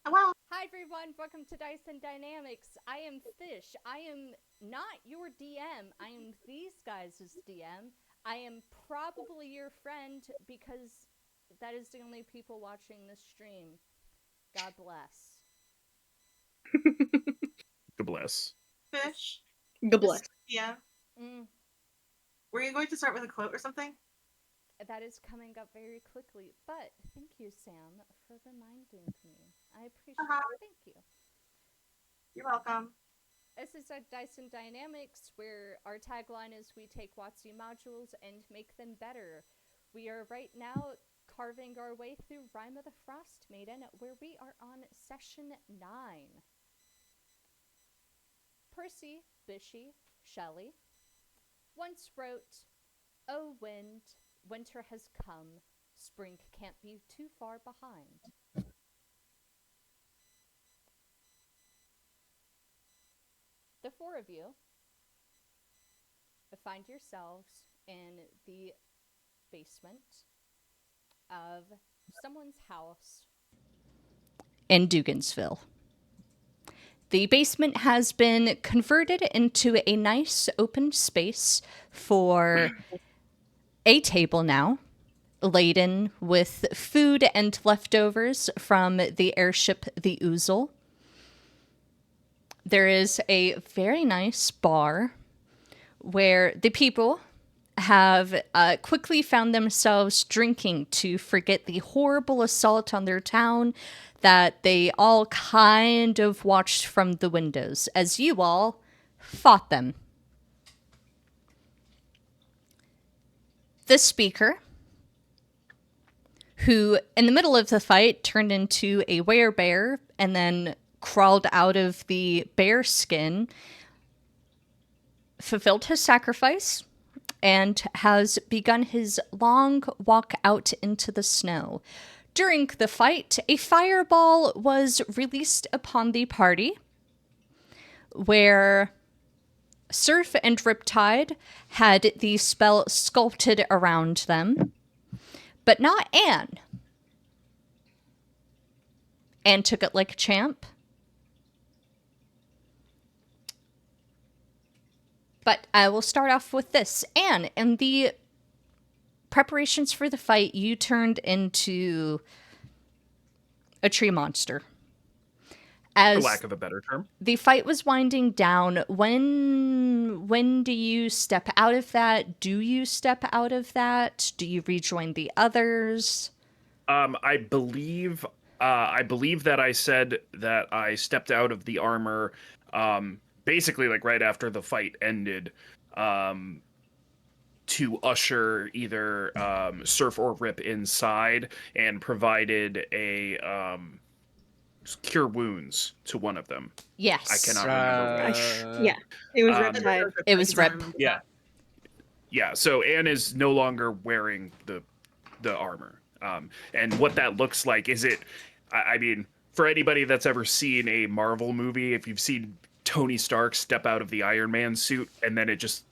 Oh, well, Hi everyone, welcome to Dice and Dynamics. I am Fish. I am not your DM. I am these guys' DM. I am probably your friend because that is the only people watching this stream. God bless. God bless. fish. God Just bless. yeah. Mm, Were you going to start with a quote or something? that is coming up very quickly, but thank you, Sam, for reminding me. I appreciate Uh-huh. it. Thank you. You're welcome. This is our Dice and Dynamics, where our tagline is we take WotC modules and make them better. We are right now carving our way through Rime of the Frostmaiden, where we are on session 9. Percy Bysshe Shelley once wrote, "Oh wind, winter has come, spring can't be too far behind." The four of you find yourselves in the basement of someone's house in Dugansville. The basement has been converted into a nice open space for a table now, laden with food and leftovers from the airship the Ouzel. There is a very nice bar where the people have quickly found themselves drinking to forget the horrible assault on their town that they all kind of watched from the windows as you all fought them. The speaker, who in the middle of the fight turned into a werebear and then crawled out of the bear skin, fulfilled his sacrifice and has begun his long walk out into the snow. During the fight, a fireball was released upon the party, where Surf and Riptide had the spell sculpted around them, but not Anne. Anne took it like a champ. But I will start off with this. Anne, in the preparations for the fight, you turned into a tree monster. For As lack of a better term. the fight was winding down, when do you step out of that? Do you step out of that? Do you rejoin the others? I believe that I said that I stepped out of the armor basically like right after the fight ended um to usher either Surf or Rip inside and provided a cure wounds to one of them. I Yes. cannot remember which. Yeah, it was I Um think it Riptide. was It Riptide, was 'cause I Rip. remember yeah. that. Yeah, so Anne is no longer wearing the armor. And what that looks like is I mean, for anybody that's ever seen a Marvel movie, if you've seen Tony Stark step out of the Iron Man suit and then it just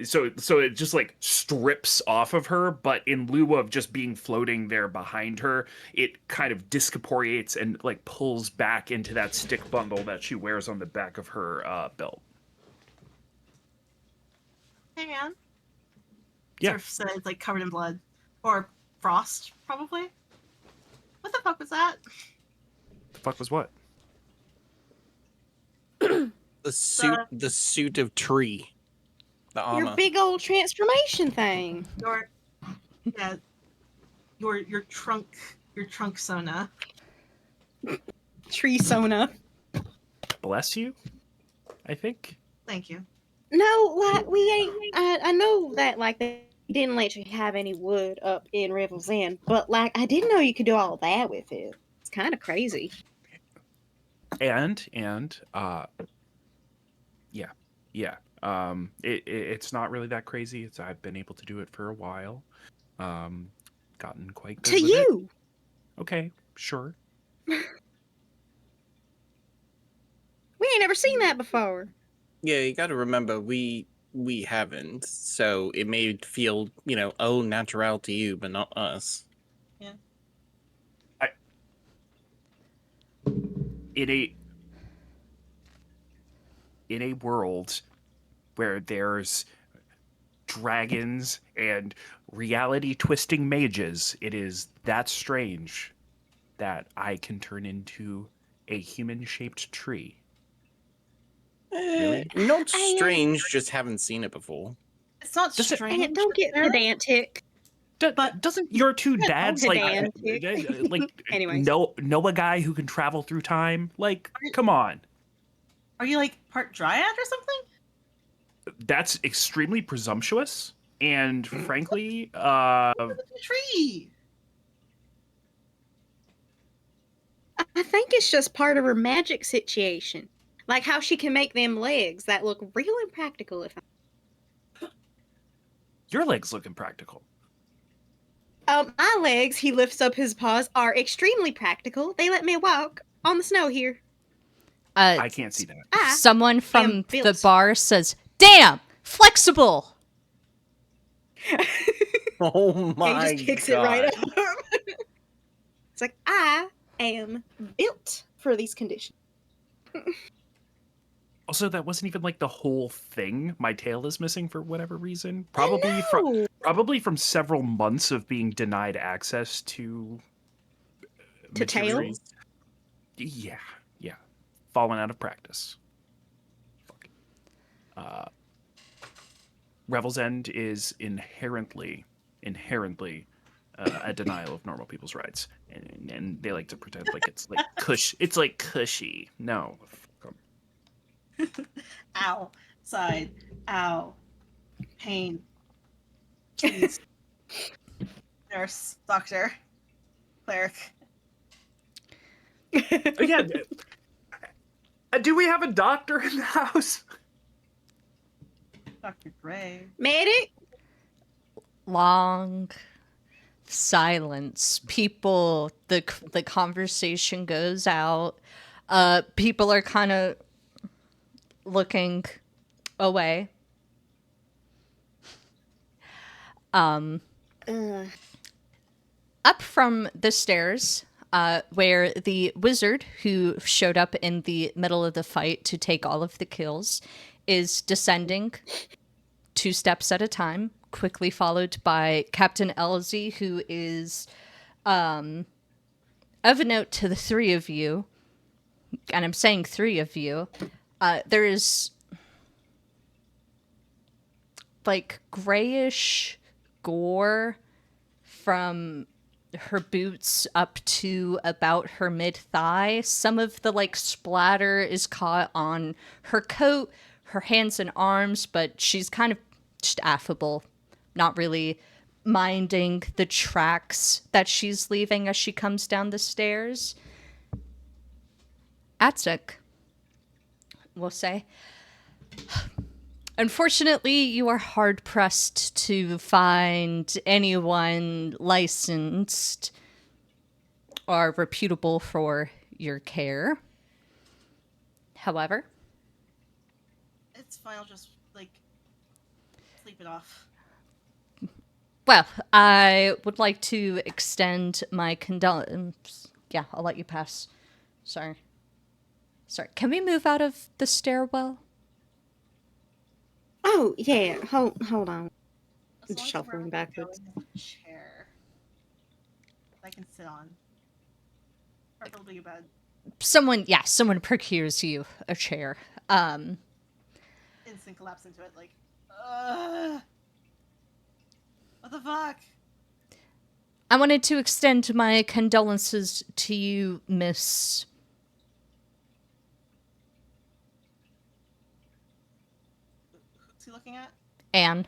so it just like strips off of her, but in lieu of just being floating there behind her, it kind of discorporates and like pulls back into that stick bundle that she wears on the back of her belt. Hey, man. Yeah, Surf said it's like covered in blood. Or frost, probably. What the fuck was that? the fuck was what? The The suit of tree, the Your armor. big old transformation thing. your yeah, your trunk sona. Tree Sona. Bless you, I think. Thank you. No, like we ain't. I know that like they didn't let you have any wood up in Revel's End, but like I didn't know you could do all that with it. It's kind of crazy. And yeah, yeah. It's not really that crazy. It's I've been able to do it for a while. Um, gotten quite To good with it. you, Okay, sure. we ain't never seen that before. Yeah, you got to remember we haven't, so it may feel oh natural to you, but not us. Yeah. I in a world where there's dragons and reality twisting mages, it is that strange that I can turn into a human shaped tree. Really? Not I, strange, just haven't seen it before. It's not Does it- strange. don't get necessarily. pedantic. But- Doesn't your two Yeah, dads pedantic. like Anyways. know a guy who can travel through time? Like, come on. Are you like part dryad or something? That's extremely presumptuous, and frankly, It's a tree. I think it's just part of her magic situation. Like how she can make them legs that look real impractical. your legs look impractical. My legs, he lifts up his paws, are extremely practical. They let me walk on the snow here. I can't see that. Someone from am the built. bar says, "Damn, flexible." Oh my Yeah, he just kicks god. it right up. It's like, I am built for these conditions. Also, that wasn't even like the whole thing. My tail is missing for whatever reason. No. Probably from several months of being denied access to To tail? materials. Yeah. Fallen out of practice. Fuck. Revel's End is inherently a denial of normal people's rights, and they like to pretend like it's like it's like cushy. No. Fuck 'em. Ow. Side. Ow. Pain. Please. Nurse. Doctor. Cleric. Again, do we have a doctor in the house? Dr. Gray. Medic? Long silence. People, the conversation goes out. People are kind of looking away. Uh, Up from the stairs, where the wizard who showed up in the middle of the fight to take all of the kills is descending 2 steps at a time, quickly followed by Captain Elsie, who is of a note to the 3 of you, and I'm saying 3 of you, there is like grayish gore from her boots up to about her mid-thigh. Some of the like splatter is caught on her coat, her hands and arms, but she's kind of just affable, not really minding the tracks that she's leaving as she comes down the stairs. Atsuk, we'll say. Unfortunately, you are hard-pressed to find anyone licensed or reputable for your care. However, It's fine. I'll just, like, sleep it off. well, I would like to extend my condolence. Yeah, I'll let you pass. Sorry. Can we move out of the stairwell? oh, yeah. Hold on. As long as Shuffling we're backwards. going in a chair I can sit on. Preferably a bed. Someone procures you a chair. Instant collapse into it, like, what the fuck? I wanted to extend my condolences to you, Miss. Who's he looking at? Anne.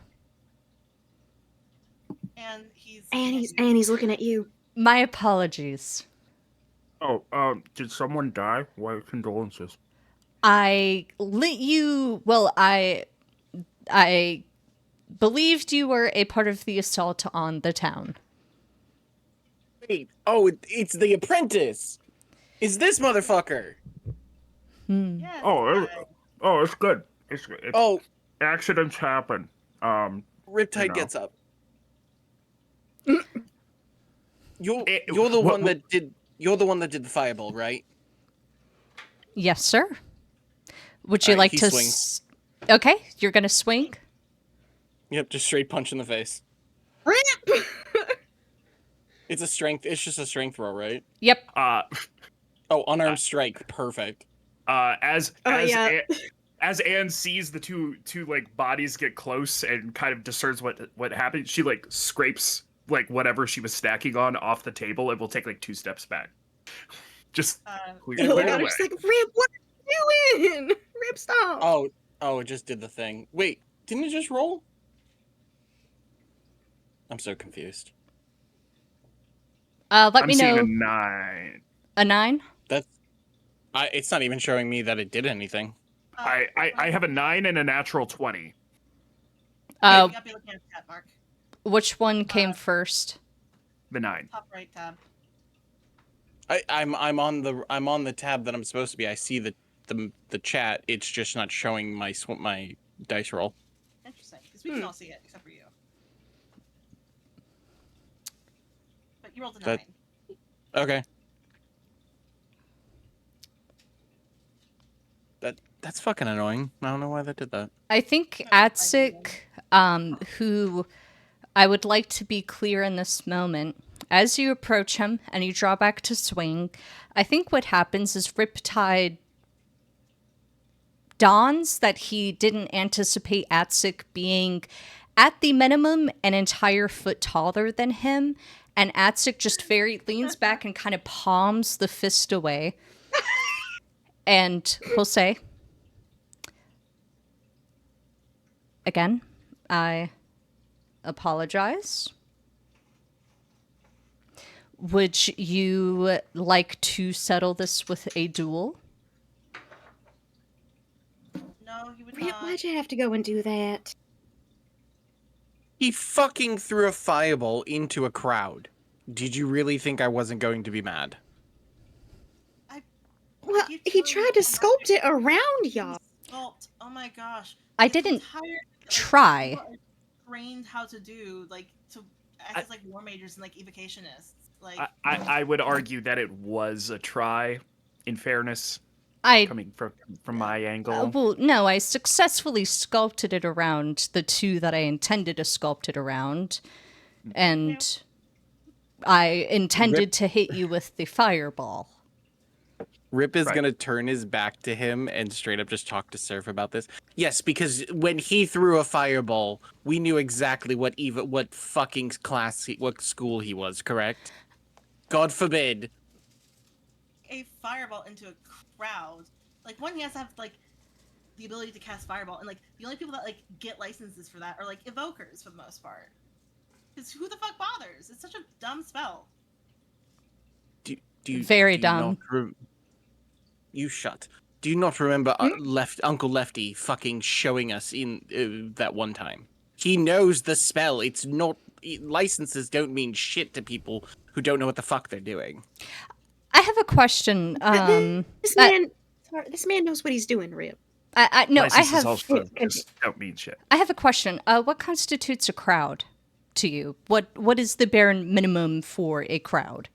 And he's And he's looking at you. My apologies. Oh, did someone die? Why condolences? I lit you. Well, I believed you were a part of the assault on the town. Wait, oh, it's the apprentice. It's this motherfucker. Yeah, Oh, it's good. It's good. Oh, Accidents happen. Riptide know. gets up. You're Eh, the what- one that did. You're the one that did the fireball, right? Yes, sir. Would you Alright, like he to? swings. Okay, you're gonna swing. Yep, just straight punch in the face. Rip! It's just a strength roll, right? Yep. Uh, Oh, unarmed strike. Perfect. as Oh, as yeah. as Anne sees the two like bodies get close and kind of discerns what happened, she like scrapes like whatever she was stacking on off the table and will take like 2 steps back. Just clear, Oh, clear God, away. I'm just like, Rip, what are you doing? Rip, stop. Oh, it just did the thing. Wait, didn't it just roll? I'm so confused. Let I'm me seeing know. a 9. A 9. It's not even showing me that it did anything. I have a 9 and a natural 20. You Uh, gotta be looking at the tab, Mark. which one came first? The 9. Top right tab. I'm on the tab that I'm supposed to be. I see the chat. It's just not showing my dice roll. Interesting, because we can all see it except for you. But you rolled a 9. Okay. That's fucking annoying. I don't know why that did that. I think Atsik, who I would like to be clear in this moment, as you approach him and you draw back to swing, I think what happens is Riptide dawns that he didn't anticipate Atsik being, at the minimum, an entire foot taller than him, and Atsik just leans back and kind of palms the fist away. And he'll say, again, I apologize. Would you like to settle this with a duel? No, you would Rip, not. why'd you have to go and do that? He fucking threw a fireball into a crowd. Did you really think I wasn't going to be mad? Well, keep he telling tried you, to sculpt it around y'all. Sculpt. Oh my gosh. I This didn't entire, like, try. people are trained how to do, like, to act as like war majors and like evocationists. Like, I would argue that it was a try, in fairness, I coming from my angle. well, no, I successfully sculpted it around the two that I intended to sculpt it around, and I intended to hit you with the fireball. Rip is Right. gonna turn his back to him and straight up just talk to Surf about this. Yes, because when he threw a fireball, we knew exactly what fucking what school he was. Correct? God forbid. a fireball into a crowd. Like, one, he has to have like the ability to cast fireball, and like the only people that like get licenses for that are like evokers for the most part. Because who the fuck bothers? It's such a dumb spell. Do you, Very do you dumb. You shut. Do you not remember Uncle Lefty fucking showing us in that one time? He knows the spell. It's not licenses don't mean shit to people who don't know what the fuck they're doing. I have a question. This man knows what he's doing, Rip. No, I Licenses have. also just don't mean shit. I have a question. What constitutes a crowd to you? What is the bare minimum for a crowd?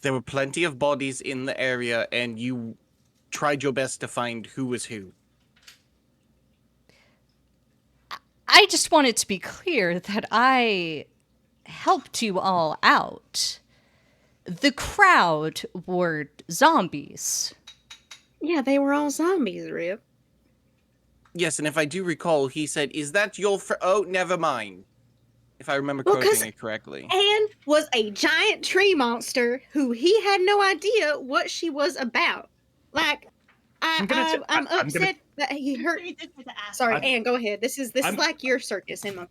There were plenty of bodies in the area, and you tried your best to find who was who. I just wanted to be clear that I helped you all out. The crowd were zombies. Yeah, they were all zombies, Rip. Yes, and if I do recall, he said, "Is that your Oh, never mind." If I remember Well, 'cause quoting it correctly. Anne was a giant tree monster who he had no idea what she was about. Like, I'm upset that he hurt. You did take the ass. Sorry, I'm- Anne, go ahead. This is like your circus, Emma.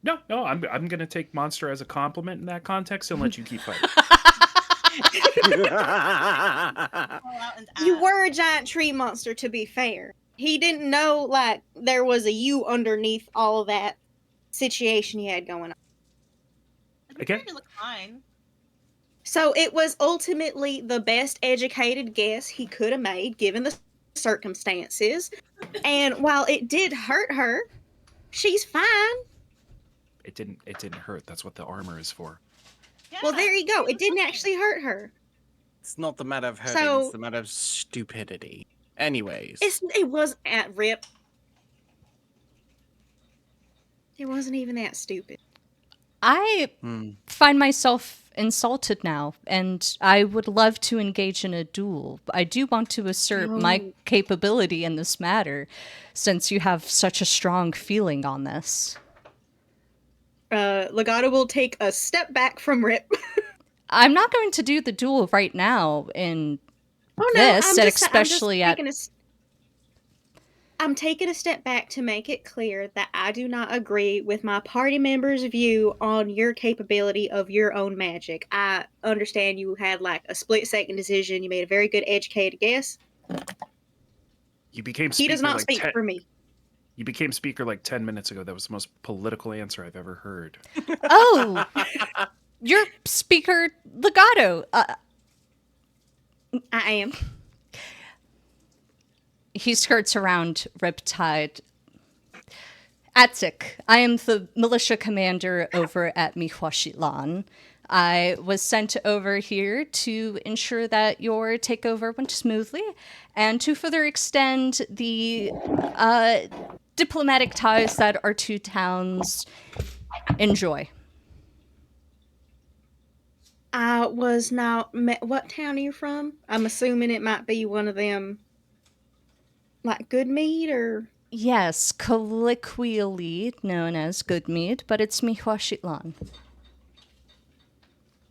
No, I'm gonna take monster as a compliment in that context and let you keep fighting. Call out and You ass. were a giant tree monster, to be fair. He didn't know, like, there was a you underneath all of that situation you had going on. Again? You look fine. So it was ultimately the best educated guess he could have made, given the circumstances. And while it did hurt her, she's fine. It didn't hurt. That's what the armor is for. Yeah. Well, there you go. It didn't actually hurt her. It's not the matter of hurting, So- it's the matter of stupidity. Anyways. It was at Rip. It wasn't even that stupid. I Hmm. find myself insulted now, and I would love to engage in a duel. I do want to assert my No. capability in this matter, since you have such a strong feeling on this. Legato will take a step back from Rip. I'm not going to do the duel right now in Oh no, this, and especially at I'm taking a step back to make it clear that I do not agree with my party members' view on your capability of your own magic. I understand you had like a split-second decision. You made a very good educated guess. You became He speaker does not like speak for me. You became speaker like 10 minutes ago. That was the most political answer I've ever heard. oh, your speaker Legato. I am. He skirts around Riptide. Atzik, I am the militia commander over at Mihuashitlan. I was sent over here to ensure that your takeover went smoothly and to further extend the diplomatic ties that our two towns enjoy. I was not. What town are you from? I'm assuming it might be one of them, like Goodmead or. Yes, colloquially known as Goodmead, but it's Mihuashitlan.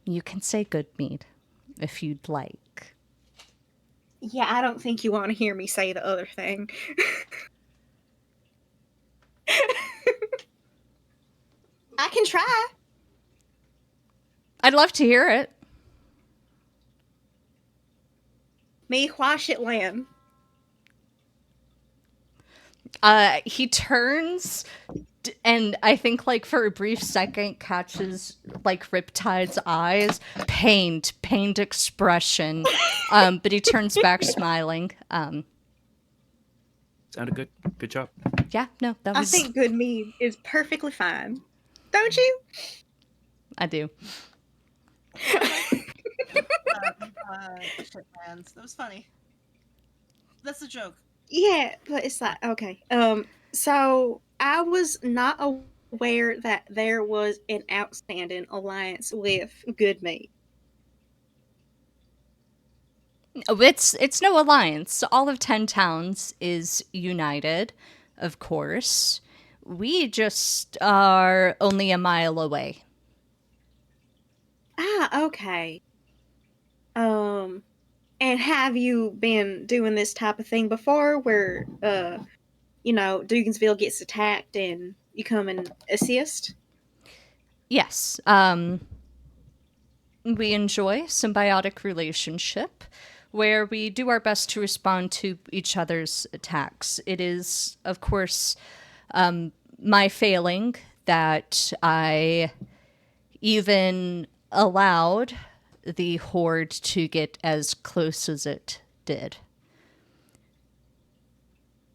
You can say Goodmead if you'd like. Yeah, I don't think you want to hear me say the other thing. I can try. I'd love to hear it. Mihuashitlan. He turns and I think like for a brief second catches like Riptide's eyes, pained expression. But he turns back smiling. Sounded good. Good job. Yeah, no, that I was think Goodmead is perfectly fine. Don't you? I do. Shit, man. That was funny. That's a joke. Yeah, but it's like okay. So I was not aware that there was an outstanding alliance with Goodmead. It's no alliance. All of 10 towns is united, of course. We just are only a mile away. Ah, okay. And have you been doing this type of thing before where Dugansville gets attacked and you come and assist? Yes. We enjoy symbiotic relationship where we do our best to respond to each other's attacks. It is, of course, my failing that I even allowed the horde to get as close as it did.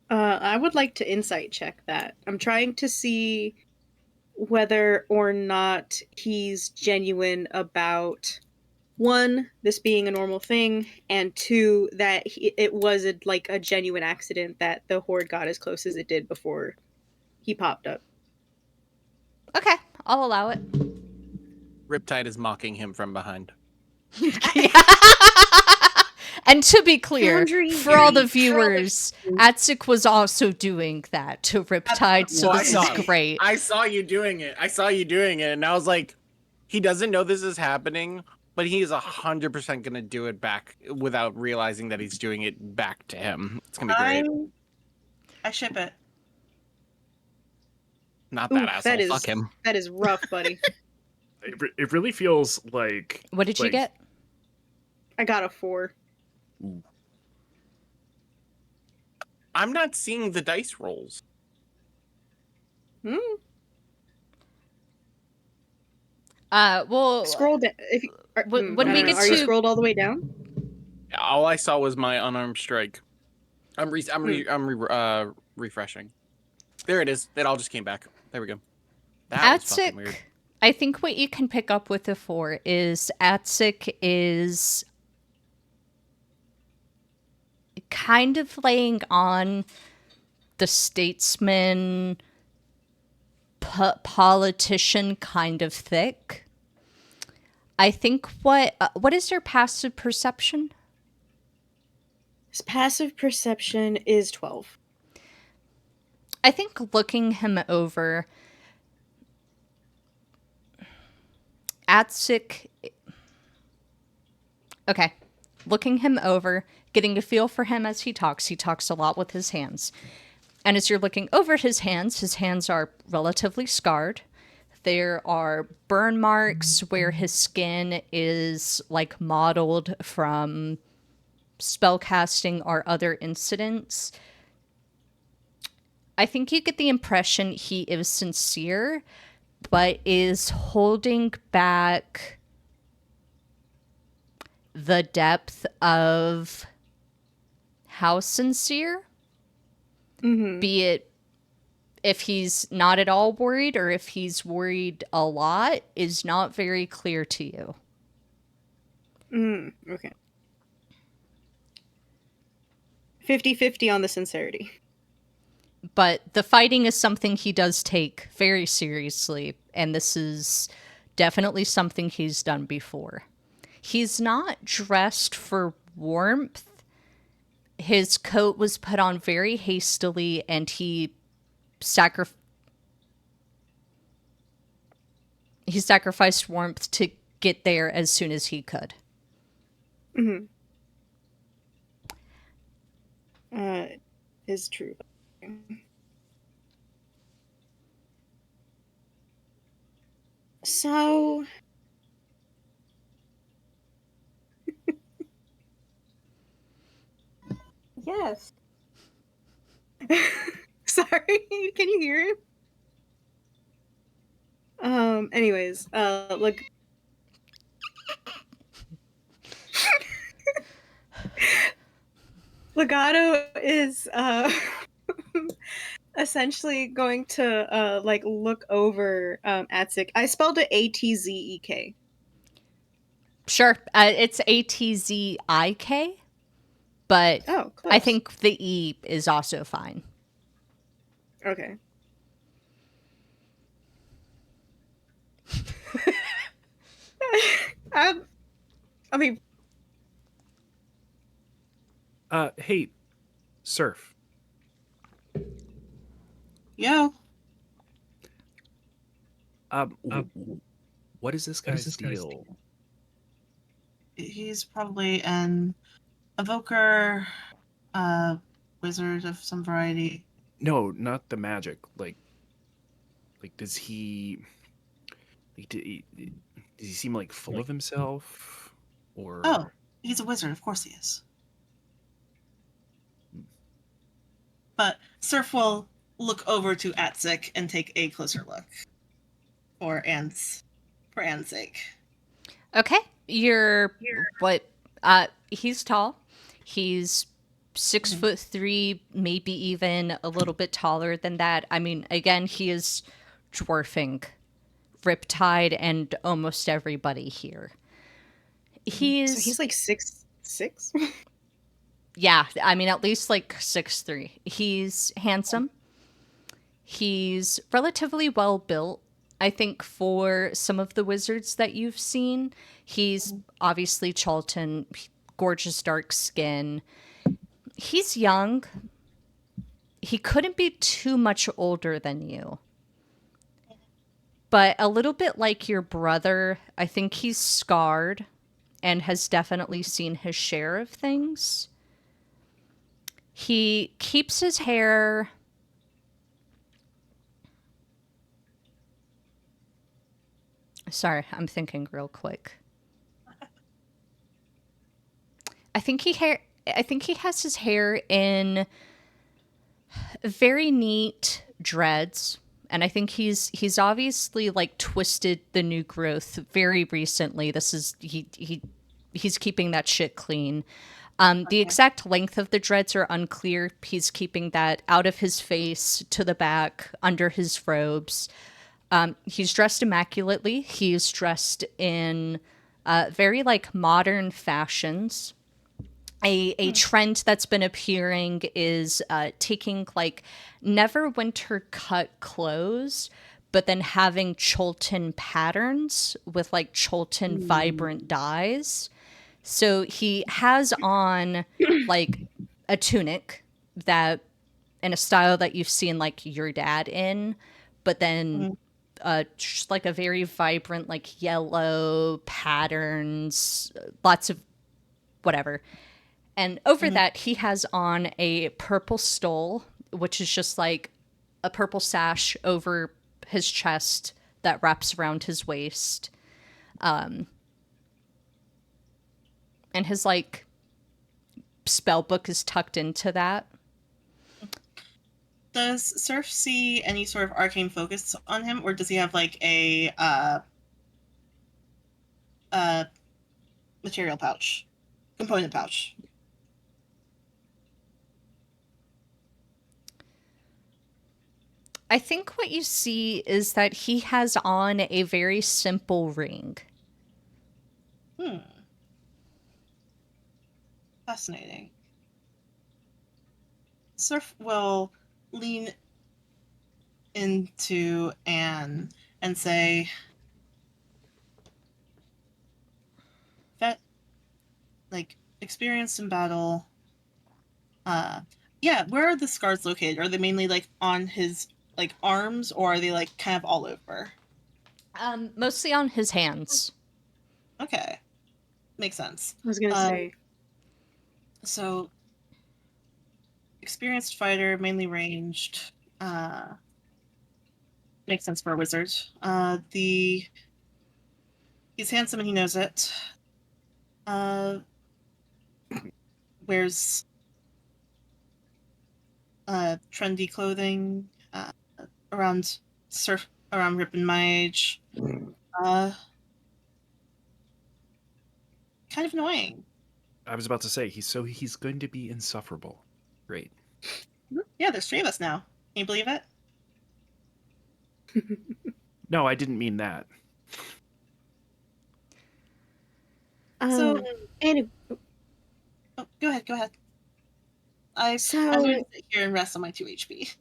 I would like to insight check that. I'm trying to see whether or not he's genuine about one, this being a normal thing, and two, that it was like a genuine accident that the horde got as close as it did before he popped up. Okay, I'll allow it. Riptide is mocking him from behind. And to be clear, Foundry. for all the viewers, Atzik was also doing that to Riptide, so Well, I this saw is it. great. I saw you doing it. And I was like, he doesn't know this is happening, but he is 100% gonna do it back without realizing that he's doing it back to him. It's gonna be great. I ship it. Not Oof, that asshole. that is Fuck him. that is rough, buddy. It really feels like. What did you get? I got a 4. I'm not seeing the dice rolls. Hmm. Well, Scroll down. If you, when I we don't get know, are you to- scrolled all the way down? All I saw was my unarmed strike. I'm refreshing. There it is. It all just came back. There we go. That was fucking weird. Atzik, I think what you can pick up with the 4 is Atzik is kind of laying on the statesman, politician kind of thick. I think what is your passive perception? His passive perception is 12. I think looking him over, Atsik. Okay, looking him over, getting a feel for him as he talks a lot with his hands. And as you're looking over his hands are relatively scarred. There are burn marks where his skin is like mottled from spellcasting or other incidents. I think you get the impression he is sincere, but is holding back the depth of how sincere. Mm-hmm. Be it if he's not at all worried or if he's worried a lot is not very clear to you. Okay. 50-50 on the sincerity. But the fighting is something he does take very seriously, and this is definitely something he's done before. He's not dressed for warmth. His coat was put on very hastily, and he sacrificed warmth to get there as soon as he could. Mm-hmm. Is true. So... yes. Sorry, can you hear him? Anyways, look. Legato is essentially going to like look over Atsik. I spelled it Atzek. Sure, it's Atzik, but Oh, close. I think the E is also fine. Okay. I mean, Hey, Surf. Yo. What is this guy's deal? He's probably an evoker, wizard of some variety. No, not the magic. Like does he? Does he seem like full of himself, or? Oh, he's a wizard. Of course he is. But Surf will look over to Atsik and take a closer look for Anne's sake. Okay, he's tall. He's 6'3", maybe even a little bit taller than that. I mean, again, he is dwarfing Riptide and almost everybody here. so he's like 6'6". Yeah, I mean, at least like 6'3". He's handsome. He's relatively well built. I think for some of the wizards that you've seen, he's obviously Chalton, gorgeous dark skin. He's young. He couldn't be too much older than you. But a little bit like your brother, I think he's scarred and has definitely seen his share of things. He keeps his hair... Sorry, I'm thinking real quick. I think he has his hair in very neat dreads, and I think he's obviously like twisted the new growth very recently. This is he's keeping that shit clean. The exact length of the dreads are unclear. He's keeping that out of his face to the back under his robes. He's dressed immaculately. He's dressed in very like modern fashions. A trend that's been appearing is taking like never winter cut clothes, but then having Cholton patterns with like Cholton vibrant dyes. So he has on like a tunic that in a style that you've seen like your dad in, but then just like a very vibrant like yellow patterns, lots of whatever. And over that, he has on a purple stole, which is just like a purple sash over his chest that wraps around his waist. And his like spell book is tucked into that. Does Surf see any sort of arcane focus on him, or does he have like a material pouch, component pouch? I think what you see is that he has on a very simple ring. Fascinating. Surf will lean into Anne and say, that, like, experienced in battle. Yeah, where are the scars located? Are they mainly, like, on his, like, arms, or are they, like, kind of all over? Mostly on his hands. Okay. Makes sense. I was gonna say. So, experienced fighter, mainly ranged. Makes sense for a wizard. He's handsome and he knows it. Wears trendy clothing around Rip and my age. Kind of annoying. I was about to say he's going to be insufferable. Great. Yeah, there's 3 of us now. Can you believe it? No, I didn't mean that. So, Anyway, oh, go ahead. I'm going to sit here and rest on my 2 HP.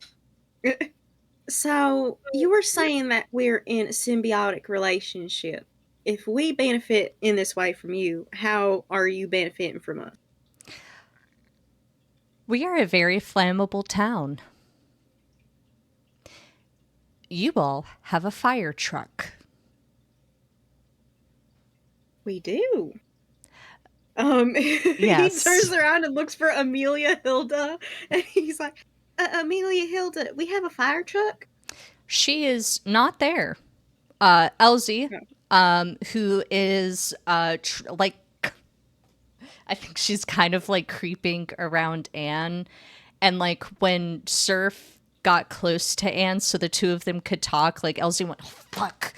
so you were saying that we're in a symbiotic relationship. If we benefit in this way from you, how are you benefiting from us? We are a very flammable town. You all have a fire truck. We do. Yes. He turns around and looks for Amelia Hilda, and he's like, Amelia Hilda, we have a fire truck? She is not there. Elsie, who is like, I think she's kind of like creeping around Anne, and like when Surf got close to Anne, so the two of them could talk, like Elsie went, oh, "Fuck,"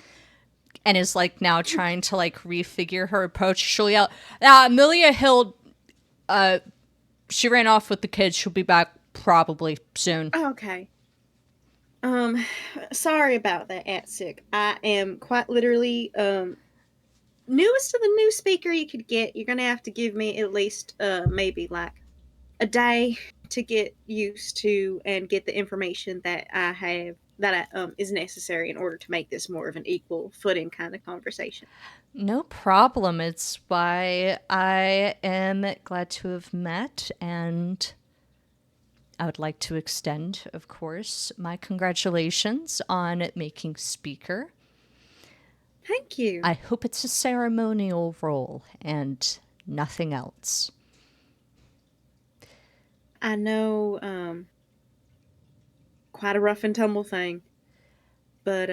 and is like now trying to like refigure her approach. She'll yell, "Amelia Hill, she ran off with the kids. She'll be back probably soon." Okay. Sorry about that, Atsic. I am quite literally, newest to the new speaker you could get. You're gonna have to give me at least, maybe like a day to get used to and get the information that I have that is necessary in order to make this more of an equal footing kind of conversation. No problem. It's why I am glad to have met, and I would like to extend, of course, my congratulations on making speaker. Thank you. I hope it's a ceremonial role and nothing else. I know, quite a rough and tumble thing, but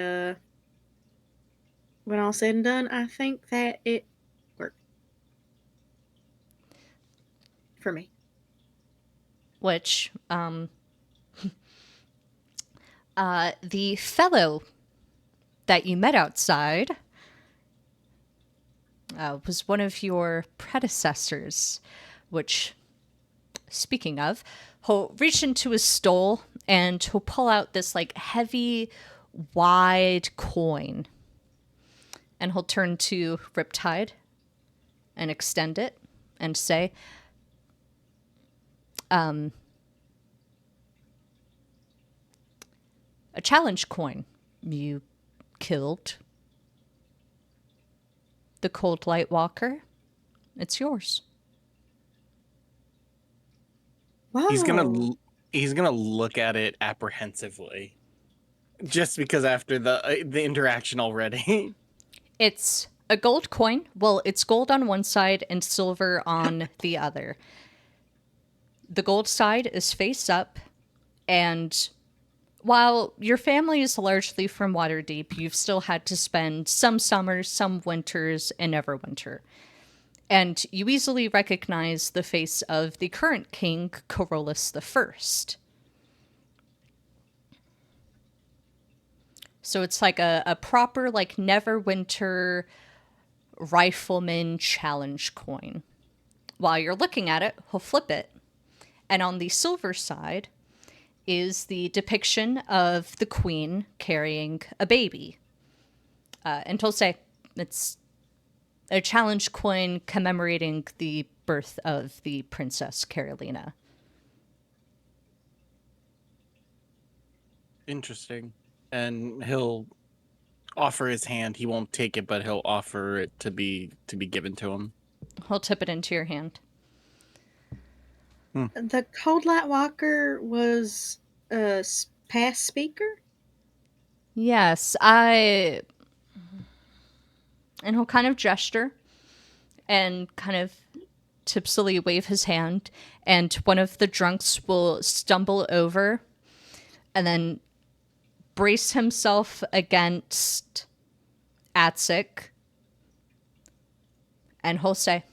when all said and done, I think that it worked for me. Which, the fellow that you met outside was one of your predecessors, which, speaking of, he'll reach into his stole and he'll pull out this like heavy, wide coin. And he'll turn to Riptide and extend it and say, a challenge coin. You killed the Cold Light Walker. It's yours. Wow. He's gonna look at it apprehensively, just because after the interaction already. It's a gold coin. Well, it's gold on one side and silver on the other. The gold side is face up, and while your family is largely from Waterdeep, you've still had to spend some summers, some winters, and Neverwinter. And you easily recognize the face of the current king, Corollas I. So it's like a proper, like, Neverwinter rifleman challenge coin. While you're looking at it, he'll flip it. And on the silver side is the depiction of the queen carrying a baby. And he'll say it's a challenge coin commemorating the birth of the Princess Carolina. Interesting. And he'll offer his hand. He won't take it, but he'll offer it to be given to him. He'll tip it into your hand. The Cold Light Walker was a past speaker? Yes, and he'll kind of gesture and kind of tipsily wave his hand, and one of the drunks will stumble over and then brace himself against Atsik, and he'll say,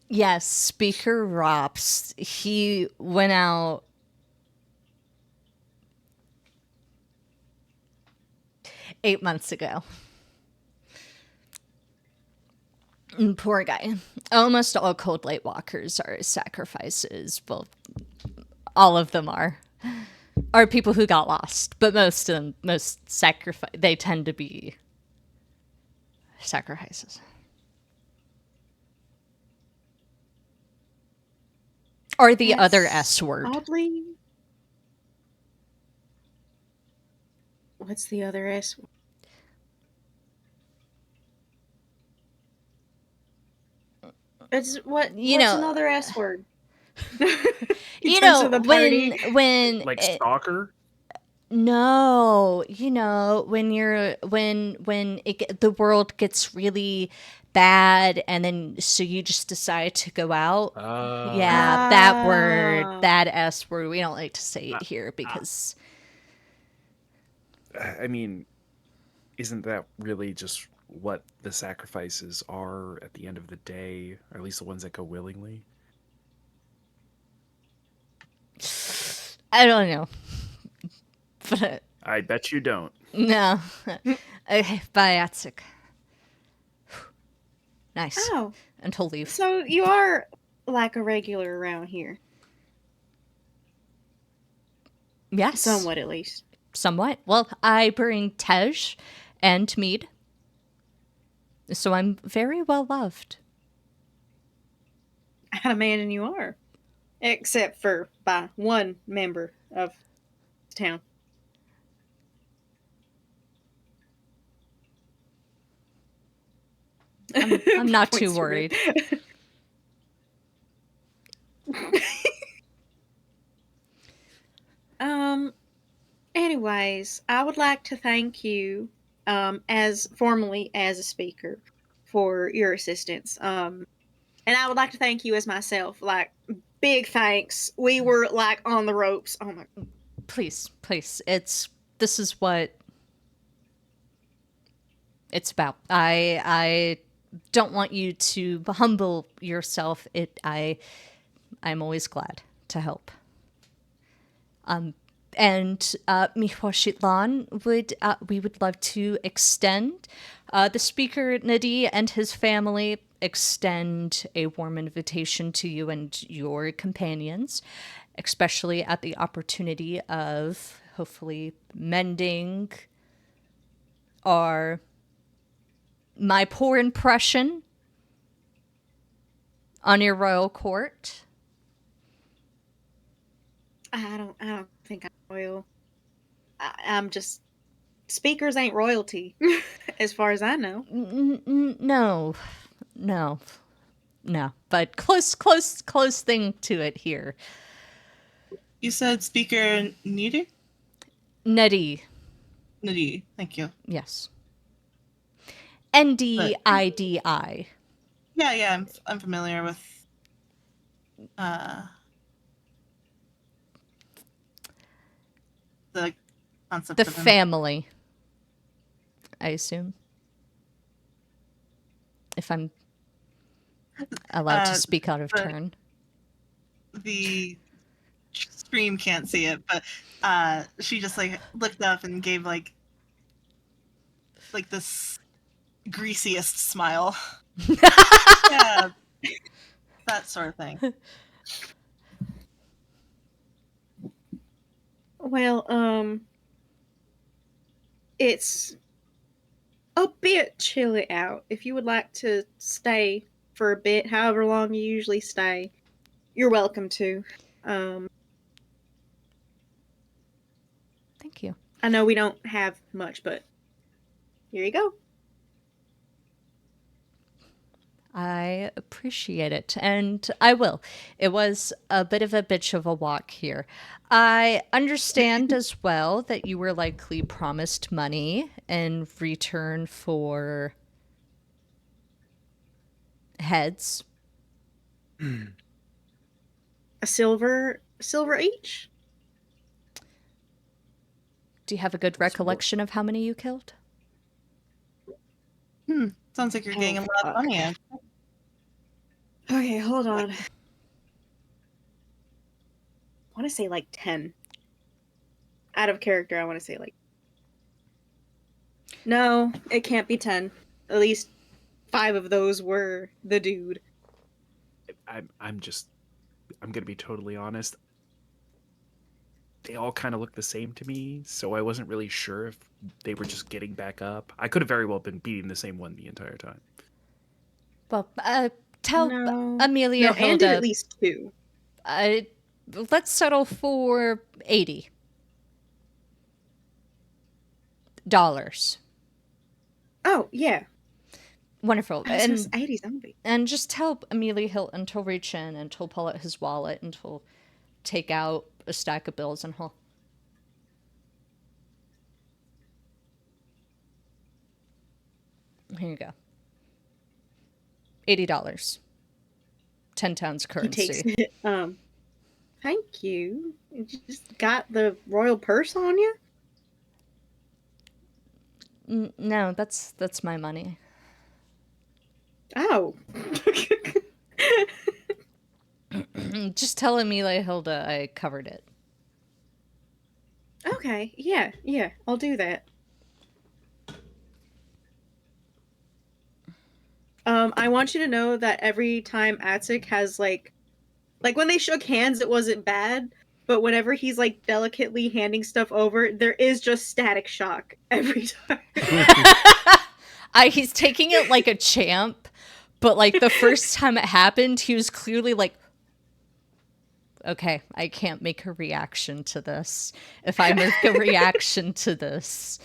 yes, Speaker Rops. He went out 8 months ago. Poor guy. Almost all Cold Light Walkers are sacrifices. Well, all of them are people who got lost, but most of them, they tend to be sacrifices. Or the other S word. Oddly. What's the other S word? It's what's another S word? You know, when Like stalker? No, when the world gets really bad, and then so you just decide to go out. Yeah, that word, that S word. We don't like to say it here because. I mean, isn't that really just what the sacrifices are at the end of the day, or at least the ones that go willingly? I don't know. But I bet you don't. no. Okay, bye, Atsik. Nice. Oh, And he'll leave. so you are like a regular around here. Yes. Somewhat, at least. Somewhat. Well, I bring Tej and mead, so I'm very well loved. Adamant you are. Except for by one member of the town. I'm not too Points to worried. Anyways, I would like to thank you, as formally as a speaker, for your assistance. And I would like to thank you as myself. Like, big thanks. We were like on the ropes. Oh my. Please. This is what it's about. I don't want you to humble yourself. I'm always glad to help. And Mihoshitlan we would love to extend the speaker Nadi and his family extend a warm invitation to you and your companions, especially at the opportunity of hopefully mending my poor impression on your royal court? I don't think I'm royal. I'm just speakers ain't royalty, as far as I know. No, no, no. But close thing to it here. You said speaker needed? Nutty, Nadi. Thank you. yes. NDIDI. Yeah, I'm familiar with the concept The of him. family, I assume. If I'm allowed to speak out of but- turn. The stream can't see it, but she just like looked up and gave like this greasiest smile. Yeah, that sort of thing. Well, it's a bit chilly out. If you would like to stay for a bit, however long you usually stay, you're welcome to. Thank you. I know we don't have much, but here you go. I appreciate it, and I will. It was a bit of a bitch of a walk here. I understand as well that you were likely promised money in return for heads. A silver each. Do you have a good recollection of how many you killed? Sounds like you're Oh, getting a lot of fuck. money in. Okay, hold on. I want to say like 10. Out of character, I want to say like. No, it can't be 10. At least 5 of those were the dude. I'm gonna be totally honest. They all kind of look the same to me, so I wasn't really sure if they were just getting back up. I could have very well been beating the same one the entire time. Well, tell No. Amelia No, and did Hilda. at least 2. Let's settle for $80. Oh, yeah. Wonderful. I was gonna say 80 zombie. And just tell Amelia Hilton to reach in and he'll pull out his wallet and he'll take out a stack of bills and he'll. Here you go. $80. 10 towns He currency. takes it. Thank you. You just got the royal purse on you? No, that's my money. Oh. Just tell Amelia Hilda I covered it. Okay, yeah, I'll do that. I want you to know that every time Atsik has like when they shook hands, it wasn't bad, but whenever he's like delicately handing stuff over, there is just static shock every time. He's taking it like a champ, but like the first time it happened, he was clearly like, okay, I can't make a reaction to this. If I make a reaction to this.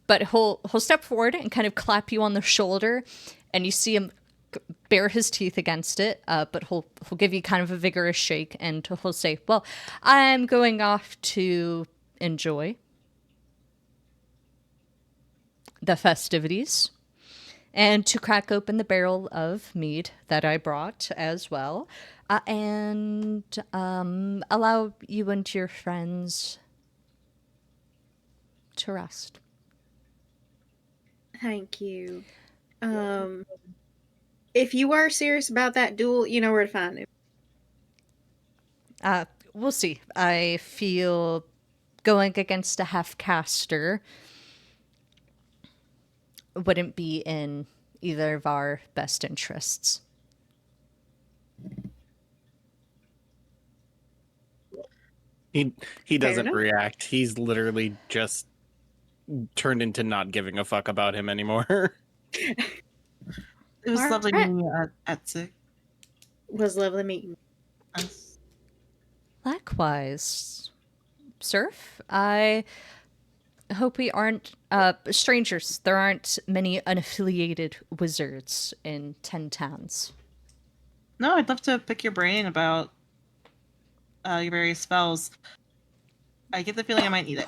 But he'll step forward and kind of clap you on the shoulder, and you see him bare his teeth against it. But he'll give you kind of a vigorous shake, and he'll say, "Well, I'm going off to enjoy the festivities, and to crack open the barrel of mead that I brought as well, and allow you and your friends to rest." Thank you. If you are serious about that duel, you know where to find him. We'll see. I feel going against a half-caster wouldn't be in either of our best interests. He doesn't enough. react. He's literally just turned into not giving a fuck about him anymore. It was All lovely right. meeting you at Sick. Was lovely meeting. Us. Likewise. Surf, I hope we aren't strangers. There aren't many unaffiliated wizards in 10 towns. No, I'd love to pick your brain about your various spells. I get the feeling I might need it.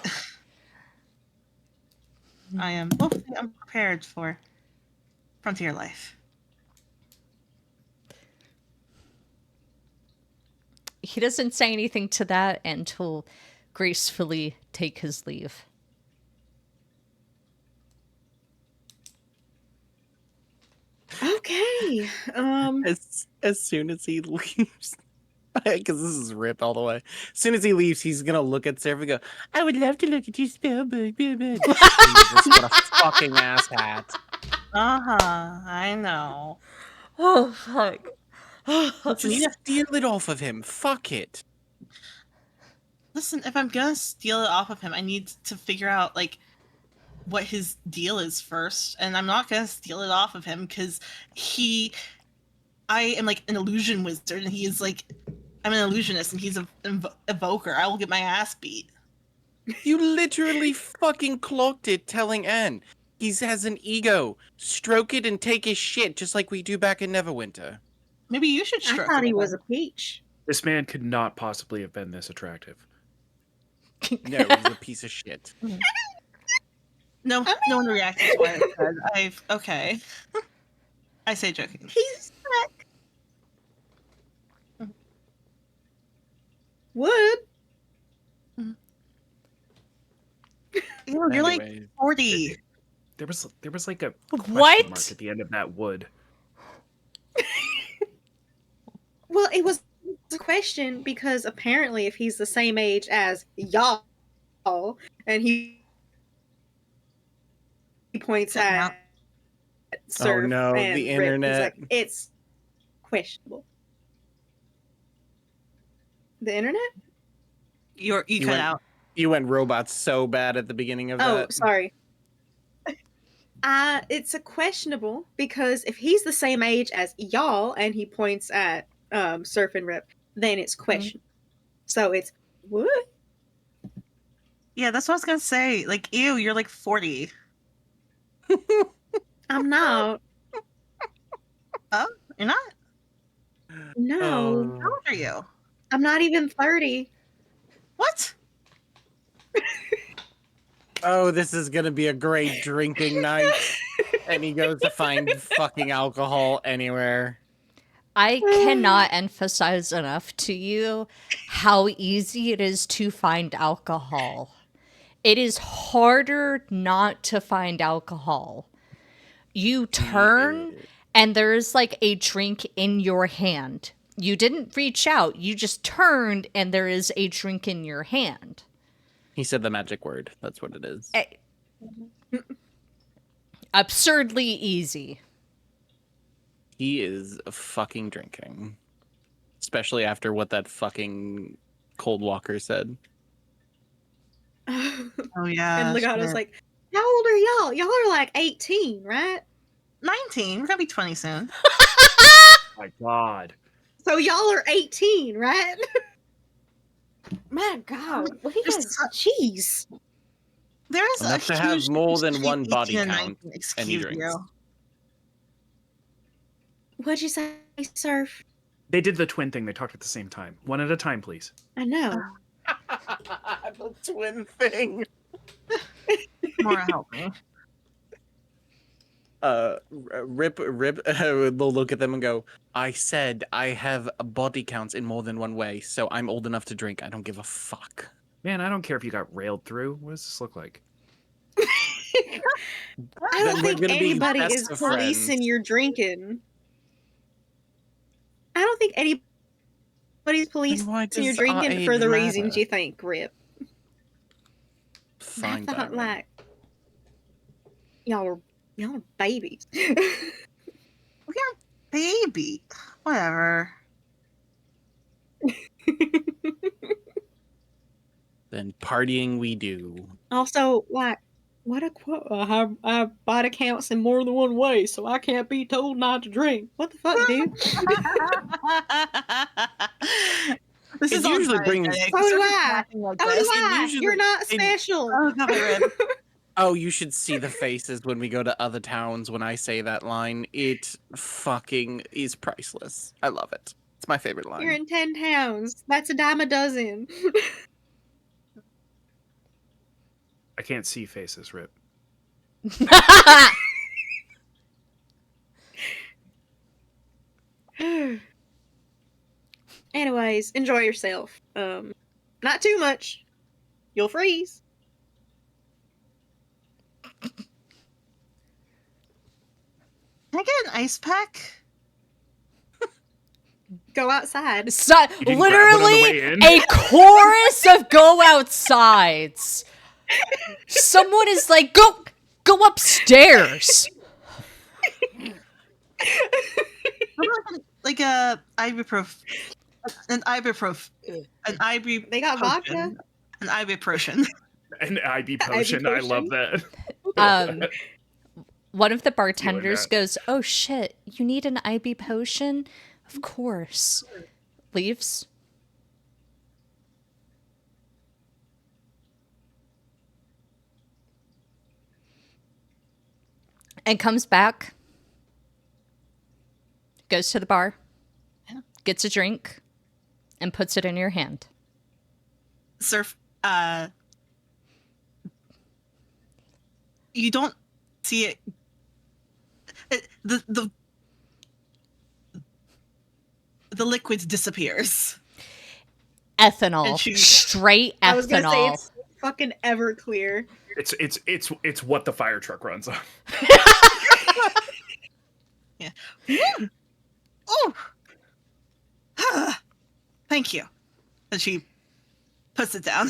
I'm prepared for frontier life. He doesn't say anything to that and he'll gracefully take his leave. Okay. As soon as he leaves, because this is Rip all the way. As soon as he leaves, he's gonna look at Surf and go, "I would love to look at your spell book." Jesus, what a fucking asshat! I know. Oh, fuck. Listen, Just steal it off of him. Fuck it. listen, if I'm gonna steal it off of him, I need to figure out like what his deal is first, and I'm not gonna steal it off of him because I am like an illusion wizard, and he is like, I'm an illusionist, and he's an evoker. I will get my ass beat. You literally fucking clocked it, telling Anne he has an ego. Stroke it and take his shit, just like we do back in Neverwinter. Maybe you should I stroke thought it he with was him. a peach. This man could not possibly have been this attractive. No, he's a piece of shit. No, no one reacted to what I said. Okay. I say joking. He's sick. Would. You're like Anyways. 40. There was like a question What? mark at the end of that wood. Well, it was a question because apparently, if he's the same age as y'all, and he points Cutting out. at Surf no, and the Rip, he's internet. like, it's questionable. The internet? You cut went- out. You went robot so bad at the beginning of Oh, that. sorry. It's a questionable because if he's the same age as y'all and he points at Surf and Rip, then it's questionable. So it's what? Yeah, that's what I was gonna say. Like, ew, you're like 40. I'm not. You're not? No, How Oh. old are you? I'm not even 30. What? Oh, this is gonna be a great drinking night. And he goes to find fucking alcohol anywhere. I cannot emphasize enough to you how easy it is to find alcohol. It is harder not to find alcohol. You turn and there's like a drink in your hand. You didn't reach out, you just turned and there is a drink in your hand. He said the magic word. That's what it is. Absurdly easy. He is fucking drinking. Especially after what that fucking Cold Walker said. And Oh yeah. Legato's shit. like, how old are y'all? Y'all are like 18, right? 19. We're gonna be 20 soon. My God. So y'all are 18, right? My God, what are you Just guys? Jeez. There is Enough a to have huge more than difference one between body 18 and count 19. and he Excuse drinks. you. What'd you say, Surf? They did the twin thing. They talked at the same time. One at a time, please. I know. The twin thing. Mora, help me. Rip, they'll look at them and go, I said I have body counts in more than one way, so I'm old enough to drink. I don't give a fuck. Man, I don't care if you got railed through. What does this look like? I Then don't we're think gonna be anybody best is of policing friends. your drinking. I don't think anybody's policing why your does our drinking for age the reasons matter? you think, Rip. Fine I by thought me. like y'all are babies. Baby. Whatever. Then partying we do. Also, like, What a quote. I body counts in more than one way, so I can't be told not to drink. What the fuck, dude? This It is all usually brings- diegetic. So do Start I. acting like So do this. I. usually- You're not it- special. Oh, God, my rib. Oh, you should see the faces when we go to other towns when I say that line. It fucking is priceless. I love it. It's my favorite line. You're in 10 towns. That's a dime a dozen. I can't see faces, Rip. Anyways, enjoy yourself. Not too much. You'll freeze. Can I get an ice pack? Go outside. You didn't grab one on the way Literally in? a chorus of go outsides. Someone is like, go upstairs. Like a ibuprofen, an They got vodka. an ibuprofen. An IB potion. I love that. One of the bartenders that. goes, "Oh shit, you need an IB potion? Of course." Leaves. And comes back. Goes to the bar. Yeah. Gets a drink. And puts it in your hand. Surf. You don't see it. The liquid disappears. Ethanol. And she- Straight ethanol. I was gonna say it's fucking Everclear. It's what the fire truck runs on. Yeah. Oh. Thank you. And she puts it down.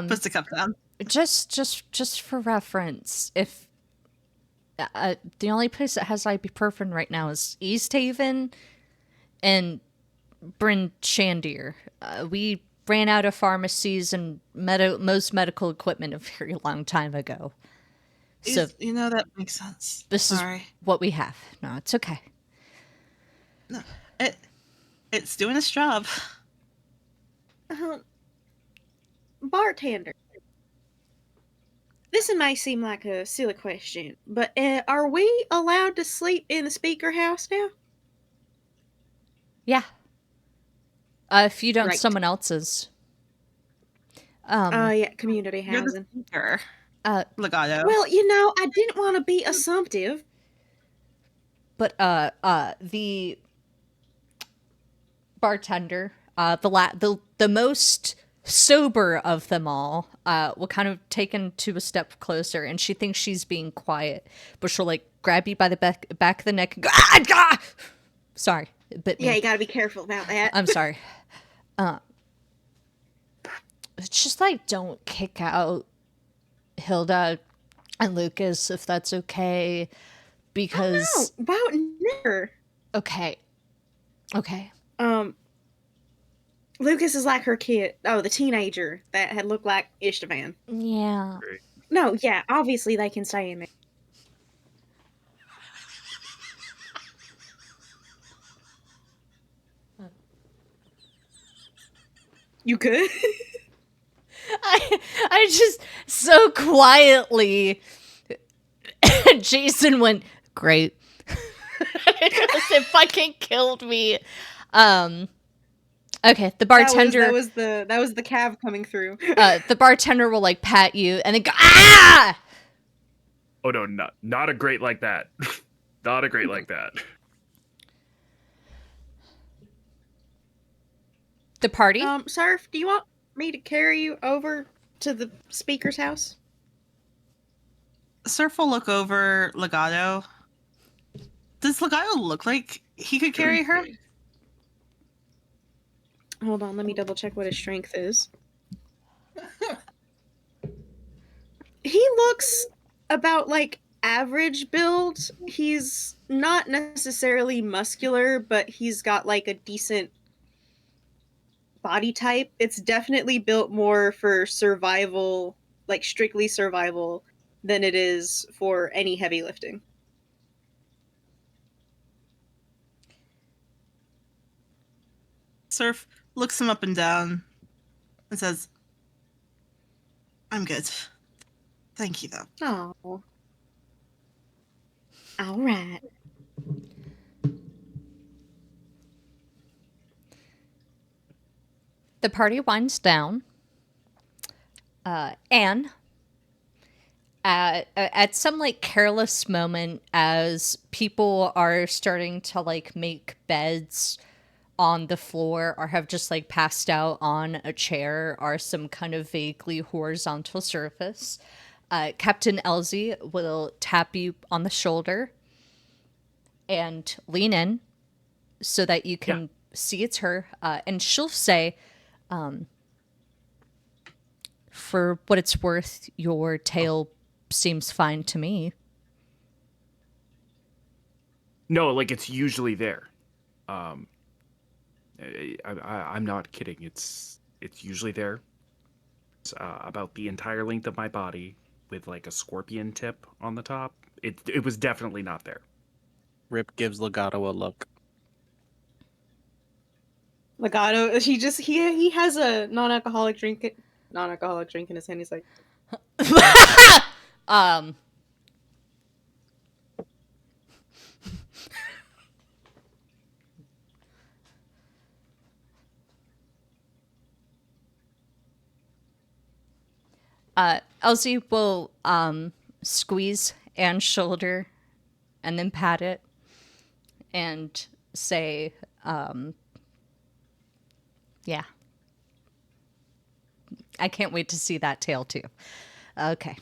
Puts the cup down. Just for reference, if the only place that has ibuprofen right now is East Haven and Bryn Shandier. We ran out of pharmacies and most medical equipment a very long time ago. So You know, that makes sense. this Sorry. is what we have. No, it's okay. No, it's doing its job. Bartender. This may seem like a silly question, but are we allowed to sleep in the speaker house now? Yeah. If you don't, Right. someone else's. Yeah, community You're the housing. speaker. Uh, Legato. Well, I didn't want to be assumptive. But the bartender, the most sober of them all, will kind of take him to a step closer, and she thinks she's being quiet, but she'll like grab you by the back of the neck and go, ah! Sorry, it bit me. Yeah, you gotta be careful about that. I'm sorry. It's just like, don't kick out Hilda and Lucas if that's okay, because No, about never. okay. Lucas is like her kid. Oh, the teenager that had looked like Istvan. Yeah. No, yeah, obviously they can stay in there. You could? I just so quietly Jason went, great. It fucking killed me. Okay, the bartender That was the cav coming through. the bartender will like pat you and then go, ah! Oh no, not a great like that. Not a great like that. The party? Surf, do you want me to carry you over to the speaker's house? Surf will look over Legato. Does Legato look like he could carry her? Hold on, let me double check what his strength is. He looks about like average build. He's not necessarily muscular, but he's got like a decent body type. It's definitely built more for survival, like strictly survival, than it is for any heavy lifting. Surf looks him up and down and says, I'm good. Thank you, though. Oh. All right. The party winds down. Anne, at some like careless moment, as people are starting to like make beds on the floor or have just like passed out on a chair or some kind of vaguely horizontal surface, Captain Elsie will tap you on the shoulder and lean in so that you can see it's her, and she'll say, for what it's worth, your tail seems fine to me. No, like it's usually there. I'm not kidding. It's usually there. It's about the entire length of my body with like a scorpion tip on the top. It was definitely not there. Rip gives Legato a look. Legato, he has a non-alcoholic drink in his hand. He's like, Um, Elsie will squeeze Anne's shoulder and then pat it and say, yeah. I can't wait to see that tail too. Okay.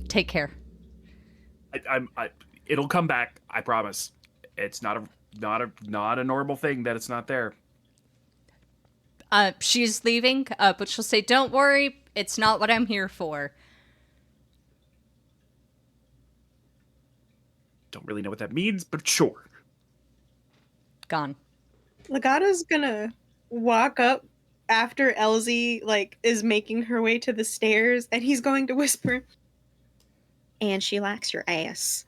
Take care. It'll come back. I promise. It's not a normal thing that it's not there. She's leaving, but she'll say, don't worry, it's not what I'm here for. Don't really know what that means, but sure. Gone. Legato's gonna walk up after Elsie like is making her way to the stairs, and he's going to whisper, "And she likes your ass."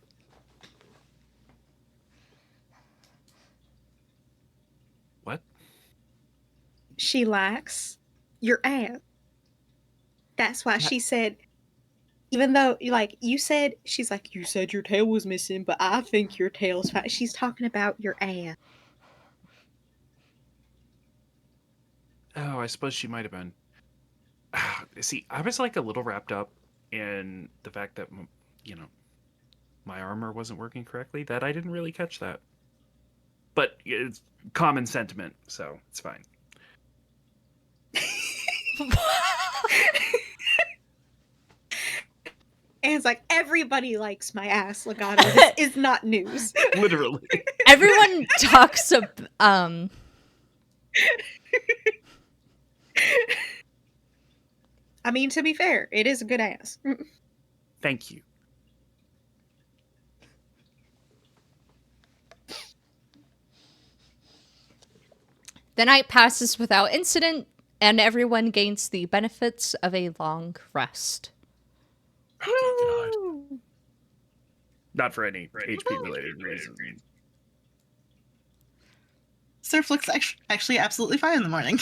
What? She likes your ass. That's why she said, even though like you said, she's like, you said your tail was missing, but I think your tail's fine. She's talking about your ass. Oh, I suppose she might have been. See, I was like a little wrapped up in the fact that, my armor wasn't working correctly, that I didn't really catch that. But it's common sentiment, so it's fine. And it's like, everybody likes my ass, Legato. This is not news. Literally. Everyone talks I mean, to be fair, it is a good ass. Thank you. The night passes without incident, and everyone gains the benefits of a long rest. Not for any HP related reason. Surf looks actually absolutely fine in the morning.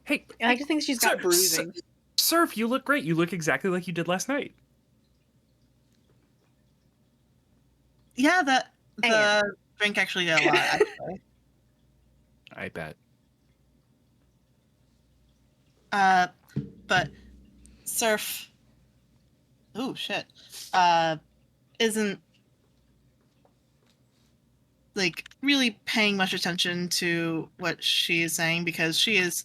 Hey, I like to think she's got bruising. Surf, you look great. You look exactly like you did last night. Yeah, the drink actually did a lot. Actually. I bet. But Surf, oh shit, isn't like really paying much attention to what she is saying because she is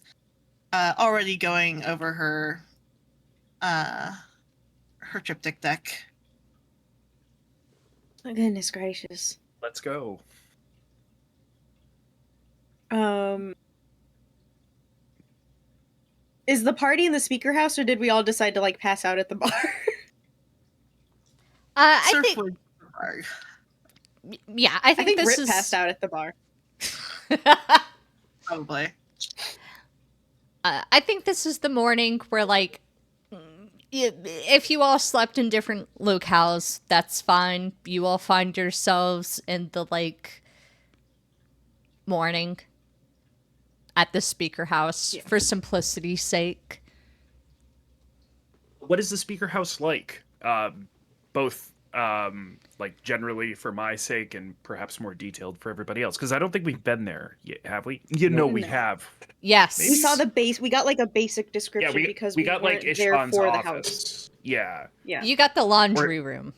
already going over her triptych deck. Oh, goodness gracious. Let's go. Is the party in the speaker house, or did we all decide to like pass out at the bar? I Surf think, would- yeah, I think this Rip is passed out at the bar. probably. I think this is the morning where, like, if you all slept in different locales, that's fine. You all find yourselves in the like morning at the speaker house for simplicity's sake. What is the speaker house like? Both like generally for my sake and perhaps more detailed for everybody else, because I don't think we've been there yet, have we? You know, we No. have. Yes. We saw the base. We got like a basic description because we got like weren't there Ishvan's for the office. house. Yeah, Yeah. You got the laundry room.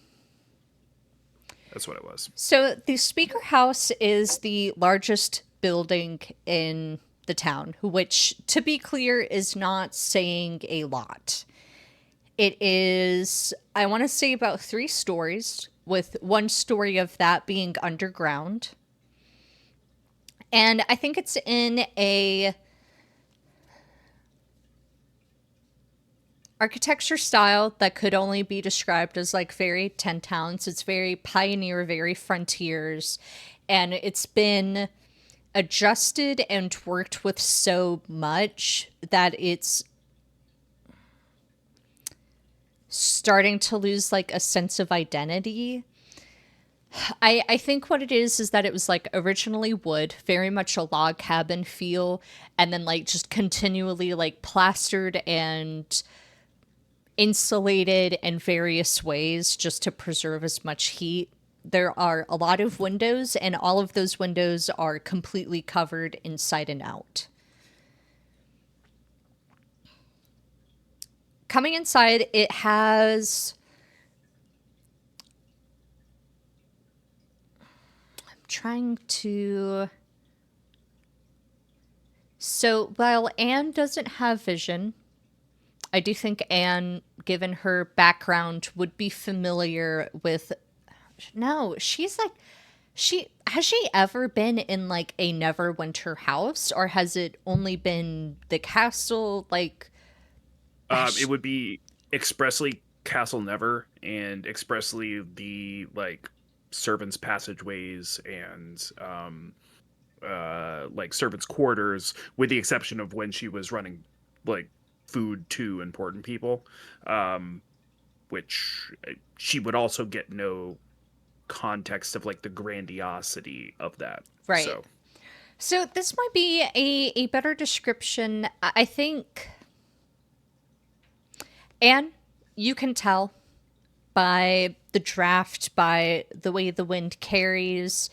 that's what it was. So the speaker house is the largest building in the town, which, to be clear, is not saying a lot. It is, I want to say, about 3 stories, with one story of that being underground. And I think it's in a architecture style that could only be described as like very 10 towns. It's very pioneer, very frontiers, and it's been adjusted and worked with so much that it's starting to lose like a sense of identity. I think what it is that it was like originally wood, very much a log cabin feel, and then like just continually like plastered and insulated in various ways just to preserve as much heat. There are a lot of windows, and all of those windows are completely covered inside and out. Coming inside, it has... I'm trying to... So, while Anne doesn't have vision, I do think Anne, given her background, would be familiar with... No, she's like... Has she ever been in like a Neverwinter house, or has it only been the castle? Like, It would be expressly Castle Never and expressly the like servants' passageways and like servants' quarters, with the exception of when she was running like food to important people, which she would also get no context of like the grandiosity of that. right. So this might be a better description. I think, Anne, you can tell by the draft, by the way the wind carries,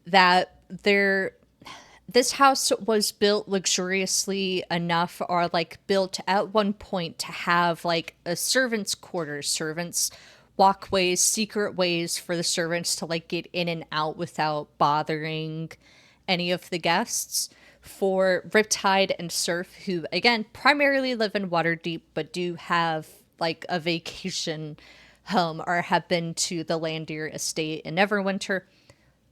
that this house was built luxuriously enough, or like built at one point to have like a servant's quarters, servants walkways, secret ways for the servants to like get in and out without bothering any of the guests. For Riptide and Surf, who again primarily live in Waterdeep but do have like a vacation home or have been to the Landier estate in Neverwinter,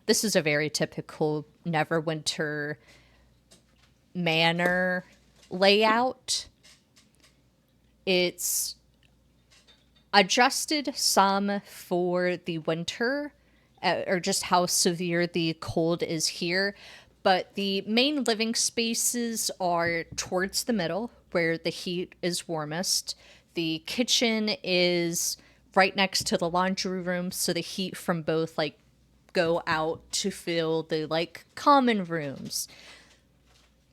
this is a very typical Neverwinter manor layout. It's adjusted some for the winter, or just how severe the cold is here, but the main living spaces are towards the middle, where the heat is warmest. The kitchen is right next to the laundry room, so the heat from both like go out to fill the like common rooms.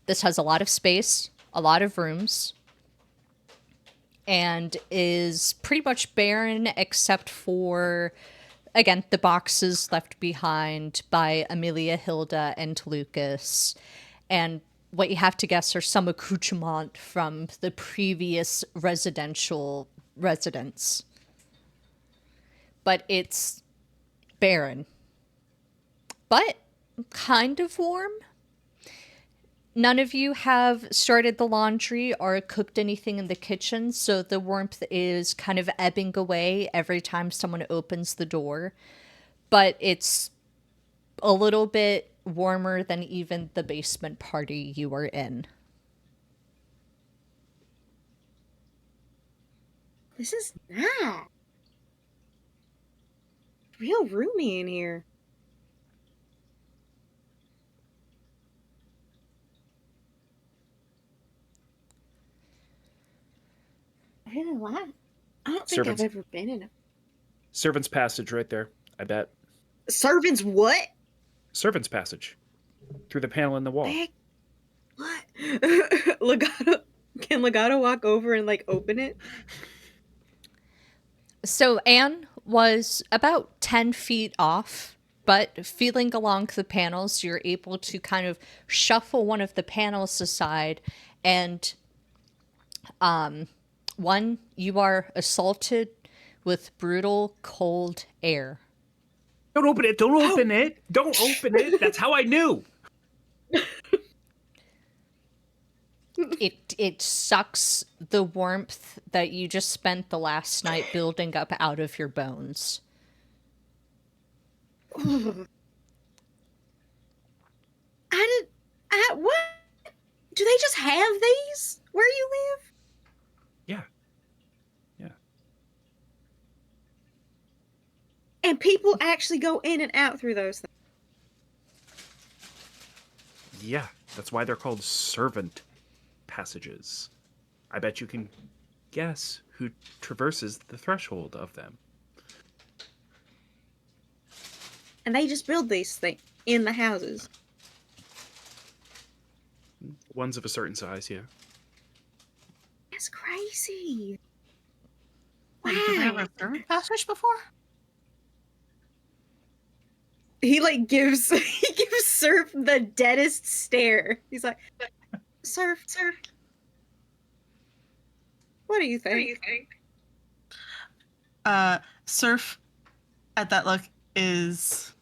This has a lot of space, a lot of rooms, and is pretty much barren except for, again, the boxes left behind by Amelia, Hilda, and Lucas. And what you have to guess are some accoutrement from the previous residential residence. But it's barren. But kind of warm. None of you have started the laundry or cooked anything in the kitchen, so the warmth is kind of ebbing away every time someone opens the door. But it's a little bit warmer than even the basement party you were in. This is not real roomy in here. Really? Why? I don't think Servants. I've ever been in a Servant's passage right there. I bet. servants. What? Servant's passage through the panel in the wall. Heck, what? Legato, can Legato walk over and like open it? So Anne was about 10 feet off, but feeling along the panels, you're able to kind of shuffle one of the panels aside, and one, you are assaulted with brutal cold air. Don't open it. Don't open it. Don't open it. That's how I knew. It sucks the warmth that you just spent the last night building up out of your bones. What? Do they just have these where you live? Yeah. Yeah. And people actually go in and out through those things. Yeah. That's why they're called servant passages. I bet you can guess who traverses the threshold of them. And they just build these things in the houses. One's of a certain size, yeah. That's crazy. Wait, did I Wow. ever a servant passage before? He like gives he gives Surf the deadest stare. He's like, Surf, what do you think? Surf at that look is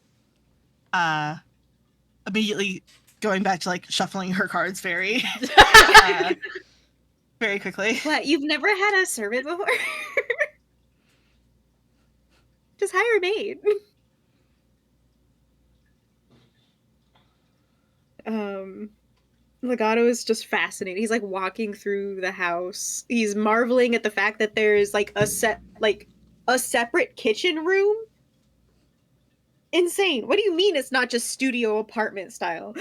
immediately going back to like shuffling her cards very very quickly. What, you've never had a servant before? Just hire a maid. Legato is just fascinated. He's like walking through the house. He's marveling at the fact that there's like a separate kitchen room. Insane. What do you mean it's not just studio apartment style?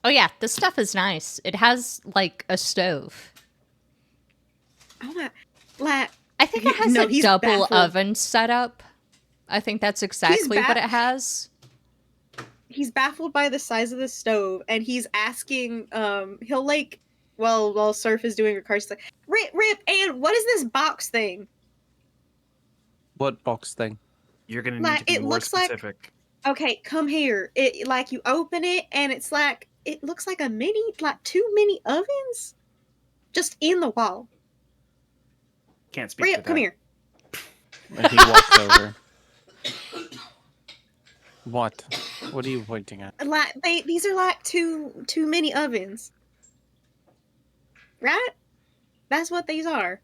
Oh yeah, this stuff is nice. It has like a stove. Oh my, like I think it has No, a he's double baffled. oven setup. I think that's exactly what it has. He's baffled by the size of the stove, and he's asking. He'll like, while Surf is doing her cards, he's like, Rip, and what is this box thing? What box thing? You're gonna need Like, to be it more looks like- specific. Okay, come here. It like you open it, and it's like it looks like a mini, like 2 mini ovens, just in the wall. Can't speak to Rip, that. come here. And he walks over. What? What are you pointing at? Like these are like two mini ovens, right? That's what these are.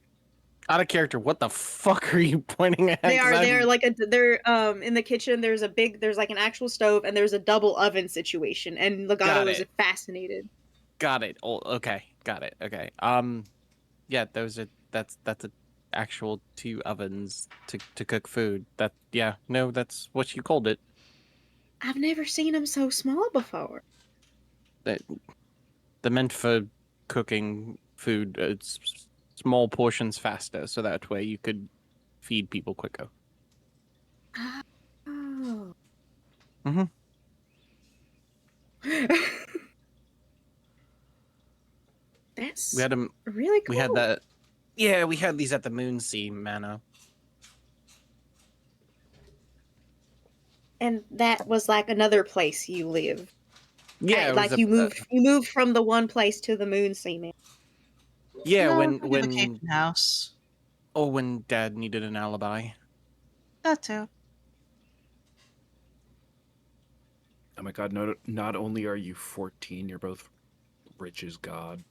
Out of character, what the fuck are you pointing at? They 'Cause are. I'm- They're like they're in the kitchen. There's like an actual stove, and there's a double oven situation. And Legato Got is it. fascinated. Got it. Oh, okay. Got it. Okay. Yeah, that's a actual 2 ovens to cook food. That's what you called it. I've never seen them so small before. They're meant for cooking food. Small portions faster, so that way you could feed people quicker. Oh. Mhm. That's We had them. really cool. We had that. Yeah, we had these at the Moonsea Manor. And that was like another place you live. Yeah, it like was you moved from the one place to the Moonsea Man. Yeah, No, when maybe the Cape house. when Dad needed an alibi. That too. Oh my god, not only are you 14, you're both rich as God.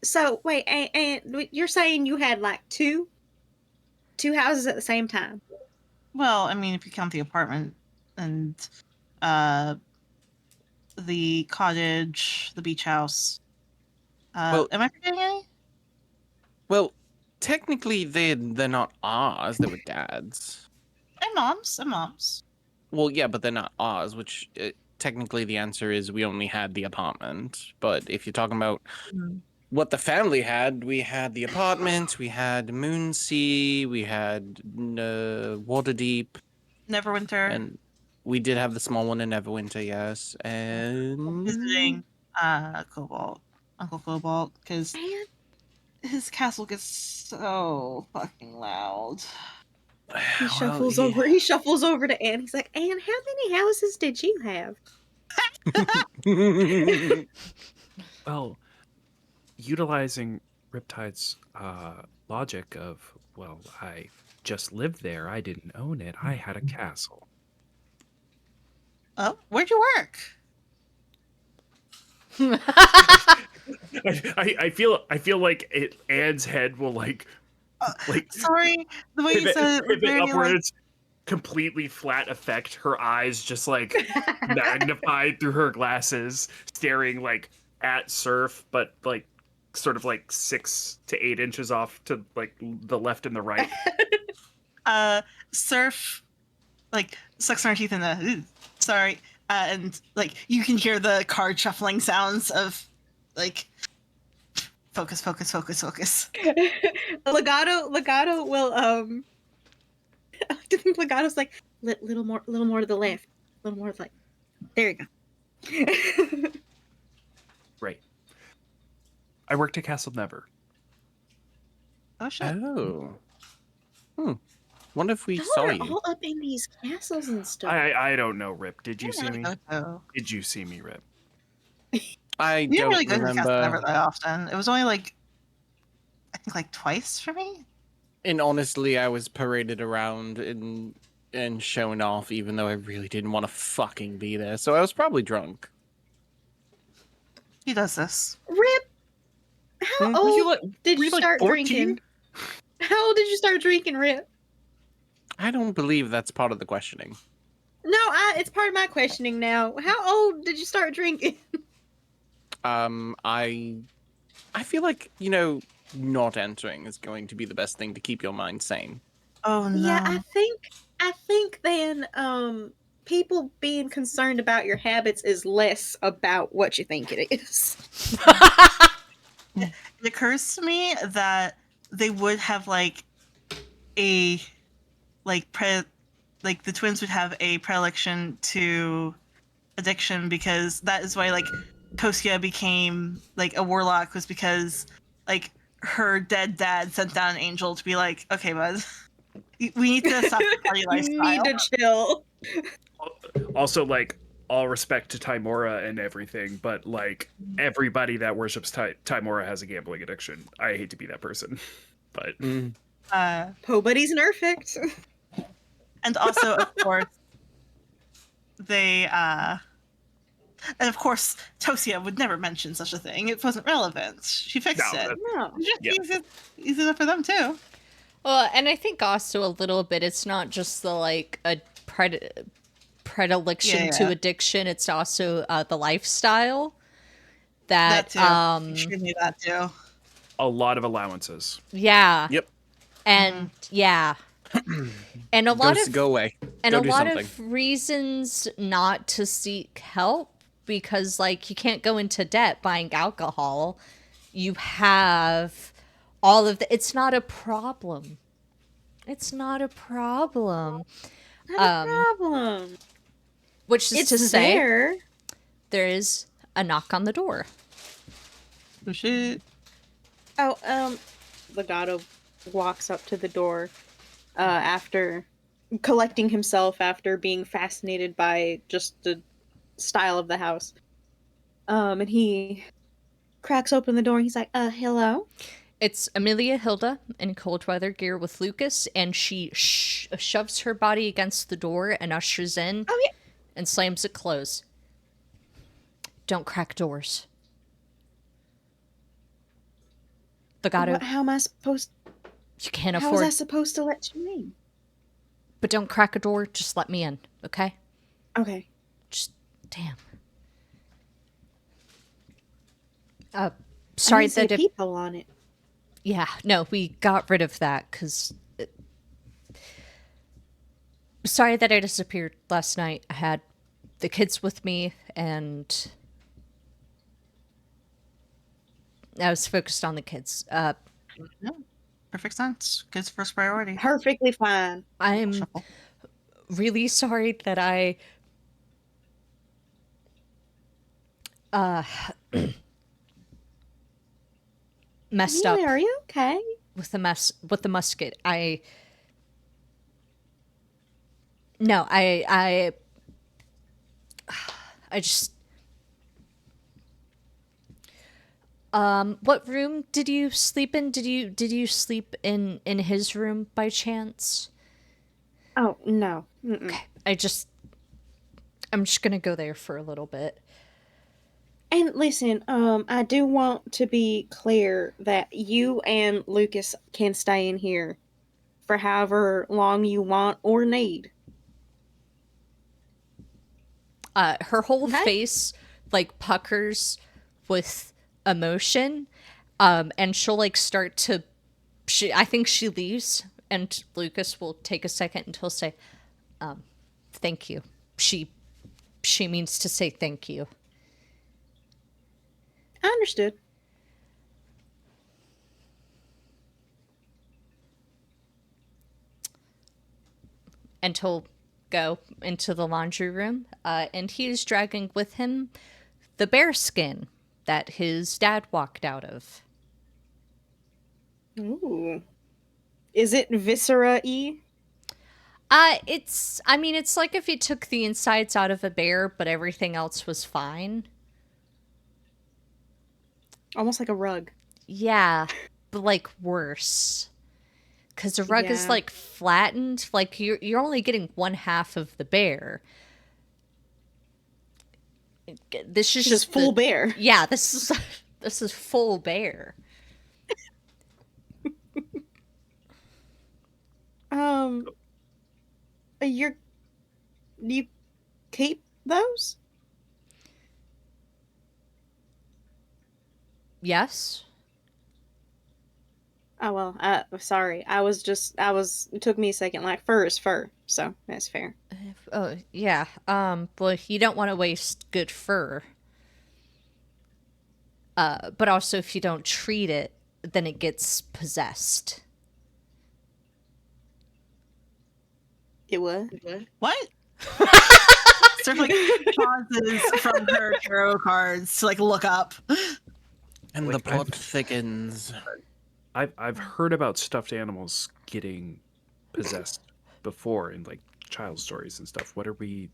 So wait, and you're saying you had like two houses at the same time? Well, I mean, if you count the apartment and the cottage, the beach house. Well- Am I forgetting any? Well, technically they're not ours. They were Dad's. And mom's. And mom's. Well, yeah, but they're not ours. Which technically the answer is we only had the apartment. But if you're talking about what the family had, we had the apartment, we had Moonsea, we had Waterdeep, Neverwinter. and we did have the small one in Neverwinter, yes. And Visiting Cobalt, Uncle Cobalt, because Man, his castle gets so fucking loud. he well, shuffles over. He shuffles over to Anne. He's like, Anne, how many houses did you have? Well, utilizing Riptide's logic of, well, I just lived there. I didn't own it. I had a castle. Oh, where'd you work? I feel like Anne's head will like Sorry, the way you said it was pivot very like. upwards, completely flat effect. Her eyes just like magnified through her glasses, staring like at Surf, but like sort of like 6 to 8 inches off to like the left and the right. Surf like sucks her teeth in the sorry, and like you can hear the card shuffling sounds of like focus. Legato will I think Legato's like little more to the left, little more to the left. There you go. Right. I worked at Castle Never. Oh shit. Oh. Wonder if we Y'all saw are you. all up in these castles and stuff. I don't know, Rip. Did you see me? Go. Did you see me, Rip? I You didn't don't really go to the castle remember. never that often. It was only like I think like twice for me. And honestly, I was paraded around and shown off, even though I really didn't want to fucking be there. So I was probably drunk. He does this. Rip, how Hmm? old did were you you, like, start 14? drinking? How old did you start drinking, Rip? I don't believe that's part of the questioning. No, it's part of my questioning now. How old did you start drinking? I feel like, not entering is going to be the best thing to keep your mind sane. Oh no. Yeah, I think then people being concerned about your habits is less about what you think it is. It occurs to me that they would have like a like the twins would have a predilection to addiction because that is why like Tosia became like a warlock was because like her dead dad sent down an angel to be like, okay, bud, we need to stop the party You need lifestyle. to chill. Also, like, all respect to Timora and everything, but like everybody that worships Timora has a gambling addiction. I hate to be that person, but Nobody's perfect. And also, of course, they and of course, Tosia would never mention such a thing. It wasn't relevant. She fixed No, it. that- No. yeah. Easy enough for them too. Well, and I think also a little bit, it's not just the like a predilection Yeah. to addiction. It's also the lifestyle that, That too. She knew that too. a lot of allowances. yeah, Yep. and yeah, and a lot of Go away. and Go a do lot something. of reasons not to seek help because like you can't go into debt buying alcohol. You have all of the it's not a problem. It's not a problem. Not a problem. Which is It's to say there. there is a knock on the door. Oh shit. Oh, Legato walks up to the door after collecting himself after being fascinated by just the style of the house. And he cracks open the door and he's like, hello? It's Amelia Hilda in cold weather gear with Lucas, and she shoves her body against the door and ushers in Oh, yeah. and slams it closed. Don't crack doors. Legato, How am I supposed you can't How was I afford, supposed to let you in? but don't crack a door. Just let me in, okay? Okay. Just, damn. I Sorry didn't say that it, people on it. yeah, no, we got rid of that because. Sorry that I disappeared last night. I had the kids with me, and I was focused on the kids. Yeah, perfect sense. Kids first priority. Perfectly fine. I'm Shuffle. really sorry that I uh messed Really, up are you okay? with the musket. No, I just what room did you sleep in? Did you sleep in his room by chance? Oh no. Mm-mm. Okay. I'm just going to go there for a little bit. And listen, I do want to be clear that you and Lucas can stay in here for however long you want or need. Her whole Okay? face like puckers with emotion, and she'll like start to. I think she leaves, and Lucas will take a second and he'll say, "Thank you." She means to say thank you. I understood. And he'll go into the laundry room, and he is dragging with him the bear skin that his dad walked out of. Ooh. Is it viscera-y? I mean, it's like if you took the insides out of a bear, but everything else was fine. Almost like a rug. Yeah, but like worse. Because the rug is Yeah. like flattened, like you're only getting one half of the bear. This is Just just full bear. Yeah, this is this is full bear. Um, you're you keep those? Yes. Oh well, sorry. It took me a second. Like fur is fur, so that's fair. Oh yeah. Well, you don't want to waste good fur. But also if you don't treat it, then it gets possessed. It was. What? Sort of like pauses from her tarot cards to like look up. And the Like, plot thickens. I've heard about stuffed animals getting possessed before in like child stories and stuff. What are we?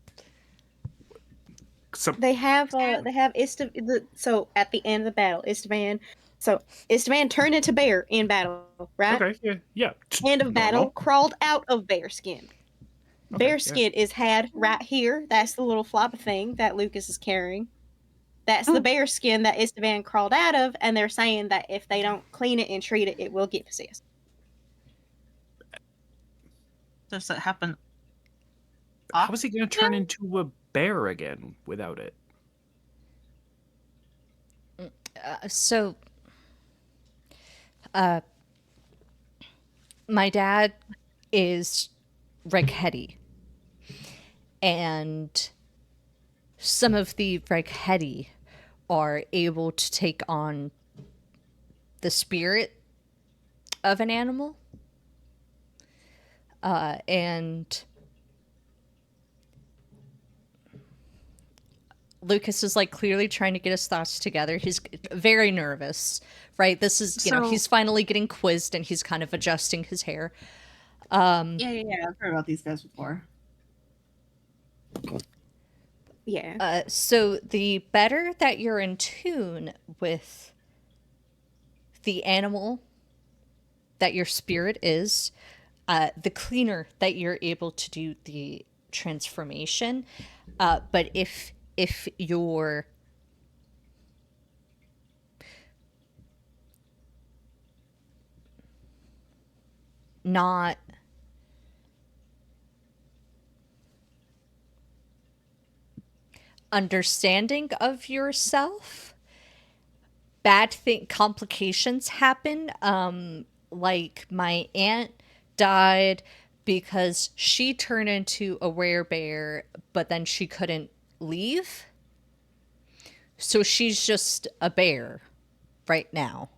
Some They have so at the end of the battle, Esteban turned into bear in battle, right? okay, yeah, End of battle, normal. crawled out of bear skin. Okay, Bear yeah. skin is had right here. That's the little flop thing that Lucas is carrying. That's the Hmm. bear skin that Esteban crawled out of, and they're saying that if they don't clean it and treat it, it will get possessed. Does that happen? How is he going to turn No. into a bear again without it? So, my dad is Reghetti, and some of the Reghetti are able to take on the spirit of an animal. And Lucas is like clearly trying to get his thoughts together. He's very nervous, right? This is, So he's finally getting quizzed and he's kind of adjusting his hair. yeah. I've heard about these guys before. Yeah. So the better that you're in tune with the animal that your spirit is, the cleaner that you're able to do the transformation. But if you're not understanding of yourself, bad thing complications happen. Like my aunt died because she turned into a werebear, but then she couldn't leave. So she's just a bear. right now.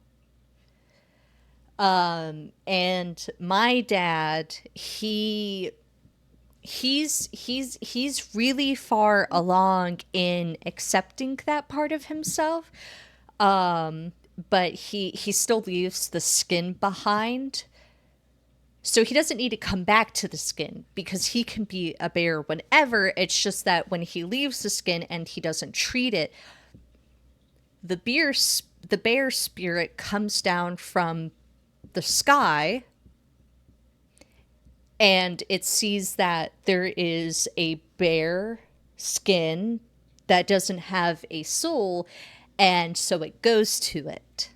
And my dad, he's really far along in accepting that part of himself. But he still leaves the skin behind. So he doesn't need to come back to the skin because he can be a bear whenever. It's just that when he leaves the skin and he doesn't treat it, the bear spirit comes down from the sky, and it sees that there is a bear skin that doesn't have a soul, and so it goes to it.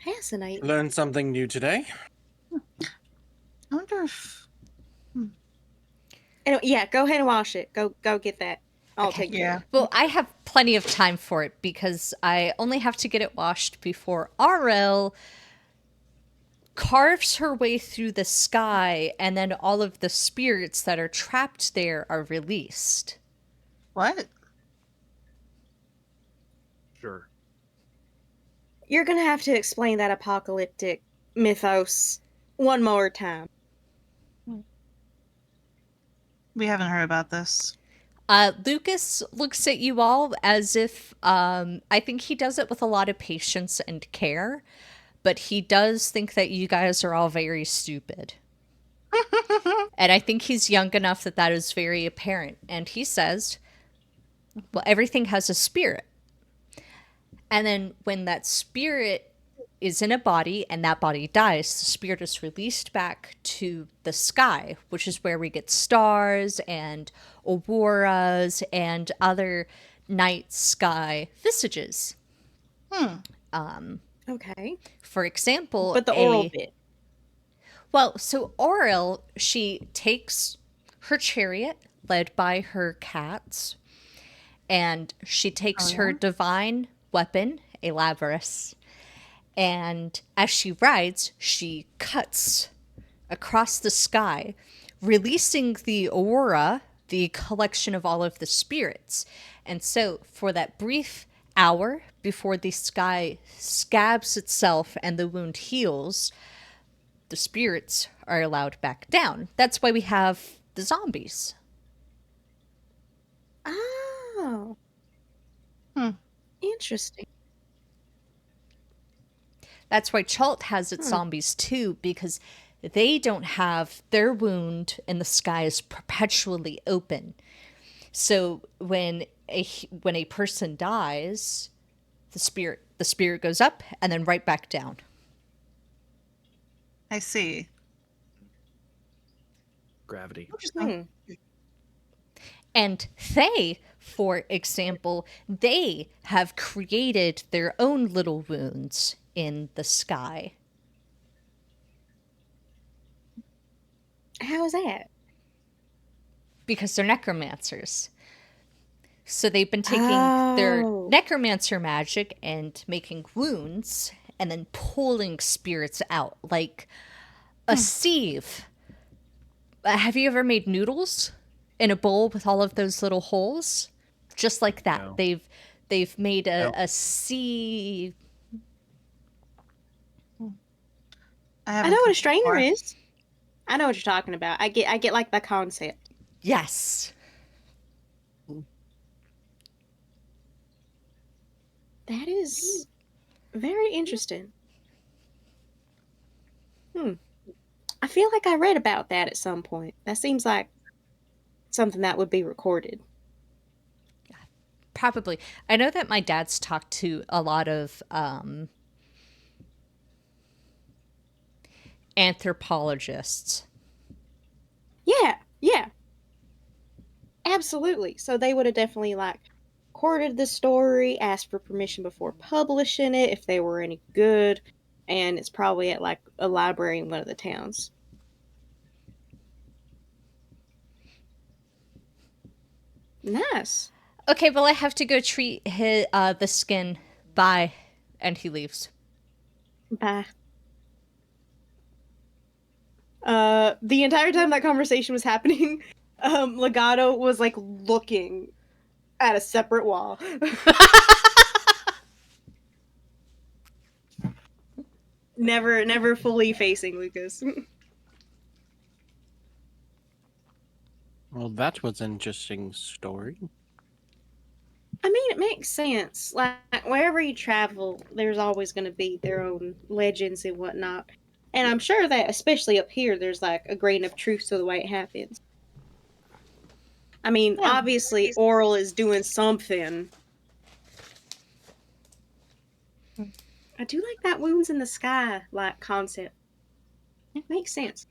Fascinating. Learned something new today. I wonder if. Anyway, yeah, go ahead and wash it. Go get that. I'll take care. Yeah. Well, I have plenty of time for it because I only have to get it washed before RL carves her way through the sky, and then all of the spirits that are trapped there are released. What? Sure. You're gonna have to explain that apocalyptic mythos one more time. We haven't heard about this. Lucas looks at you all as if I think he does it with a lot of patience and care, but he does think that you guys are all very stupid. And I think he's young enough that that is very apparent. And he says, well, everything has a spirit. And then when that spirit is in a body and that body dies, the spirit is released back to the sky, which is where we get stars and auroras and other night sky visages. Okay. For example, But the oral bit. Well, so Auril, she takes her chariot led by her cats, and she takes her divine weapon, a labrys, and as she rides, she cuts across the sky, releasing the aurora, the collection of all of the spirits. And so for that brief hour before the sky scabs itself and the wound heals, the spirits are allowed back down. That's why we have the zombies. Oh. Interesting. That's why Chult has its zombies too, because they don't have their wound in the sky is perpetually open. So when a person dies, the spirit goes up and then right back down. I see. Gravity. Interesting. And they, for example, they have created their own little wounds in the sky. How is that? Because they're necromancers. So they've been taking their Oh. necromancer magic and making wounds and then pulling spirits out like a sieve. Have you ever made noodles in a bowl with all of those little holes? Just like that. No. They've made No. a sieve. I know what a strainer is. I know what you're talking about. I get like the concept. Yes. That is very interesting. I feel like I read about that at some point. That seems like something that would be recorded. Probably. I know that my dad's talked to a lot of anthropologists. Yeah. Absolutely. So they would have definitely like recorded the story, asked for permission before publishing it if they were any good, and it's probably at like a library in one of the towns. Nice. Okay, well, I have to go treat the skin. Bye. And he leaves. Bye. The entire time that conversation was happening, Legato was like looking at a separate wall. Never fully facing Lucas. Well, that was an interesting story. I mean, it makes sense. Like, wherever you travel, there's always going to be their own legends and whatnot. And I'm sure that, especially up here, there's like a grain of truth to the way it happens. I mean, Yeah. obviously, Oral is doing something. I do like that wounds in the sky like concept. It makes sense.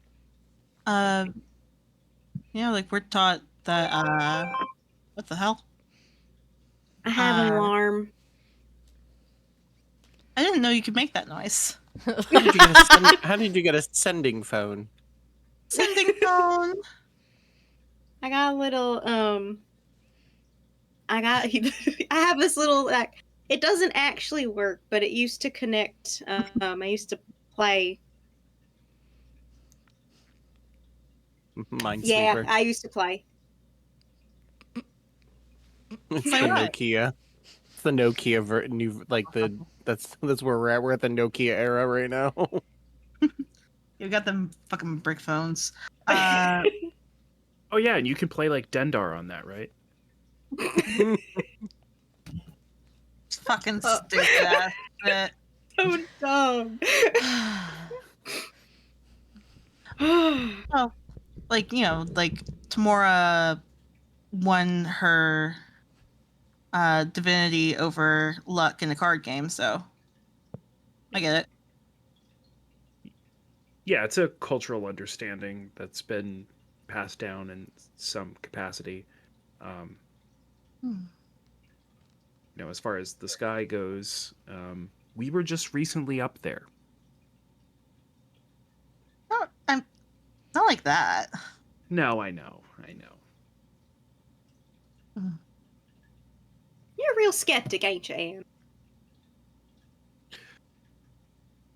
Like we're taught that what the hell? I have an Uh, alarm. I didn't know you could make that noise. How did you get a sending phone? Sending phone. I got a little I got I have this little like it doesn't actually work, but it used to connect. I used to play. Yeah, Minesweeper. I used to play. It's Play the what? Nokia. It's the Nokia new like the that's where we're at. We're at the Nokia era right now. You got them fucking brick phones. Oh yeah, and you can play like Dendar on that, right? It's fucking Oh. stupid ass shit. So dumb. Oh, like like Tamora won her divinity over luck in a card game, so I get it. Yeah, it's a cultural understanding that's been passed down in some capacity. Um, Hmm. as far as the sky goes, we were just recently up there. No, I'm not like that. No, I know, I know. You're a real skeptic, ain't you,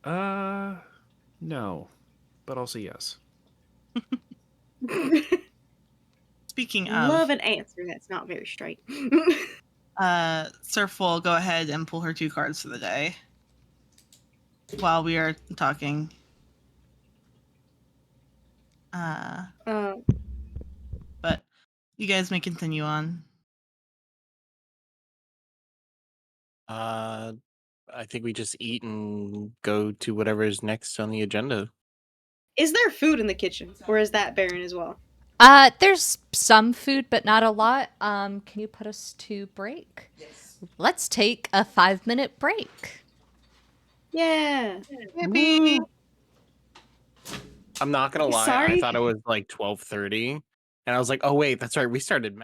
Anne? No, but also yes. Speaking of, Love an answer that's not very straight. Surf will go ahead and pull her 2 cards for the day while we are talking. uh, But you guys may continue on. uh, I think we just eat and go to whatever is next on the agenda. is there food in the kitchen, or is that barren as well? There's some food, but not a lot. Can you put us to break? Yes. Let's take a 5-minute break. Yeah. Yippee! Woo. I'm not gonna lie. I Sorry. thought it was like 12:30, and I was like, "Oh wait, that's right. We started."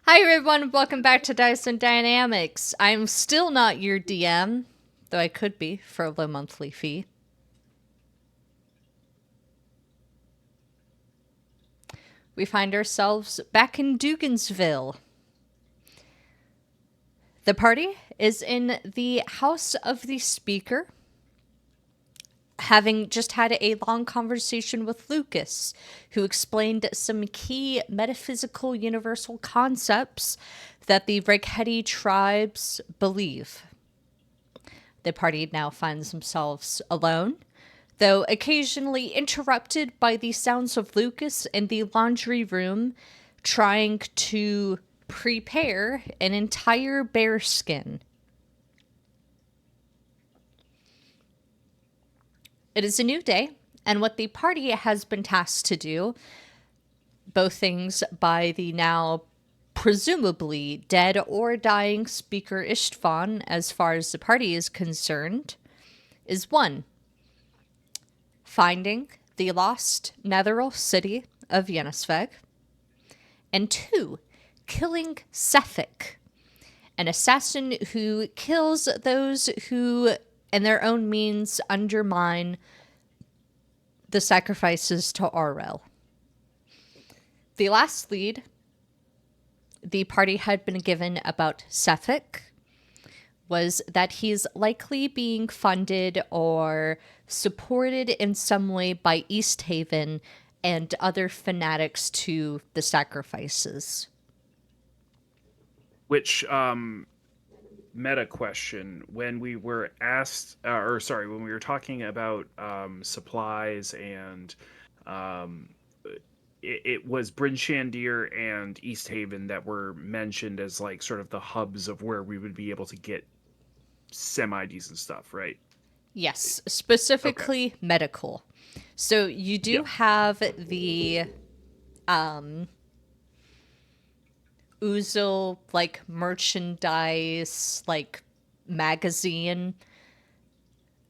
Hi everyone, welcome back to Dice and Dynamics. I'm still not your DM, though I could be for a low monthly fee. We find ourselves back in Dugansville. The party is in the house of the speaker, having just had a long conversation with Lucas, who explained some key metaphysical universal concepts that the Reghedi tribes believe. The party now finds themselves alone, though occasionally interrupted by the sounds of Lucas in the laundry room trying to prepare an entire bear skin. It is a new day, and what the party has been tasked to do, both things by the now presumably dead or dying speaker Ishtvan, as far as the party is concerned, is 1. Finding the lost Netheral city of Yennesveg, and 2. Killing Sethik, an assassin who kills those who, in their own means, undermine the sacrifices to Arel. The last lead the party had been given about Sethik was that he's likely being funded or supported in some way by East Haven and other fanatics to the sacrifices. Which meta question, when we were asked, when we were talking about supplies and it was Bryn Shandir and East Haven that were mentioned as like sort of the hubs of where we would be able to get semi-decent stuff, right? Yes, specifically medical. So you do have the Oozle like merchandise like magazine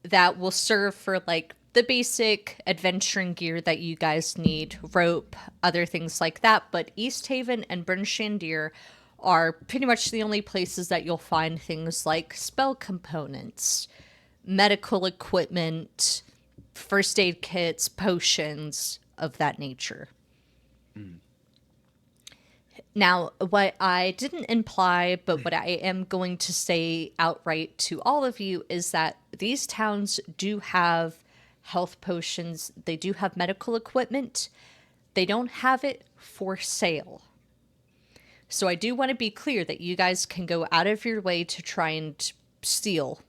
that will serve for like the basic adventuring gear that you guys need, rope, other things like that. But East Haven and Bryn Shandir are pretty much the only places that you'll find things like spell components, medical equipment, first aid kits, potions of that nature. Now, what I didn't imply, but what I am going to say outright to all of you is that these towns do have health potions, they do have medical equipment, they don't have it for sale. So I do want to be clear that you guys can go out of your way to try and steal.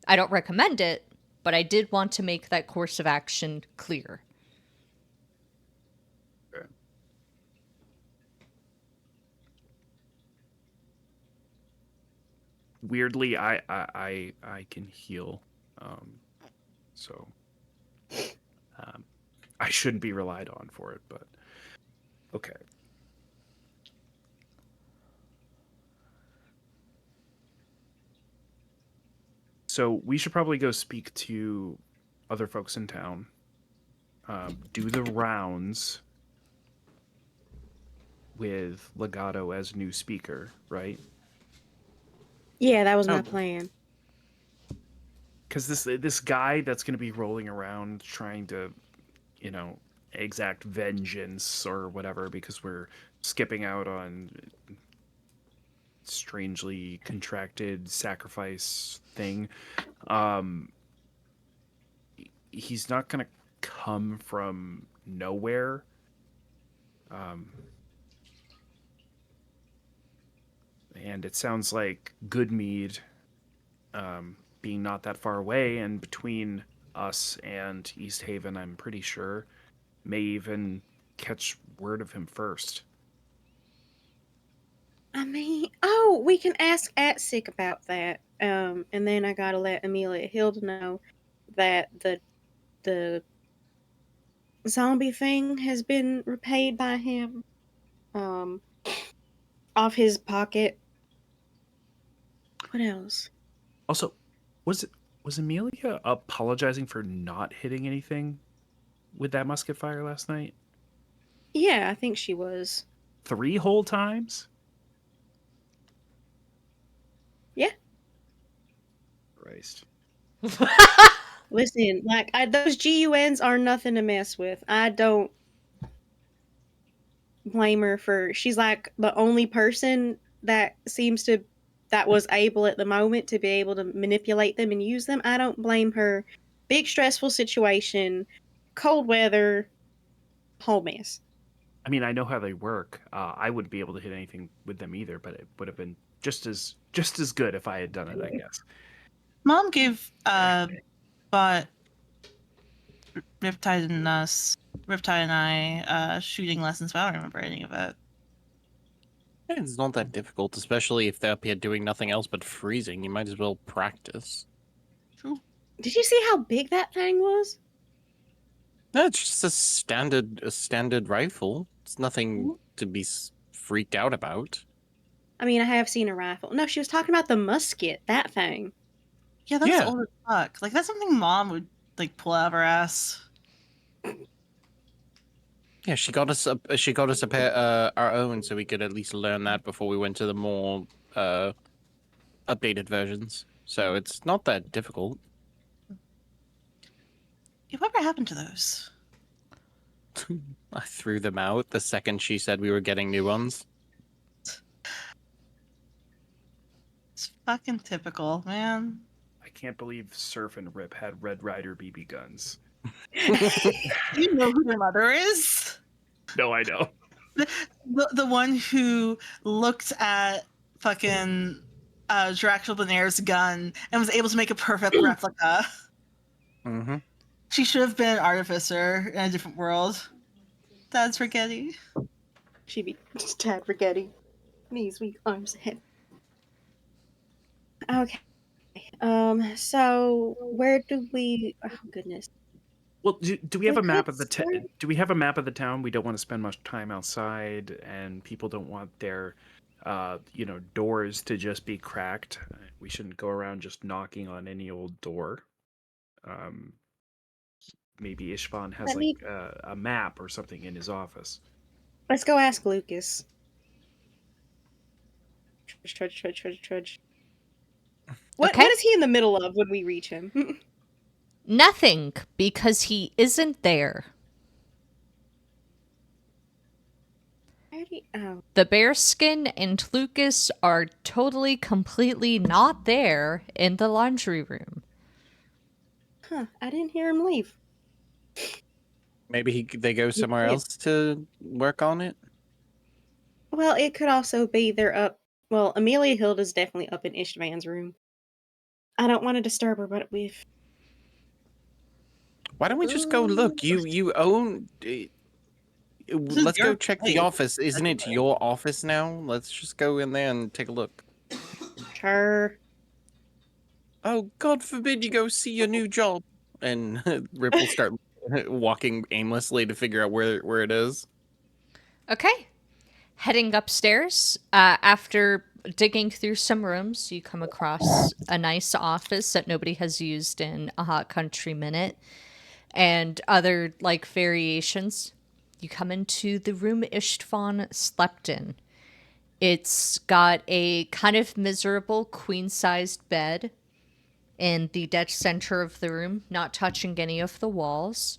I don't recommend it, but I did want to make that course of action clear. Weirdly, I can heal, so I shouldn't be relied on for it, but okay. So we should probably go speak to other folks in town, do the rounds with Legato as new speaker, right? Yeah, that was my plan. Because this guy that's going to be rolling around trying to, exact vengeance or whatever, because we're skipping out on strangely contracted sacrifice thing. He's not going to come from nowhere. And it sounds like Goodmead, being not that far away, and between us and East Haven, I'm pretty sure, may even catch word of him first. I mean, we can ask Atsik about that. And then I gotta let Amelia Hilda know that the zombie thing has been repaid by him, off his pocket. What else? Also, was Amelia apologizing for not hitting anything with that musket fire last night? Yeah, I think she was. 3 whole times? Christ. Listen, like those GUNs are nothing to mess with. I don't blame her for. She's like the only person that was able at the moment to be able to manipulate them and use them. I don't blame her. Big stressful situation, cold weather, whole mess. I mean, I know how they work. I wouldn't be able to hit anything with them either, but it would have been just as good if I had done it, I guess. Mom gave bought Riptide and I shooting lessons, but I don't remember any of it. It's not that difficult, especially if they're up here doing nothing else but freezing. You might as well practice. True. Did you see how big that thing was? No, it's just a standard rifle. It's nothing to be freaked out about. I mean, I have seen a rifle. No, she was talking about the musket, that thing. Yeah, that's Yeah. old as fuck. Like that's something Mom would like pull out of her ass. Yeah, she got us a pair our own, so we could at least learn that before we went to the more updated versions. So it's not that difficult. Yeah, whatever happened to those? I threw them out the second she said we were getting new ones. It's fucking typical, man. I can't believe Surf and Rip had Red Ryder BB guns. You know who their mother is? No, I know. The one who looked at fucking Draxel Benair's gun and was able to make a perfect replica. Mm-hmm. She should have been an artificer in a different world. That's spaghetti. She'd be tad forgetting. Knees, weak, arms, head. Okay. So where do we? Oh goodness. Well, do we have a map of the start- do we have a map of the town? We don't want to spend much time outside, and people don't want their doors to just be cracked. We shouldn't go around just knocking on any old door. Maybe Ishvan has Let me- a map or something in his office. Let's go ask Lucas. Trudge. What Okay. is he in the middle of when we reach him? Nothing, because he isn't there. Oh, The bearskin and Lucas are totally, completely not there in the laundry room. huh. I didn't hear him leave. Maybe they go somewhere else to work on it. Well, it could also be they're up. Well, Amelia Hilda's definitely up in Ishvan's room. I don't want to disturb her, but we've. Why don't we just go look? You own. Let's go your check place, the office. Isn't it anyway. your office now? Let's just go in there and take a look. Sure. Oh, God forbid you go see your new job. And Rip will start walking aimlessly to figure out where it is. Okay. Heading upstairs, after digging through some rooms, you come across a nice office that nobody has used in a hot country minute, and other like variations. You come into the room Ishtvan slept in. It's got a kind of miserable queen-sized bed in the dead center of the room, not touching any of the walls.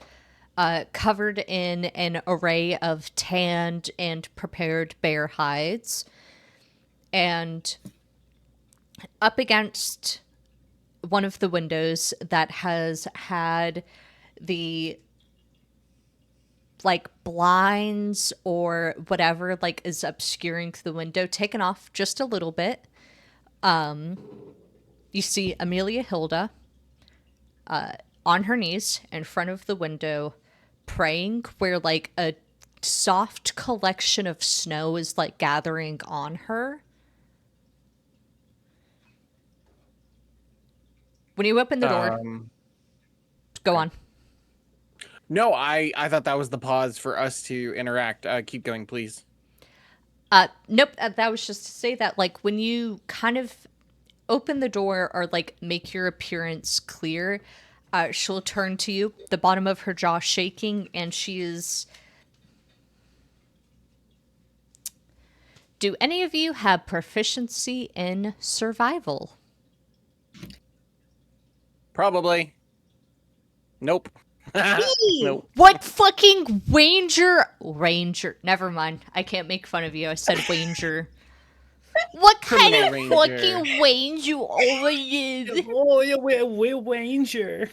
Covered in an array of tanned and prepared bear hides. And up against one of the windows that has had the like blinds or whatever like is obscuring the window taken off just a little bit. You see Amelia Hilda on her knees in front of the window praying, where like a soft collection of snow is like gathering on her. When you open the door, go on. No, I thought that was the pause for us to interact. Keep going, please. Nope, that was just to say that like when you kind of open the door or like make your appearance clear, she'll turn to you, the bottom of her jaw shaking, and she is... Do any of you have proficiency in survival? Probably. Nope. Nope. What fucking Ranger? Never mind. I can't make fun of you. I said Ranger. What kind Criminal of Ranger. fucking Ranger over you? Oh, yeah, we're Ranger.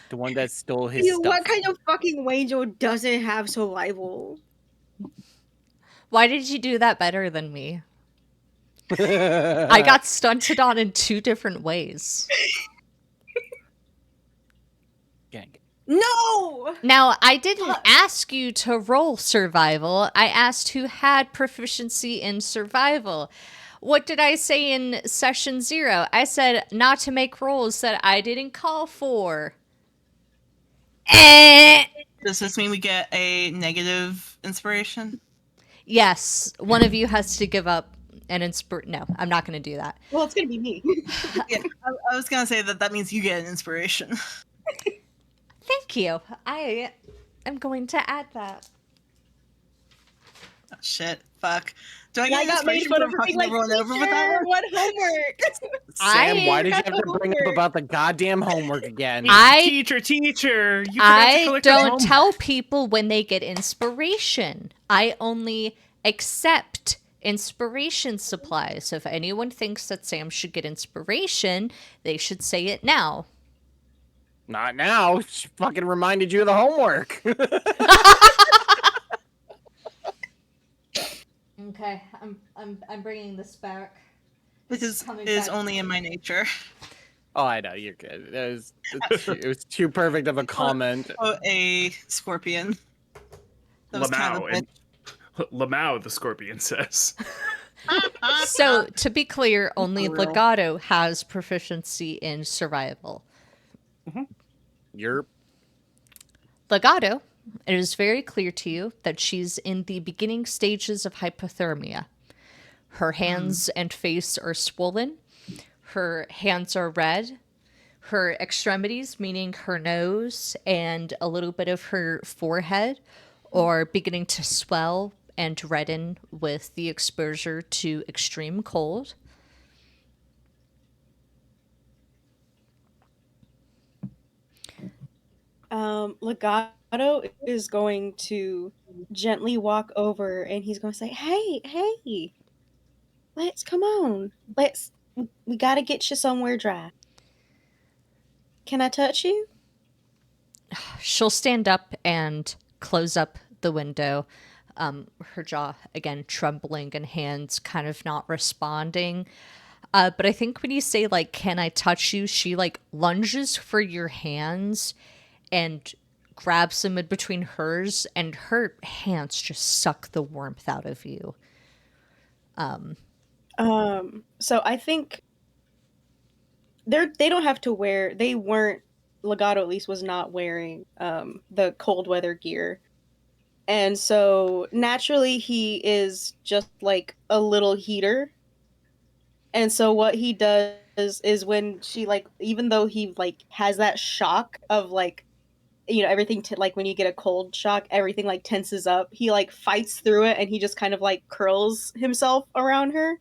The one that stole his Ew, stuff. what kind of fucking angel doesn't have survival? Why did you do that better than me? I got stunted on in 2 different ways. Gang. No! Now, I didn't Fuck. ask you to roll survival. I asked who had proficiency in survival. What did I say in session 0? I said not to make rolls that I didn't call for. Does this mean we get a negative inspiration? Yes, one of you has to give up an No, I'm not going to do that. Well, it's gonna be me. Yeah, I was gonna say that means you get an inspiration. Thank you. I am going to add that. Oh, shit, fuck. Do I I get an got made inspiration fun for of for fucking being like, everyone over with that "Teacher, one? what homework?" Sam, why I did you have got to the bring up homework. about the goddamn homework again? Teacher, you forgot to I collect your don't homework. tell people when they get inspiration. I only accept inspiration supplies. If anyone thinks that Sam should get inspiration, they should say it now. Not now. She fucking reminded you of the homework. Okay, I'm bringing this back. This is only in my nature. Oh, I know, you're good. It was too perfect of a comment. Oh, a scorpion. That was kind of Lamau, and Lamau, the scorpion says. So, to be clear, only For real. Legato has proficiency in survival. You're Legato, it is very clear to you that she's in the beginning stages of hypothermia. Her hands and face are swollen. Her hands are red. Her extremities, meaning her nose and a little bit of her forehead, are beginning to swell and redden with the exposure to extreme cold. Legato is going to gently walk over and he's going to say, hey, let's come on. We got to get you somewhere dry. Can I touch you? She'll stand up and close up the window. Her jaw, again, trembling and hands kind of not responding. But I think when you say, like, can I touch you? She, like, lunges for your hands and grabs them in between hers, and her hands just suck the warmth out of you. So I think they don't have to wear, they weren't, Legato at least was not wearing the cold weather gear. And so naturally he is just like a little heater. And so what he does is when she like, even though he like has that shock of like, you know, everything like when you get a cold shock, everything like tenses up. He like fights through it and he just kind of like curls himself around her.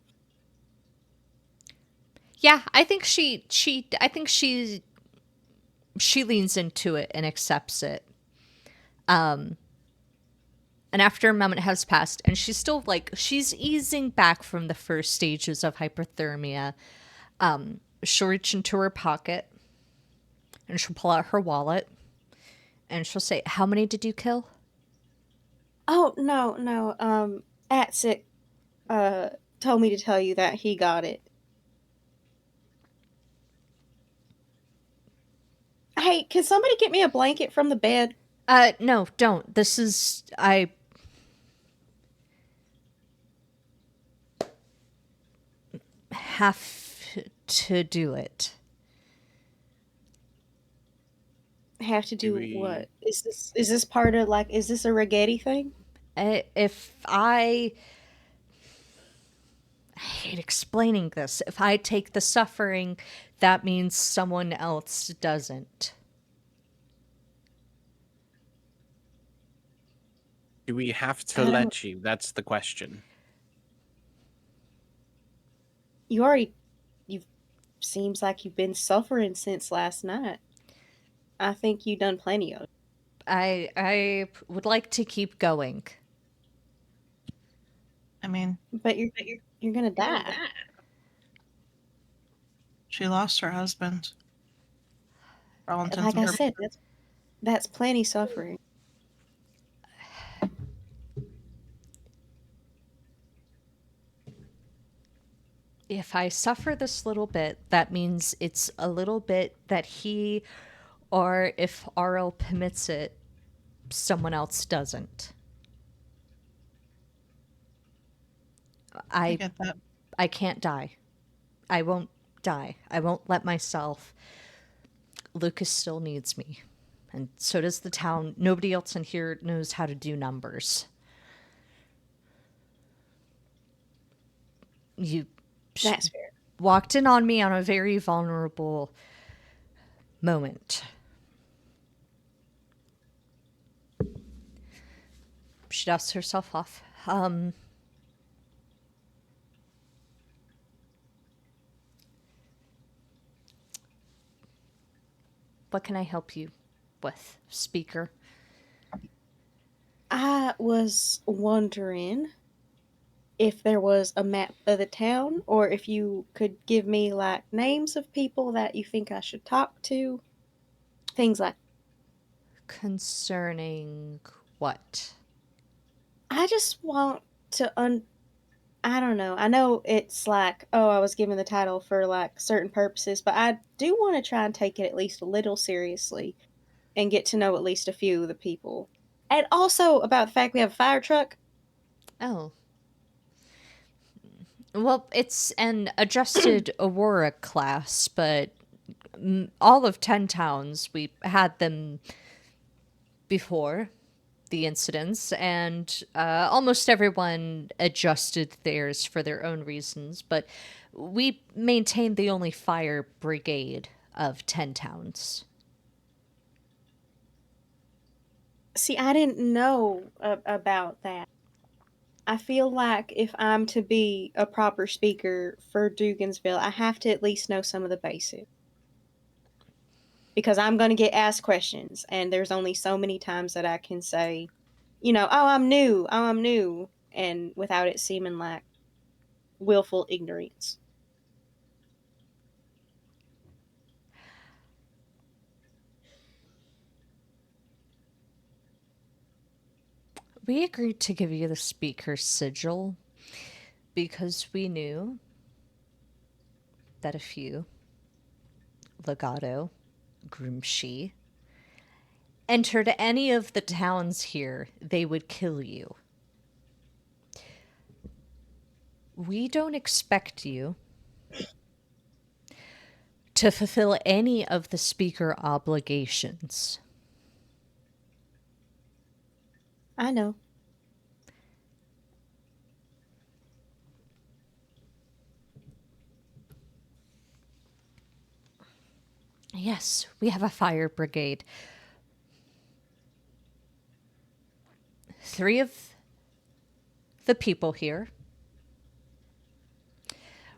Yeah, I think she leans into it and accepts it. And after a moment has passed, and she's still like, she's easing back from the first stages of hypothermia, she'll reach into her pocket and she'll pull out her wallet and she'll say, "How many did you kill?" Oh, no. Atsik told me to tell you that he got it. Hey, can somebody get me a blanket from the bed? No, don't. This is, I have to do it. Have to do we- what? Is this part of like, is this a Ragetti thing? If I hate explaining this. If I take the suffering, that means someone else doesn't. Do we have to don't- let you? That's the question. You've seems like you've been suffering since last night. I think you done plenty of it. I would like to keep going. I mean, But you're gonna die. she lost her husband. For all intents Like and I purposes. said, that's plenty suffering. If I suffer this little bit, that means it's a little bit that he, or if RL permits it, someone else doesn't. I I get that. I can't die. I won't die. I won't let myself. Lucas still needs me. And so does the town. Nobody else in here knows how to do numbers. You That's fair. walked in on me on a very vulnerable moment. She dusts herself off. What can I help you with, speaker? I was wondering if there was a map of the town, or if you could give me like names of people that you think I should talk to, things like. Concerning what? I just want to I don't know. I know it's like, oh, I was given the title for like certain purposes, but I do want to try and take it at least a little seriously and get to know at least a few of the people. And also about the fact we have a fire truck. Oh. Well, it's an adjusted Aurora class, but all of 10 towns, we had them before the incidents, and almost everyone adjusted theirs for their own reasons, but we maintained the only fire brigade of 10 towns. See, I didn't know about that. I feel like if I'm to be a proper speaker for Dugansville, I have to at least know some of the basics. Because I'm going to get asked questions, and there's only so many times that I can say, oh, I'm new, and without it seeming like willful ignorance. We agreed to give you the speaker's sigil because we knew that if you, Legato, Grimshi, entered any of the towns here, they would kill you. We don't expect you to fulfill any of the speaker obligations. I know. Yes, we have a fire brigade. 3 of the people here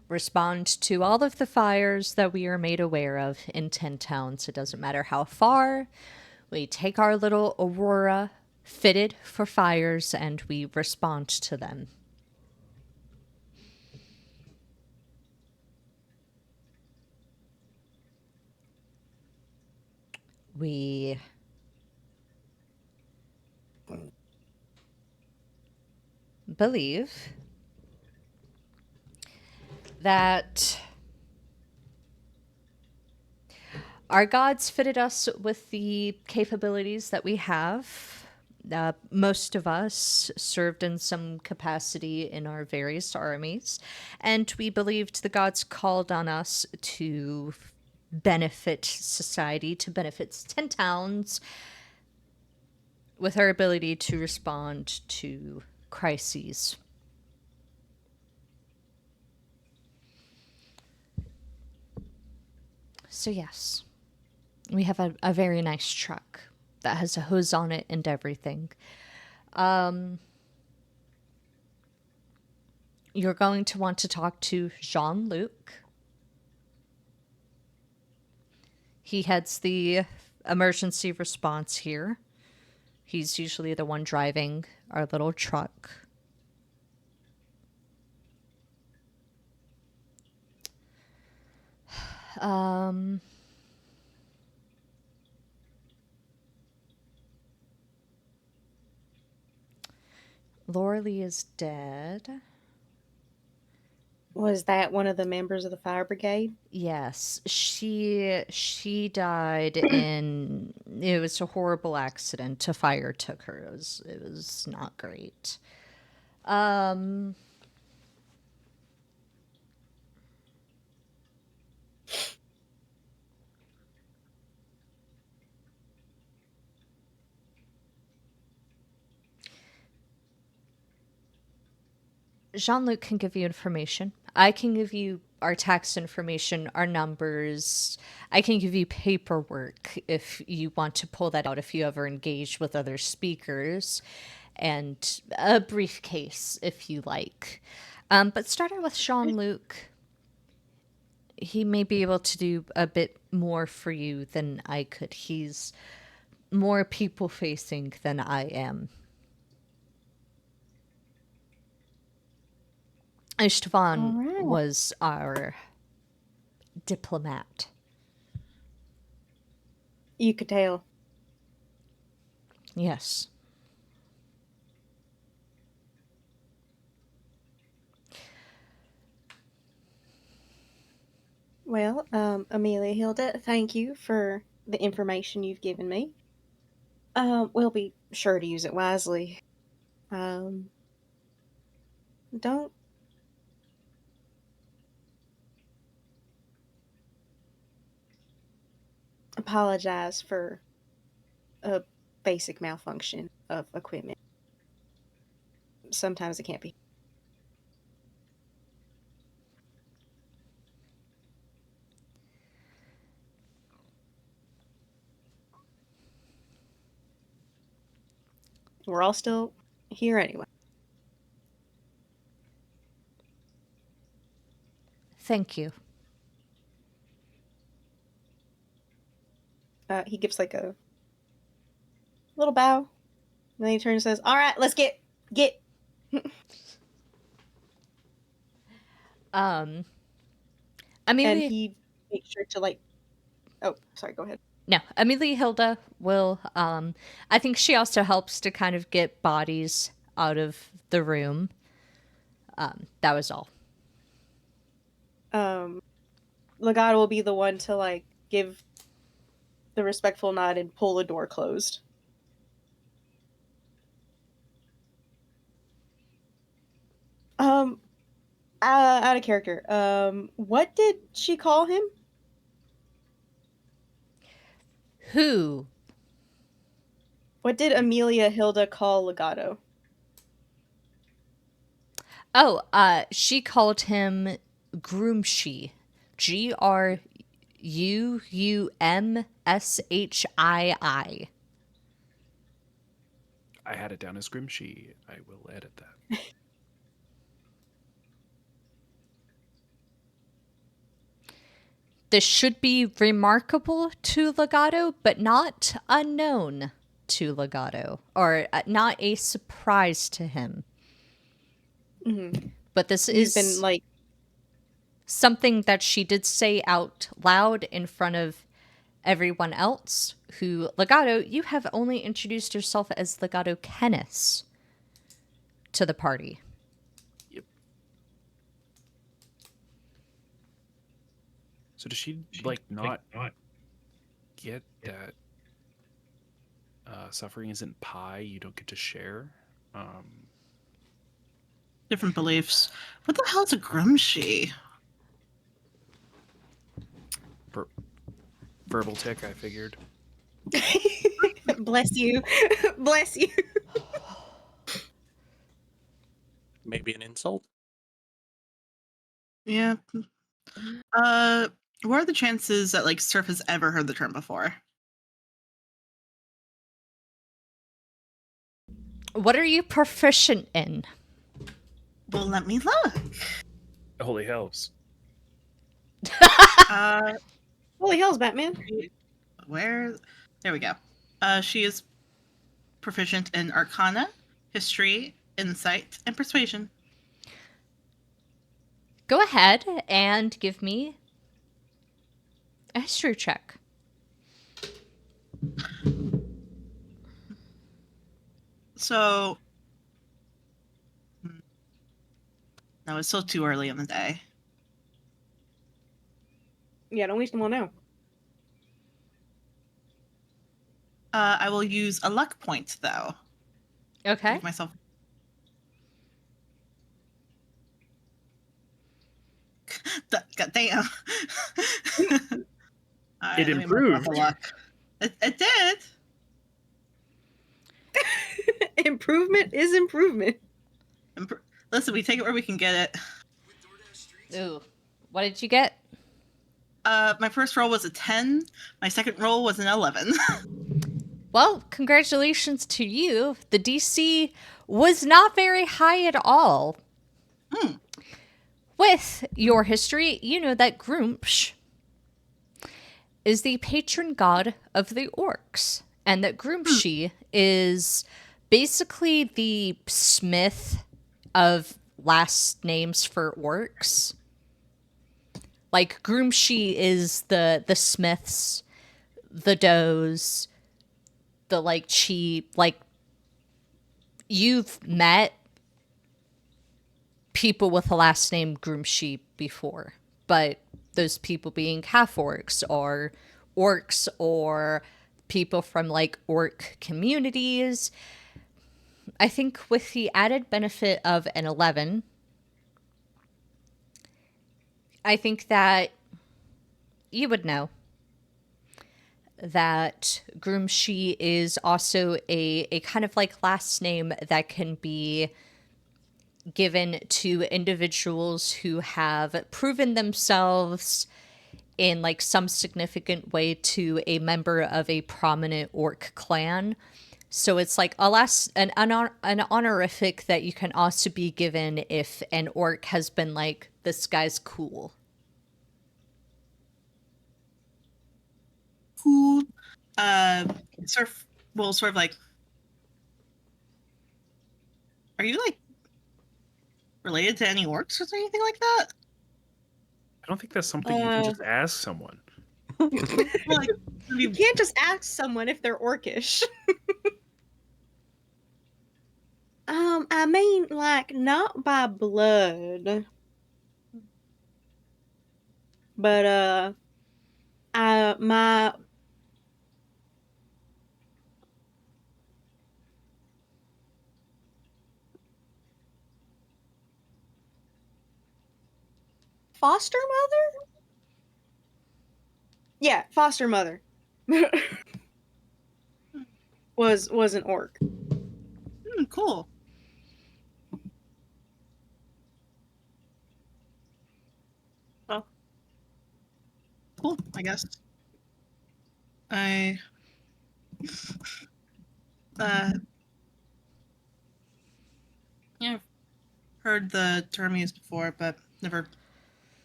respond to all of the fires that we are made aware of in 10 towns. It doesn't matter how far. We take our little Aurora fitted for fires and we respond to them. We believe that our gods fitted us with the capabilities that we have. Most of us served in some capacity in our various armies, and we believed the gods called on us to benefit society, to benefit 10 towns, with our ability to respond to crises. So, yes, we have a very nice truck that has a hose on it and everything. You're going to want to talk to Jean-Luc. He heads the emergency response here. He's usually the one driving our little truck. Um, Laura Lee is dead. Was that one of the members of the fire brigade? Yes, she died in it was a horrible accident. A fire took her. It was not great. Um Jean-Luc can give you information. I can give you our tax information, our numbers. I can give you paperwork if you want to pull that out if you ever engage with other speakers, and a briefcase if you like. But starting with Jean-Luc, he may be able to do a bit more for you than I could. He's more people facing than I am. Istvan All right. was our diplomat. You could tell. Yes. Well, Amelia Hilda, thank you for the information you've given me. We'll be sure to use it wisely. Don't apologize for a basic malfunction of equipment. Sometimes it can't be. We're all still here anyway. Thank you. He gives like a little bow. And then he turns and says, "All right, let's get." I And mean, he makes sure to like. Oh, sorry. Go ahead. no, Amelie Hilda will, I think she also helps to kind of get bodies out of the room. That was all. Legato will be the one to like give the respectful nod and pull the door closed. Out of character. What did she call him? Who? What did Amelia Hilda call Legato? Oh, she called him Groomshi. Gruumshii. I had it down as Grimshy. I will edit that. This should be remarkable to Legato, but not unknown to Legato, or not a surprise to him. Mm-hmm. But this He's is been like something that she did say out loud in front of everyone else. Who, Legato, you have only introduced yourself as Legato Kenneth to the party. Yep. So does she like not get that suffering isn't pie? You don't get to share. Different beliefs. What the hell's a Grimshy? Verbal tick, I figured. bless you. Bless you. Maybe an insult? Yeah. What are the chances that like Surf has ever heard the term before? What are you proficient in? Well, let me look. Holy hells. Uh, Holy hell's Batman. Where? There we go. She is proficient in Arcana, History, Insight, and Persuasion. Go ahead and give me a history check. So, no, it's still too early in the day. Yeah, don't waste them all now. I will use a luck point though. Okay. Give myself. God damn. Alright, It let me mark off improved. a luck. It did. Improvement is improvement. Listen, we take it where we can get it. Ooh. What did you get? My first roll was a 10. My second roll was an 11. Well, congratulations to you. The DC was not very high at all. With your history, you know that Grumpsh is the patron god of the orcs, and that Grumpshi is basically the smith of last names for orcs. Like, Grumpshi is the smiths, the does, the, like, cheap, like, you've met people with the last name Grumpshi before, but those people being half orcs or orcs or people from, like, orc communities. I think with the added benefit of an 11, I think that you would know that Groomshi is also a kind of like last name that can be given to individuals who have proven themselves in like some significant way to a member of a prominent orc clan. So it's like an honorific that you can also be given if an orc has been like, this guy's cool. Cool. Sort of like, are you like related to any orcs or anything like that? I don't think that's something you can just ask someone. Like, You can't just ask someone if they're orcish. I mean, like, not by blood. But, my foster mother? Yeah, foster mother. was an orc. cool. Well, cool, I guess. I yeah, I've heard the term used before, but never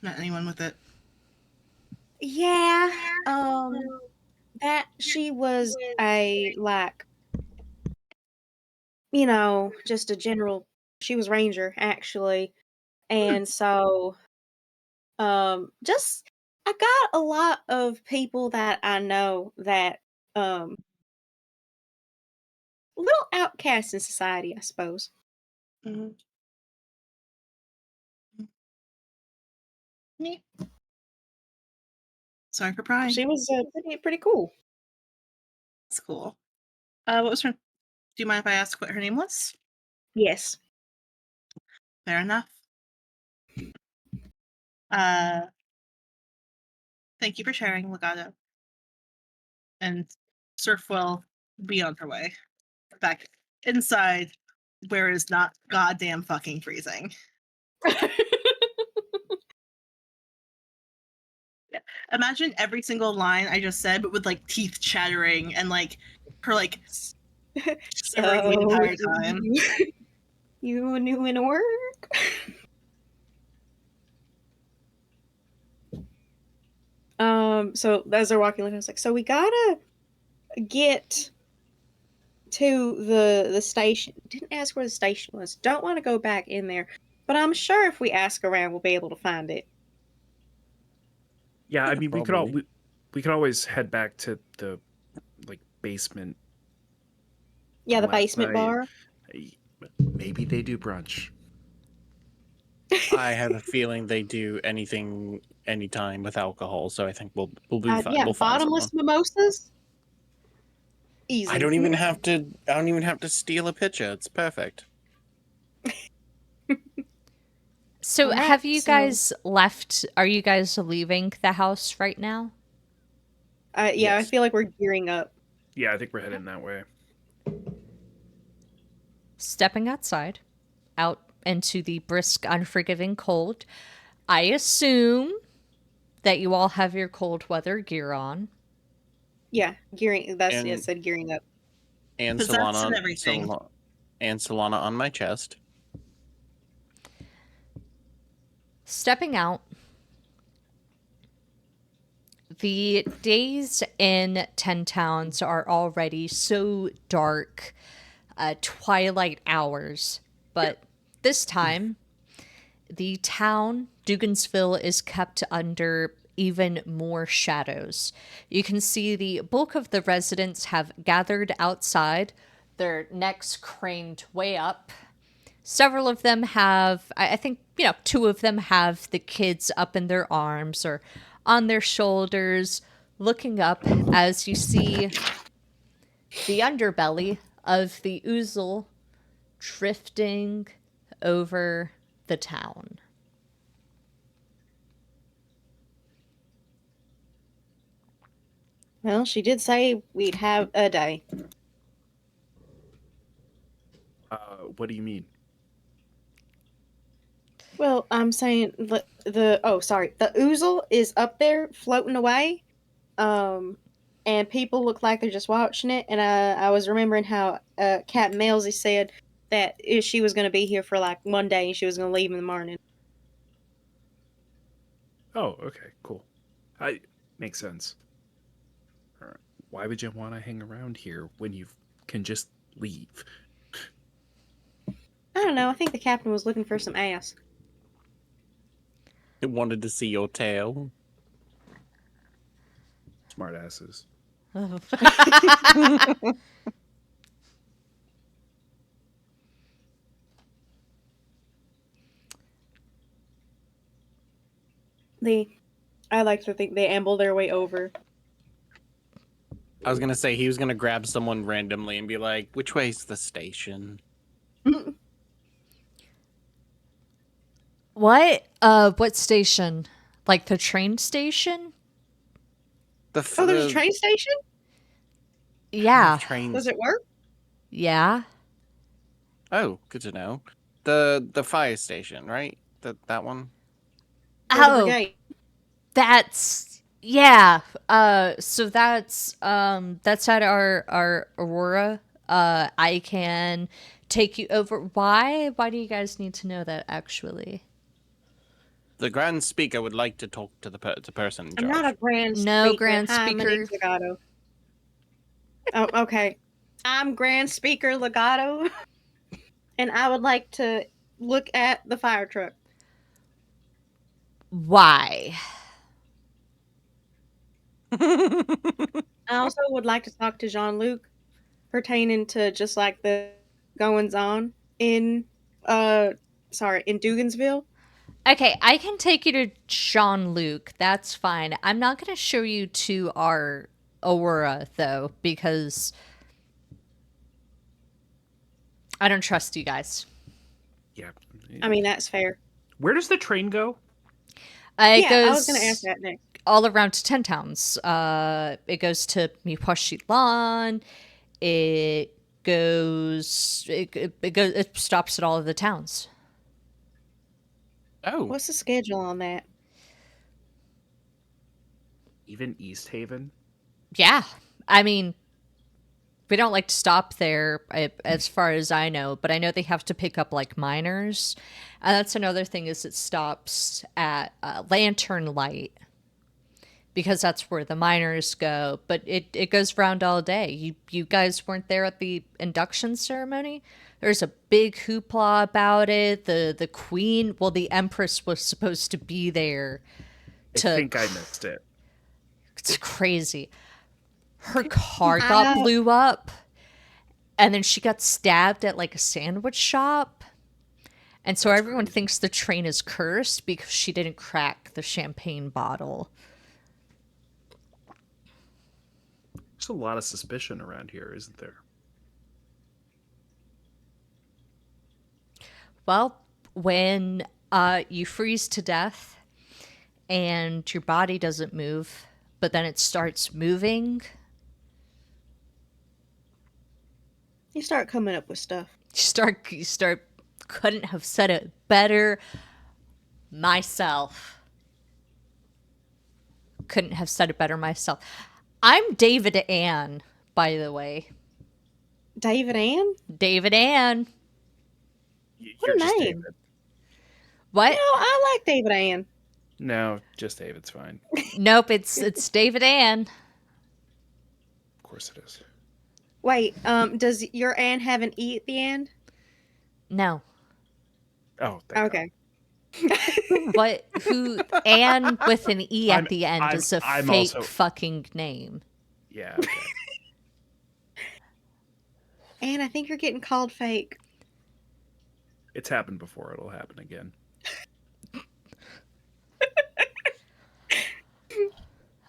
met anyone with it. Yeah, that she was a, like, just a general, she was ranger, actually. And so, just, I got a lot of people that I know that, little outcasts in society, I suppose. Mm-hmm. Neat. Sorry for prying. She was pretty cool. That's cool. What was her? Do you mind if I ask what her name was? Yes. Fair enough. Uh, thank you for sharing, Legato. And Surf will be on her way back inside, where it is not goddamn fucking freezing. Imagine every single line I just said, but with like teeth chattering and like her like shivering the entire time. You knew an orc? So as they're walking, I was like, so we gotta get to the station. Didn't ask where the station was. Don't want to go back in there, but I'm sure if we ask around, we'll be able to find it. Yeah, I Yeah, mean, probably. we could always head back to the like basement Yeah, from the last basement night. bar. Maybe they do brunch. I have a feeling they do anything, anytime with alcohol, so I think we'll be fine. Yeah, We'll find someone. bottomless mimosas. Easy. I don't even have to steal a picture. It's perfect. So, All right, have you so guys left? Are you guys leaving the house right now? yeah, I Yes. feel like we're gearing up. Yeah, I think we're heading that way. Stepping outside, out into the brisk, unforgiving cold. I assume that you all have your cold weather gear on. Yeah, gearing. That's it. And Said gearing up. and Possessed and Solana everything. and Solana on my chest. Stepping out, the days in 10 Towns are already so dark, twilight hours. But this time, the town, Dugansville, is kept under even more shadows. You can see the bulk of the residents have gathered outside, their necks craned way up. Several of them have, I think, two of them have the kids up in their arms or on their shoulders, looking up as you see the underbelly of the Ouzel drifting over the town. Well, she did say we'd have a day. What do you mean? Well, I'm saying the Ouzel is up there floating away, um, and people look like they're just watching it. And I was remembering how Captain Melzi said that she was going to be here for like one day and she was going to leave in the morning. Oh, okay, cool. I makes sense. Why would you want to hang around here when you can just leave? I don't know. I think the captain was looking for some ass. I wanted to see your tail. Smart asses. I like to think they amble their way over. I was gonna say he was gonna grab someone randomly and be like, "Which way's the station?" What station? Like the train station? Oh, there's a train station? Yeah. trains. Does it work? Yeah. Oh, good to know. The fire station, right? That one. Or the Oh, brigade? that's yeah. So that's at our Aurora. I can take you over. Why do you guys need to know that actually? The Grand Speaker would like to talk to the person in I'm charge. not a grand No, speaker. Grand Hi, my name's Speaker. Legato. Oh, okay. I'm Grand Speaker Legato, and I would like to look at the fire truck. Why? I also would like to talk to Jean-Luc pertaining to just like the goings on in in Dugansville. Okay, I can take you to Jean Luc. That's fine. I'm not going to show you to our Aurora though because I don't trust you guys. Yeah. I mean, that's fair. Where does the train go? It Yeah, goes I was going to ask that next. all around to 10 towns. It goes to Miposhitlan. It stops at all of the towns. Oh, What's the schedule on that? Even East Haven? Yeah. I mean, we don't like to stop there as far as I know, but I know they have to pick up like miners. And that's another thing is it stops at Lantern Light. because that's where the miners go. But it goes around all day. You guys weren't there at the induction ceremony? There's a big hoopla about it. The queen, well, the empress was supposed to be there. I think I missed it. It's crazy. Her car got blew up, and then she got stabbed at like a sandwich shop. And so everyone thinks the train is cursed because she didn't crack the champagne bottle. There's a lot of suspicion around here, isn't there? Well, when you freeze to death and your body doesn't move, but then it starts moving, You start coming up with stuff. you start couldn't have said it better myself. Couldn't have said it better myself. I'm David Ann, by the way. David Ann? David Ann. What You're a just name. David. What? No, I like David Ann. No, just David's fine. Nope, it's David Ann. Of course it is. Wait, does your Ann have an E at the end? No. Oh, thank God. Okay. What? Who? Anne with an E at I'm- the end I'm- is a I'm fake also- fucking name. Yeah. Okay. Ann, I think you're getting called fake. It's happened before. It'll happen again.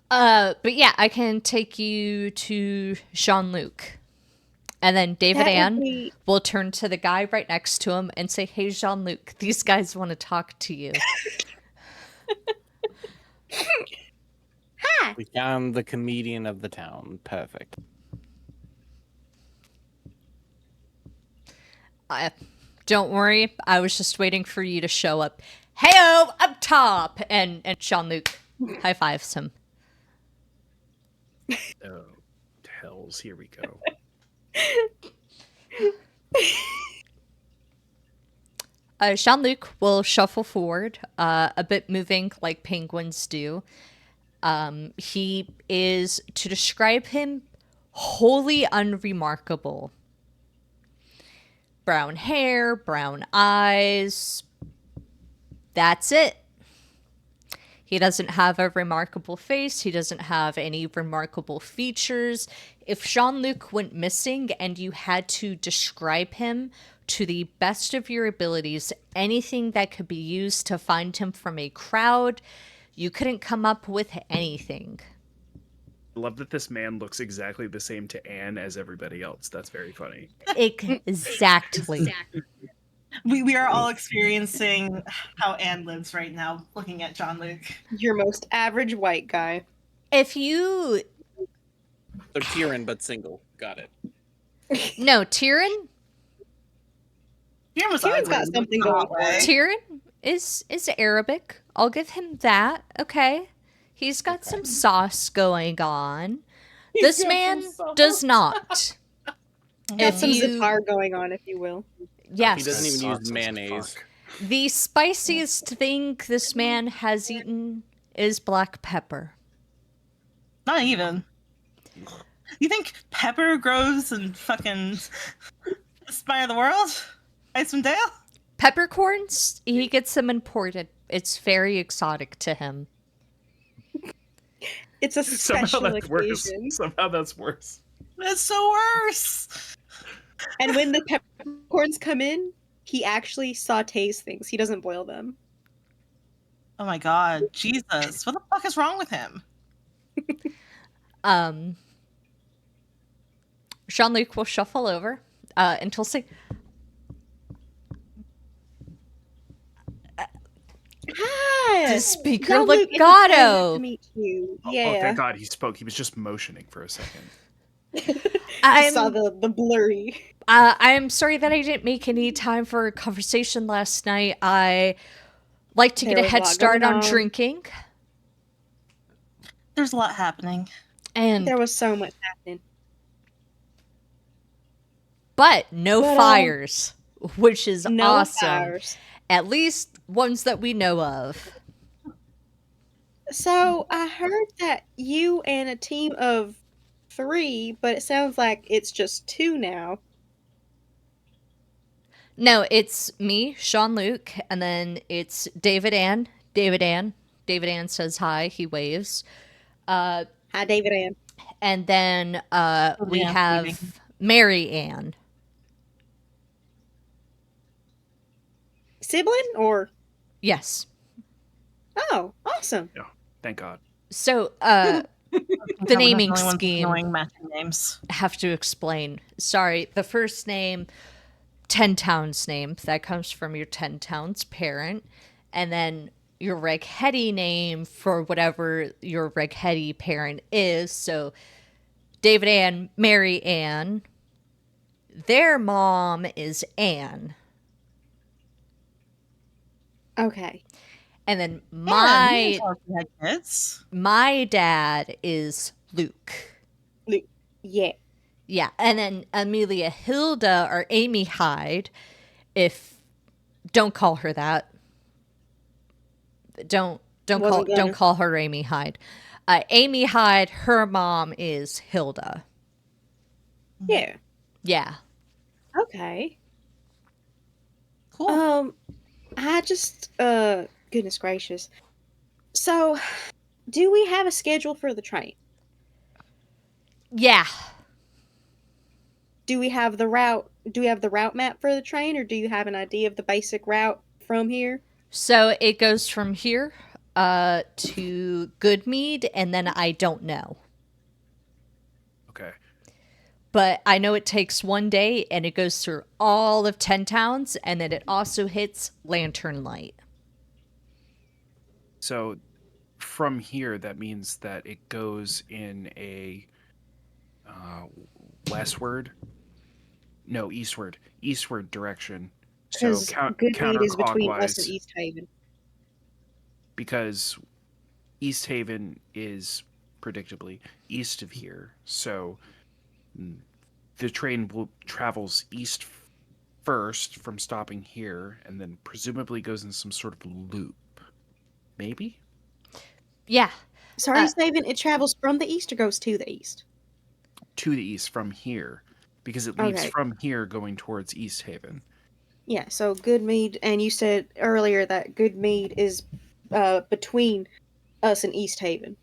But yeah, I can take you to Jean-Luc. And then David That would Ann be- will turn to the guy right next to him and say, "Hey, Jean-Luc, these guys want to talk to you." Hi. We found the comedian of the town. Perfect. Don't worry, I was just waiting for you to show up. Heyo, up top! And Jean-Luc high fives him. Oh, hells. Here we go. Jean-Luc will shuffle forward, a bit moving like penguins do. He is, to describe him, wholly unremarkable. Brown hair, brown eyes. That's it. He doesn't have a remarkable face. He doesn't have any remarkable features. If Jean-Luc went missing and you had to describe him to the best of your abilities, anything that could be used to find him from a crowd, you couldn't come up with anything. I love that this man looks exactly the same to Anne as everybody else. That's very funny. Exactly. We are all experiencing how Anne lives right now, looking at Jean-Luc. Your most average white guy. If you... So Tyrion, but single. Got it. No, Tyrion? Tyrion's got something going for him. Tyrion is Arabic. I'll give him that. Okay. He's got some sauce going on. This man does not. Got If some you- zipar going on, if you will. Yes. He doesn't even Sauce use as mayonnaise. fuck. The spiciest thing this man has eaten is black pepper. Not even. You think pepper grows in fucking the spine of the world? Icewind Dale? Peppercorns, he gets them imported. It's very exotic to him. It's a Somehow special that's worse. occasion. Somehow that's worse. That's so worse. And when the peppercorns come in, he actually sautés things. He doesn't boil them. Oh my god, Jesus. What the fuck is wrong with him? Jean-Luc will shuffle over until say, Hi! To speaker Jean-Luc, it's a legato. pleasure to meet you. Oh, Yeah. thank God he spoke. He was just motioning for a second. I saw the blurry. I'm sorry that I didn't make any time for a conversation last night. I like to get There a was a head lot start going on on. drinking. There's a lot happening. And There was so much happening. but no But, fires, which is No awesome. fires. At least ones that we know of. So I heard that you and a team of 3, but it sounds like it's just 2 now. No, it's me, Sean Luke, and then it's David Ann. David Ann. David Ann says hi. He waves. Hi, David Ann. And then we Ann's leaving. have Mary Ann. Sibling or? Yes. Oh, awesome. Yeah, thank God. So I the think we're naming the only ones scheme, knowing matching names. have to explain. Sorry, the first name, Ten Towns name, that comes from your Ten Towns parent. And then your Reghetti name for whatever your Reghetti parent is. So David Ann, Mary Ann. Their mom is Anne. Okay. And then Yeah, you didn't tell us you had kids. my dad is Luke. Yeah. Yeah, and then Amelia Hilda or Amy Hyde. If don't call her that. Don't Wasn't gonna. call her Amy Hyde. Amy Hyde, her mom is Hilda. Yeah. Yeah. Okay. Cool. I just goodness gracious. So, do we have a schedule for the train? Yeah. Do we have the route map for the train, or do you have an idea of the basic route from here? So it goes from here to Goodmead, and then I don't know. Okay. But I know it takes one day, and it goes through all of 10 towns, and then it also hits Lantern Light. So from here, that means that it goes in a westward, no, eastward direction. So Because Goodmead is between us and counterclockwise, East Haven. because East Haven is predictably east of here. So the train travels east first from stopping here, and then presumably goes in some sort of loop. Maybe? Yeah. Sorry, East Haven. It travels from the east or goes to the east. To the east from here, because it leaves Okay. from here going towards East Haven. Yeah. So Goodmead, and you said earlier that Goodmead is between us and East Haven.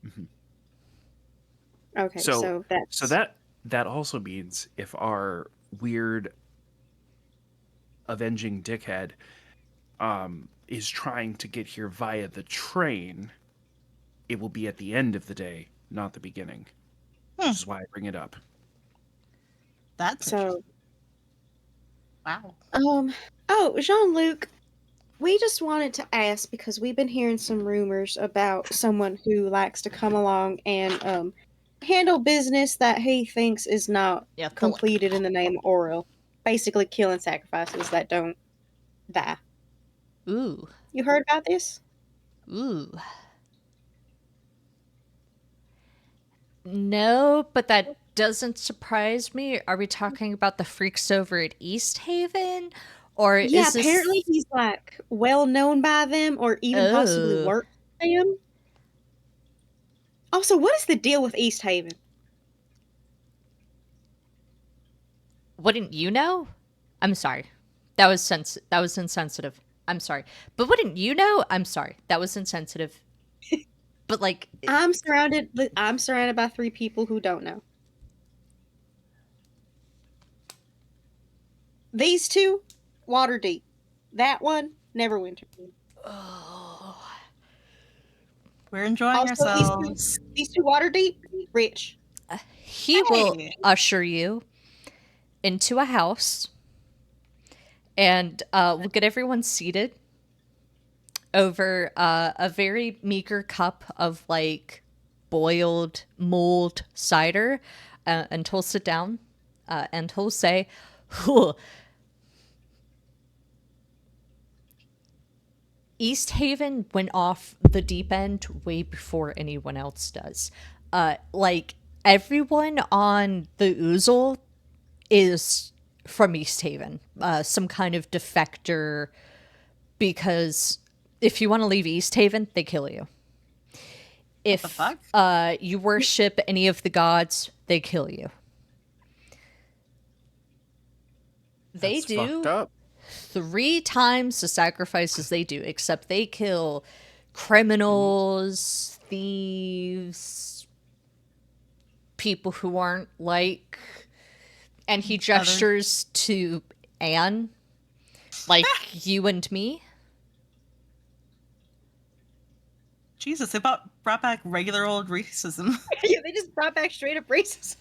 Mhm. Okay. So, So that's so that also means if our weird avenging dickhead is trying to get here via the train, it will be at the end of the day, not the beginning. Which is why I bring it up. That's so. interesting. Wow. Oh, Jean-Luc, we just wanted to ask because we've been hearing some rumors about someone who likes to come along and handle business that he thinks is not Yeah. completed in the name of Oril. Basically killing sacrifices that don't die. Ooh. You heard about this? Ooh. No, but that doesn't surprise me. Are we talking about the freaks over at East Haven? Or Yeah, is apparently this. he's like well known by them or even possibly Oh. works for them. Also, what is the deal with East Haven? Wouldn't you know? I'm sorry. That was insensitive. I'm sorry. But wouldn't you know? I'm sorry. That was insensitive. But like I'm surrounded by 3 people who don't know. These 2, water deep. That one, never winter. We're enjoying Also, ourselves. these two water deep, rich. he will Hey. usher you into a house and we'll get everyone seated over a very meager cup of like boiled mulled cider and he'll sit down and he'll say, "Whew, East Haven went off the deep end way before anyone else does. Like everyone on the Oozle is from East Haven, some kind of defector. Because if you want to leave East Haven, they kill you. If the fuck? you worship any of the gods, they kill you. They That's fucked do up. 3 times the sacrifices they do, except they kill criminals, thieves, people who aren't like. And he gestures to Anne, like you and me. Jesus, they brought back regular old racism. Yeah, they just brought back straight up racism.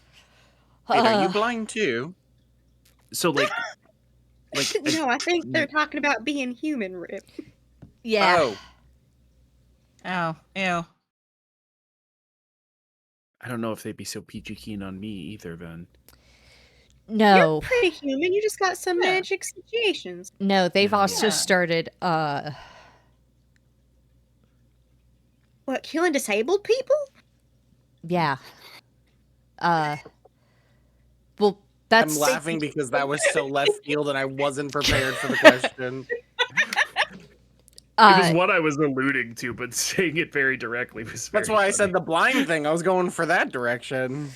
Wait, are you blind too? So like No, I think they're talking about being human, Rip. Yeah. Oh, Oh, ew. I don't know if they'd be so peachy keen on me either. Then No. You're pretty human. You just got some Yeah. magic situations. No, they've Yeah. also Yeah. started What, killing disabled people? yeah. Well, that's I'm laughing because that was so left field and I wasn't prepared for the question. it was what I was alluding to, but saying it very directly was. Very That's why I said funny. the blind thing. I was going for that direction.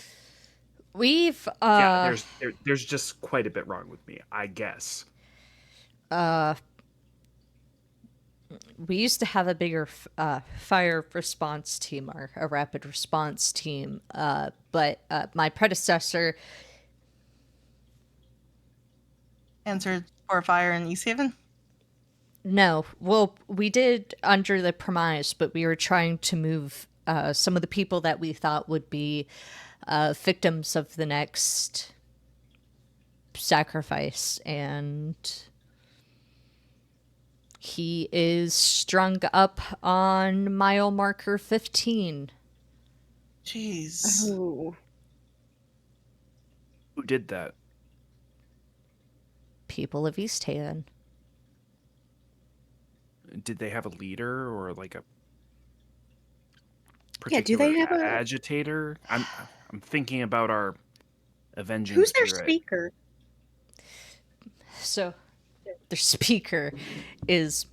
we've Yeah, there's just quite a bit wrong with me, I guess. we used to have a bigger fire response team or a rapid response team, but my predecessor, Answered for fire in East Haven? no, well, we did under the premise, but we were trying to move some of the people that we thought would be victims of the next sacrifice, and he is strung up on mile marker 15. Jeez. Oh. Who did that? People of East Haven. Did they have a leader or like a Yeah, do they particular have a- agitator? I'm thinking about our avenging Who's their spirit. speaker? So their speaker is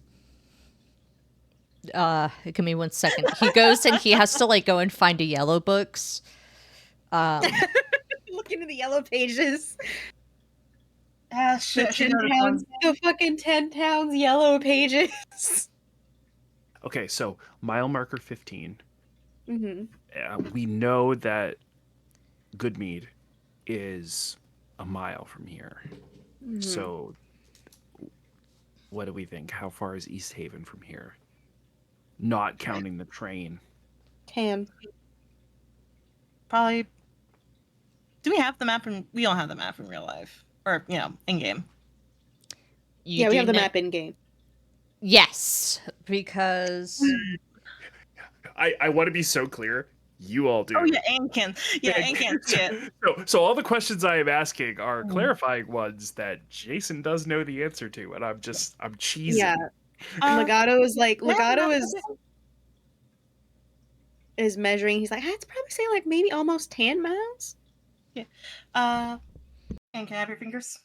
give me 1 second. He goes and he has to like go and find a yellow books. Looking at the yellow pages. Ah, The shit. I should 10 know this towns, one. the fucking 10 towns yellow pages. Okay, so mile marker 15. Mm-hmm. We know that Goodmead is a mile from here. Mm-hmm. So what do we think? How far is East Haven from here? Not counting the train. 10. Probably. Do we have the map? We don't have the map in real life. Or, in game. You Yeah, we do have the kn- map in game. Yes, because I want to be so clear. You all do. Oh, yeah, Anne can. Yeah, Anne can't see it. So all the questions I am asking are clarifying ones that Jason does know the answer to, and I'm cheesing. Yeah. Legato is measuring. He's like, I'd probably say like maybe almost 10 miles. Anne, can I have your fingers?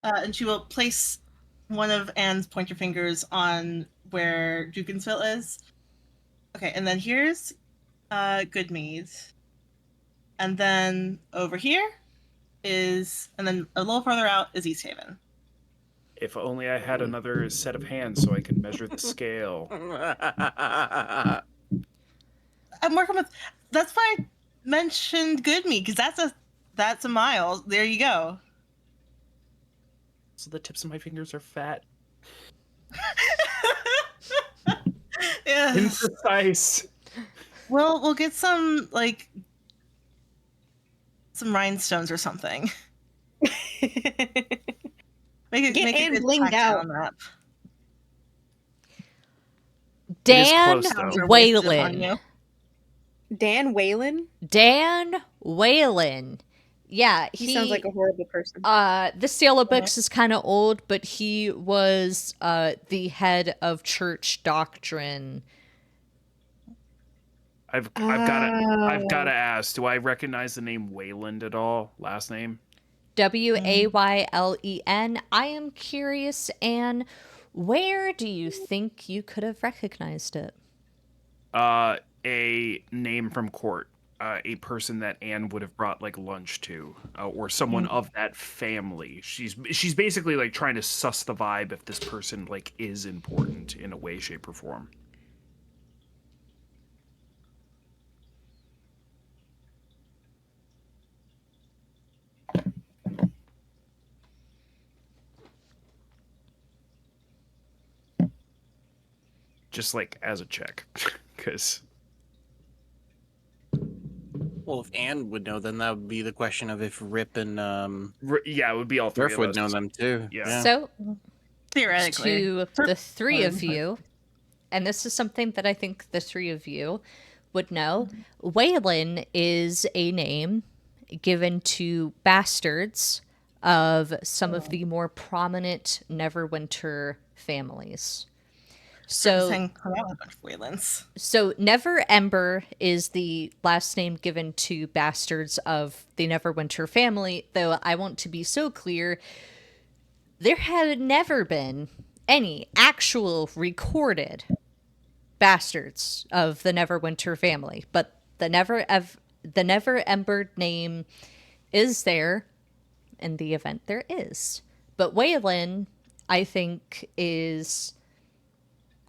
And she will place one of Anne's pointer fingers on where Dukinsville is. Okay, and then here's Goodmead. And then over here and then a little further out is East Haven. If only I had another set of hands so I could measure the scale. I'm working with. That's why I mentioned Goodmead, because that's a mile. There you go. So the tips of my fingers are fat. Yeah. Imprecise. We'll get some rhinestones or something. Make Get a Anne good blinged out. town map. Dan close, though. Towns are wasted on Whalen. you. Dan Whalen? Dan Whalen. Yeah, He sounds like a horrible person. This yellow books is kind of old, but he was the head of church doctrine. I've got to ask. Do I recognize the name Wayland at all? Last name? Waylen. I am curious, Anne, where do you think you could have recognized it? A name from court. A person that Anne would have brought like lunch to, or someone of that family. She's basically like trying to suss the vibe if this person like is important in a way, shape, or form. Just like as a check, because Well, if Anne would know, then that would be the question of if Rip and yeah, it would be all three Surf of would us. know them too. Yeah. So, Theoretically. to the three of you, and this is something that I think the three of you would know, Waylon is a name given to bastards of some of the more prominent Neverwinter families. So, Saying, oh, that was a bunch of Waylands. so Never Ember is the last name given to bastards of the Neverwinter family, though I want to be so clear, there had never been any actual recorded bastards of the Neverwinter family, but the Never Ember name is there in the event there is. But Waylon, I think, is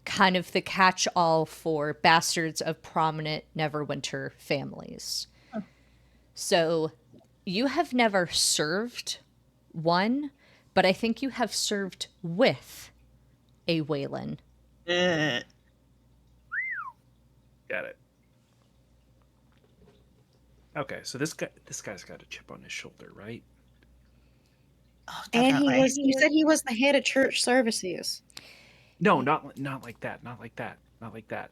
kind of the catch-all for bastards of prominent Neverwinter families. So you have never served one, but I think you have served with a Waylon. Eh. Got it. Okay, so this guy's got a chip on his shoulder, right? Oh, And definitely. you said he was the head of church services. No, not like that. Not like that. Not like that.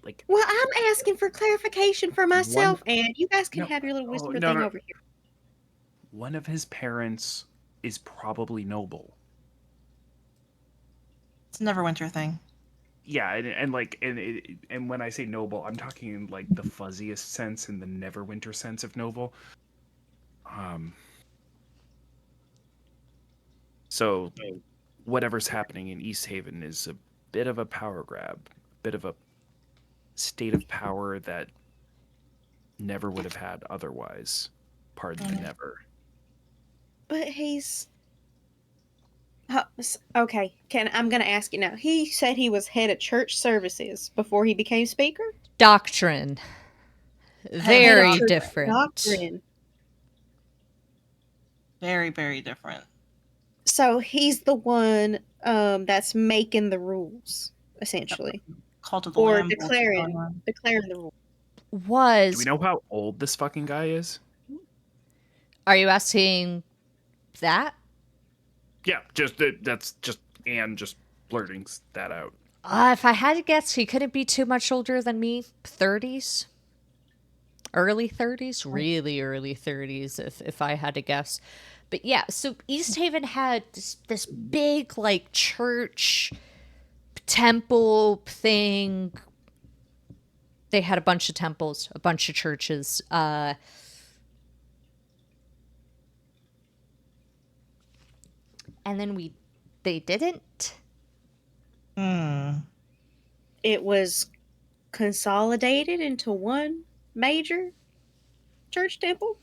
Like Well, I'm asking for clarification for myself, and you guys can No, have your little oh, whisper no, thing no. over here. one of his parents is probably noble. It's a Neverwinter thing. Yeah, and when I say noble, I'm talking in like the fuzziest sense, in the Neverwinter sense of noble. So whatever's happening in East Haven is a bit of a power grab, a bit of a state of power that never would have had otherwise. Pardon the never. But okay. I'm gonna ask you now. He said he was head of church services before he became speaker. Doctrine. Head Very of different. Doctrine. Very, very different. So he's the one that's making the rules, essentially, Cult of the or Lamb. bullshit going on. declaring the rules. Do Was we know how old this fucking guy is? Are you asking that? Yeah, that's just Anne just blurting that out. If I had to guess, he couldn't be too much older than me. 30s? Early 30s? Really early 30s, if I had to guess. But yeah, so East Haven had this big, like, church temple thing. They had a bunch of temples, a bunch of churches. And then they didn't. It was consolidated into one major church temple.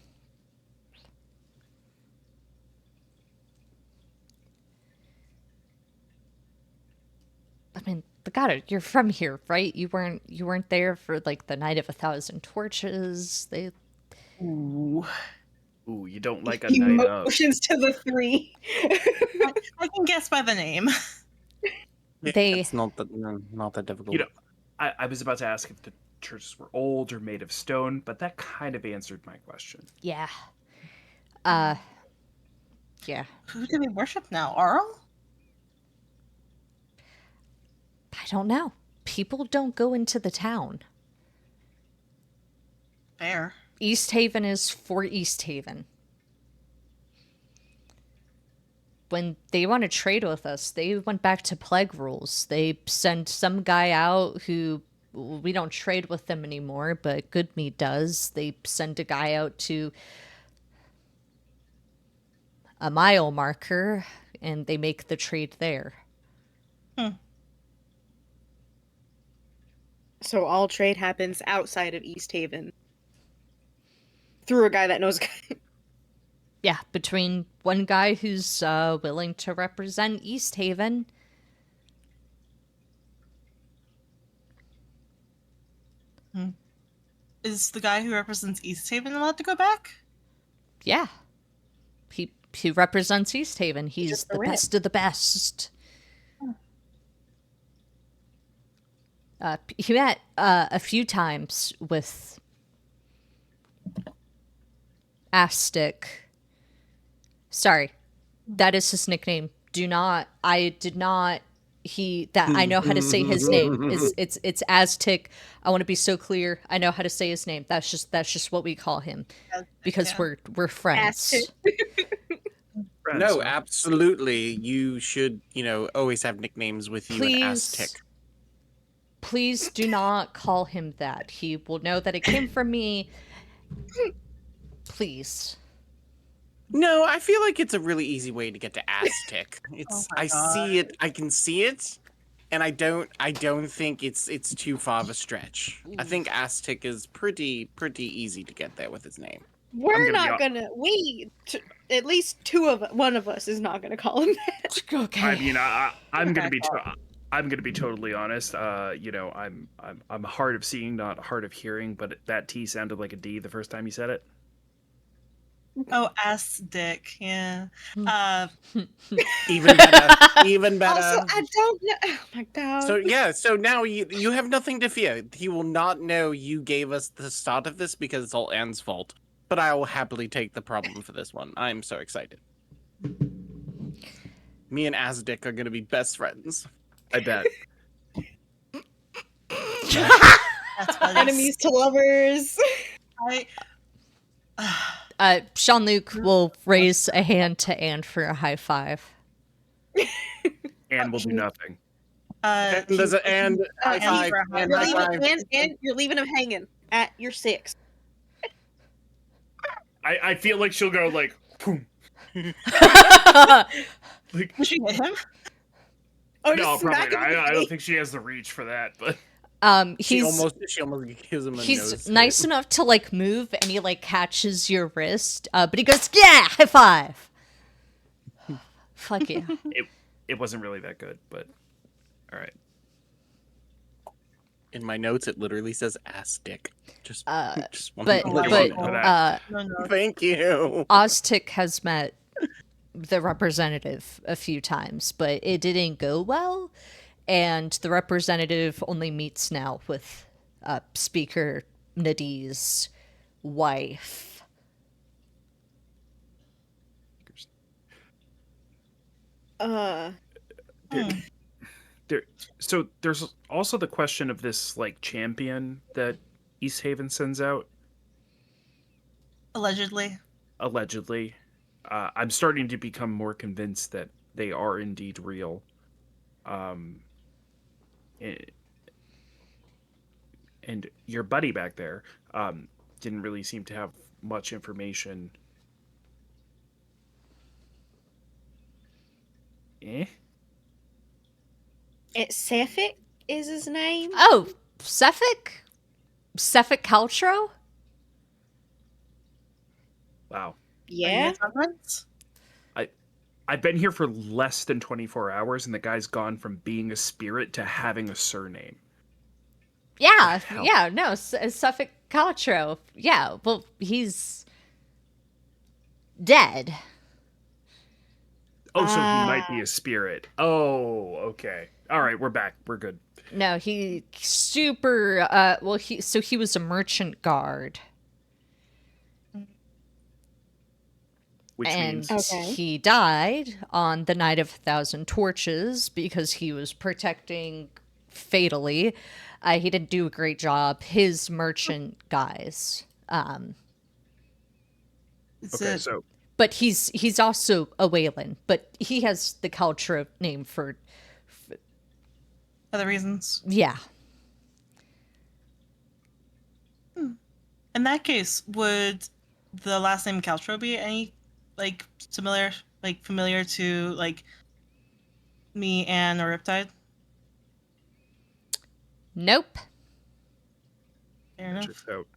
I mean, God, you're from here, right? You weren't there for like the Night of a Thousand Torches. They Ooh. Ooh, you don't like a night of. Emotions to the three. I can guess by the name. It's not that difficult. You know, I was about to ask if the churches were old or made of stone, but that kind of answered my question. yeah. Yeah. Who do we worship now? Arl? I don't know. People don't go into the town. Fair. East Haven is for East Haven. When they want to trade with us, they went back to plague rules. They sent some guy out who we don't trade with them anymore, but Goodmeat does. They send a guy out to a mile marker and they make the trade there. So all trade happens outside of East Haven through a guy that knows. Yeah, between one guy who's willing to represent East Haven. Is the guy who represents East Haven allowed to go back? Yeah. He represents East Haven. He's just the a rep. best of the best. He met a few times with Aztec. Sorry, that is his nickname. I did not. I know how to say his name. It's Aztec. I want to be so clear. I know how to say his name. That's just what we call him because Yeah. we're friends. Aztec. Friends, No, huh? absolutely. You should, always have nicknames with you and Aztec. Please do not call him that. He will know that it came from me. Please. No, I feel like it's a really easy way to get to Aztec. It's my I see it, I can see it, and I don't think it's too far of a stretch. I think Aztec is pretty easy to get there with his name. We're gonna be not gonna. At least one of us is not gonna call him that. Okay. I mean, I'm gonna be I'm gonna be totally honest. I'm hard of seeing, not hard of hearing, but that T sounded like a D the first time you said it. Oh, ass dick. Yeah. Even better, even better. Also, I don't know. Oh my god. So now you have nothing to fear. He will not know you gave us the start of this because it's all Anne's fault. But I will happily take the problem for this one. I'm so excited. Me and Aztec are gonna be best friends. I bet. That's funny. Enemies to lovers. I, Jean-Luc will raise a hand to Anne for a high five. And we'll do nothing. And there's a and high five. And high five. You're leaving him hanging at your 6. I feel like she'll go like, boom. Like, Did she hit him? Oh, no, just probably smack not. him in the I don't face. think she has the reach for that, but She He's almost gives him a he's nose nice hit. enough to like move, and he like catches your wrist, but he goes, "Yeah, high five." Fuck you. it wasn't really that good, but all right. In my notes, it literally says Aztec. Just want But to Oh, let I you like know. that. No, Thank you. Oztic has met the representative a few times, but it didn't go well. And the representative only meets now with Speaker Nadi's wife. So there's also the question of this like champion that East Haven sends out, allegedly. allegedly. I'm starting to become more convinced that they are indeed real. And your buddy back there didn't really seem to have much information. It's Sefik is his name. Oh, Suffolk? Suffolk Caltro? Wow. Yeah. I've been here for less than 24 hours, and the guy's gone from being a spirit to having a surname. Yeah, hell? yeah, no, Suffolk Caltro. Yeah, well, he's dead. Oh, so he might be a spirit. Oh, okay. All right, we're back. We're good. No, he super he was a merchant guard. Which And means Okay. he died on the Night of 1,000 Torches because he was protecting fatally. He didn't do a great job. His merchant guys. okay, so But he's also a Wayland. But he has the Caltro name for Other reasons. yeah. In that case, would the last name Caltro be any familiar to like me and or Riptide? Nope. Fair enough. Checks out.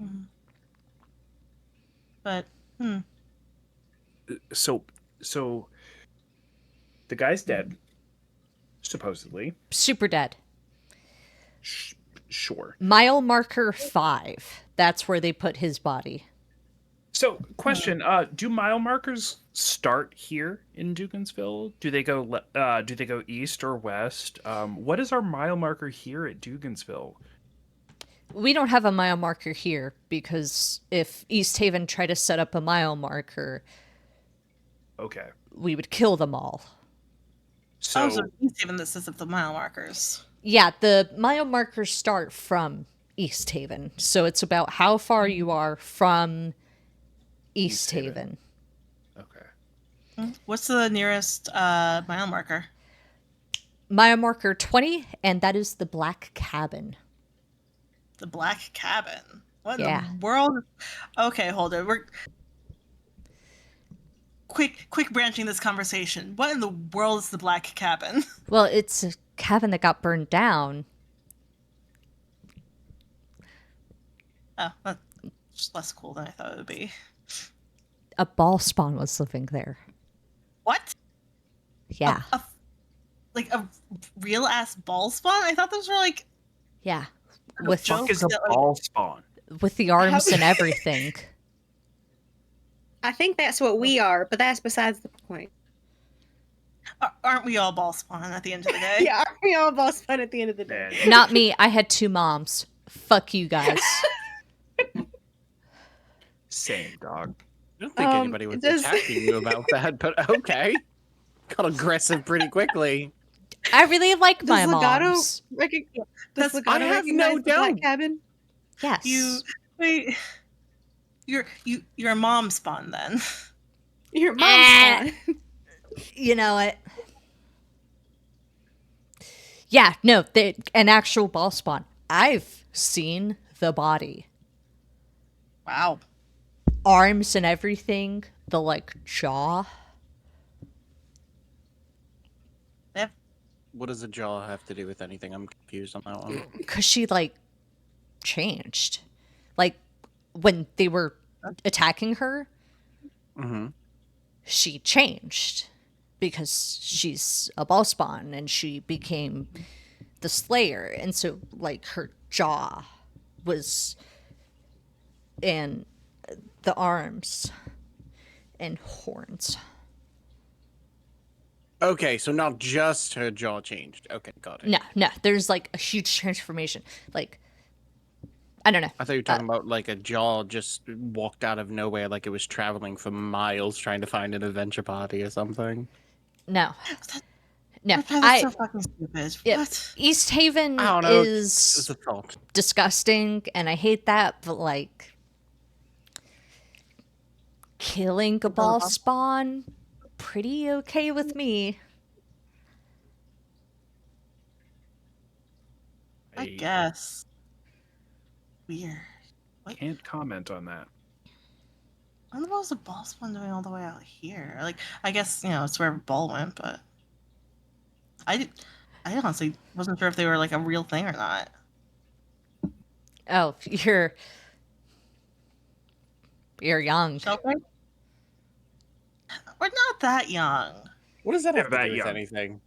Mhm. But So the guy's dead, supposedly. Super dead. Sure. Mile marker 5. That's where they put his body. So, question: do mile markers start here in Dugansville? Do they go east or west? What is our mile marker here at Dugansville? We don't have a mile marker here because if East Haven tried to set up a mile marker, Okay, we would kill them all. so so he's even this is of the mile markers. Yeah, the mile markers start from East Haven. So it's about how far you are from East East Haven. Haven. okay. What's the nearest mile marker? Mile marker 20, and that is the Black Cabin. The Black Cabin. What in Yeah. the world? Okay, hold it. We're quick branching this conversation. What in the world is the Black Cabin? Well, it's a cabin that got burned down. Oh, that's just less cool than I thought it would be. A ball spawn was living there. What? Yeah. Like a real ass ball spawn? I thought those were like Yeah. With Fuck jokes is a that, like- ball spawn? With the arms and everything. I think that's what we are, but that's besides the point. aren't we all ball spawn at the end of the day? Yeah, aren't we all boss fun at the end of the day? Man, Not me. I had 2 moms. Fuck you guys. same dog. I don't think anybody was does- attacking you about that, but okay. Got aggressive pretty quickly. I really like my Does Legato moms. recognize? That's- Does Legato I have recognize no the Black doubt. Cabin? Yes. You wait. You're a mom spawn then. Your Eh. mom's spawn. You know what? Yeah, no, an actual ball spawn. I've seen the body. Wow. Arms and everything. The, like, jaw. What does a jaw have to do with anything? I'm confused on that one. Because she, like, changed. Like, when they were attacking her, Mm-hmm. she changed. Because she's a ball spawn and she became the Slayer. And so, like, her jaw was. And the arms and horns. Okay, so not just her jaw changed. Okay, got it. No, there's like a huge transformation. Like, I don't know. I thought you were talking about like a jaw just walked out of nowhere, like it was traveling for miles trying to find an adventure party or something. No. No. That's so fucking stupid. Yeah, What? East Haven I don't know. It is was a thought. disgusting, and I hate that, but like, killing a ball spawn, pretty okay with me. I guess. Weird. Can't comment on that. What the hell is a ball spawn doing all the way out here? Like, I guess, it's where ball went, but I honestly wasn't sure if they were like a real thing or not. Oh, you're young. Okay. We're not that young. What does that have to that do with young. anything?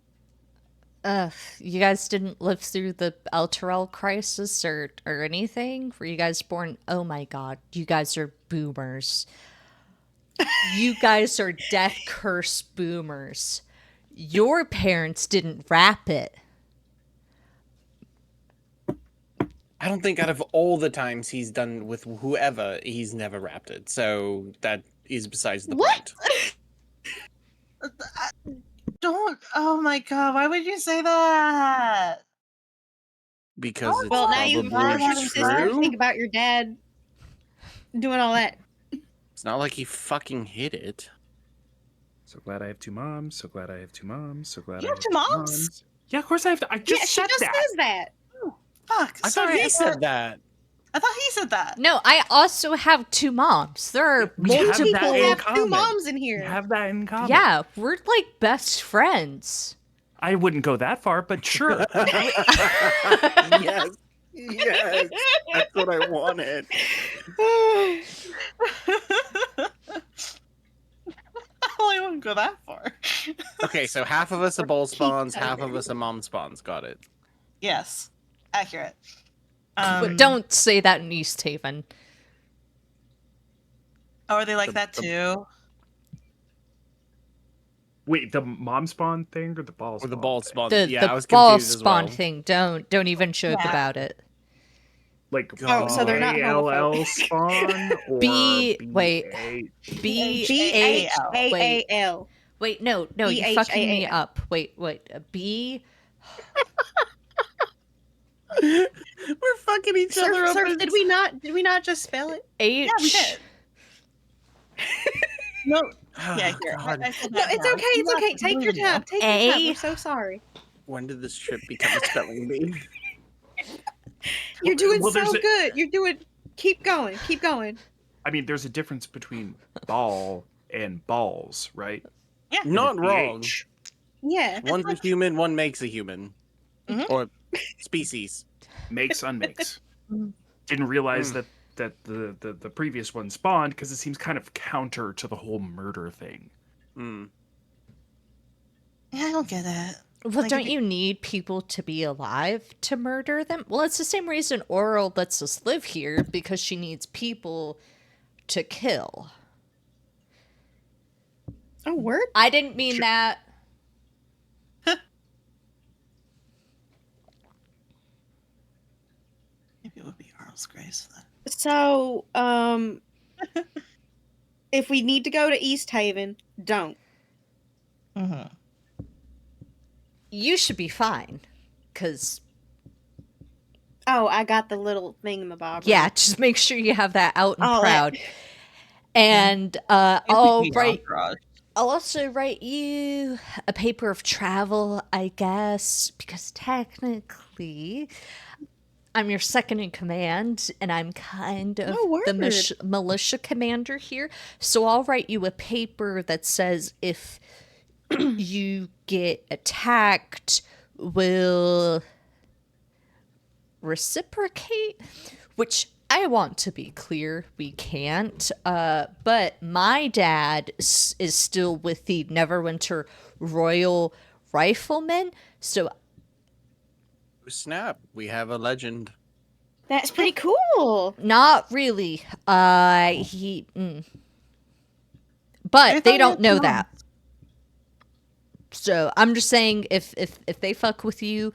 You guys didn't live through the El Terrell crisis or anything? Were you guys born? Oh my god, you guys are boomers. You guys are death curse boomers. Your parents didn't wrap it. I don't think out of all the times he's done with whoever, he's never wrapped it. So that is besides the What? point. Don't. Oh my god, why would you say that? Because it's Well, now probably you've got having your sister. true. Think about your dad doing all that. It's not like he fucking hid it. So glad I have 2 moms. So glad I have 2 moms. So glad You I have 2 moms? Yeah, of course I have. I just Yeah, she said just that. says that. Fuck. I sorry, thought he said that. I thought he said that. No, I also have 2 moms. There are We have multiple. that People in have two common. moms in We here. have that in common. Yeah, we're like best friends. I wouldn't go that far, but sure. Yes. Yes, that's what I wanted. I wouldn't go that far. Okay, so half of us are ball spawns, half of us are mom spawns. Got it. Yes, accurate. But don't say that in East Haven. Oh, are they like The- that the- too? Wait, the mom spawn thing or the ball Or spawn? the ball thing? spawn. The Yeah, I was ball confused as spawn well. thing. Don't even joke Yeah. about it. Like Oh, so they're not BALL homophobic. spawn or Wait. BA? Wait. BHAAL. Wait, no, you're fucking me up. Wait, B. We're fucking each other up. Surf, did we not just spell it? H. Yeah, we did. No. Oh, Yeah, here. God. I feel No, bad it's now. okay. It's Not okay. Take your believing you. time. Take your time. A. We're so sorry. When did this trip become a spelling bee? You're doing Well, so there's a- good. You're doing. Keep going. Keep going. I mean, there's a difference between ball and balls, right? Yeah. And Not a wrong. BH. Yeah. One's a human, one makes a human. Mhm. Or species. Makes unmakes. Mhm. Didn't realize Mm. that the previous one spawned because it seems kind of counter to the whole murder thing. Mm. Yeah, I don't get it. Well, Like, don't if you need people to be alive to murder them? Well, it's the same reason Oral lets us live here, because she needs people to kill. Oh, word. I didn't mean Sure. that. Maybe it would be Earl's Grace then. So, if we need to go to East Haven, don't. Mm-hmm. You should be fine. Because, Oh, I got the little thingamabob. yeah, just make sure you have that out and Oh, proud. And I'll also write you a paper of travel, I guess, because technically I'm your second in command, and I'm kind of Oh, the word. militia commander here. So I'll write you a paper that says if you get attacked, we'll reciprocate, which I want to be clear, we can't. But my dad is still with the Neverwinter Royal Riflemen, so Snap. We have a legend. That's pretty cool. not really. But they don't know that. So I'm just saying, if they fuck with you,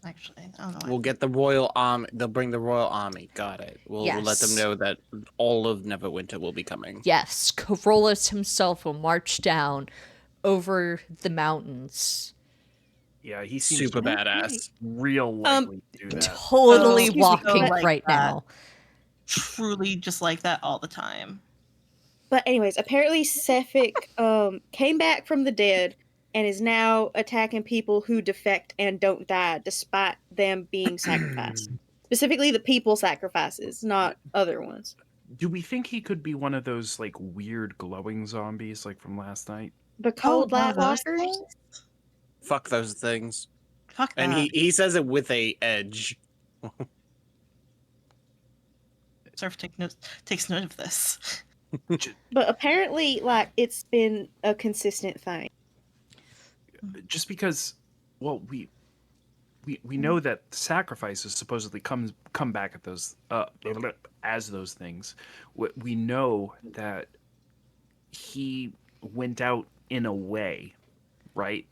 Actually, I don't know. We'll get the royal army. They'll bring the royal army. Got it. We'll let them Yes. know that all of Neverwinter will be coming. yes, Corollas himself will march down over the mountains. Yeah, he seems Super badass. real likely to do that. Totally excuse me, walking but- right now. Truly just like that all the time. But anyways, apparently Sephic came back from the dead and is now attacking people who defect and don't die despite them being sacrificed. Specifically the people sacrifices, not other ones. Do we think he could be one of those like weird glowing zombies like from last night? The cold one light of those walkers? things? Fuck those things. Fuck that. And he says it with a edge. Surf takes note of this. But apparently, like, it's been a consistent thing. Just because, well, we know that sacrifices supposedly come back at those as those things. We know that he went out in a way, right?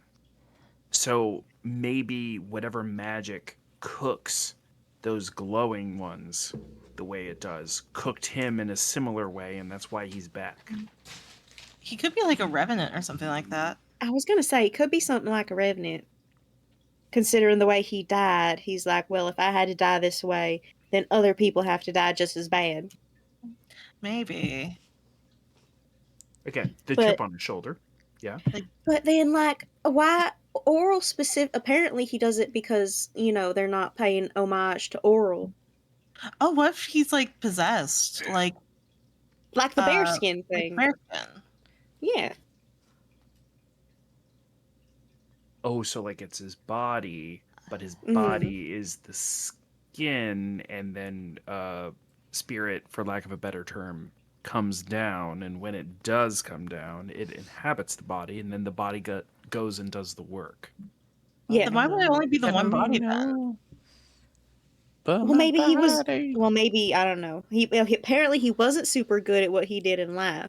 So maybe whatever magic cooks those glowing ones the way it does cooked him in a similar way, and that's why he's back. He could be like a revenant or something like that. I was gonna say, it could be something like a revenant. Considering the way he died, he's like, well, if I had to die this way, then other people have to die just as bad. Maybe. Again, the But- chip on his shoulder. Yeah. But then, like, why Oral specific? Apparently, he does it because they're not paying homage to Oral, Oh, what if he's like possessed? Like like the Uh, bearskin thing. American. Yeah, Oh, so like it's his body. but his Mm. body is the skin, and then spirit, for lack of a better term, comes down, and when it does come down, it inhabits the body, and then the body goes and does the work. Yeah. Then why would it only be the one body then? But Well, my maybe he was. body- Well, maybe I don't know. Apparently he wasn't super good at what he did in life.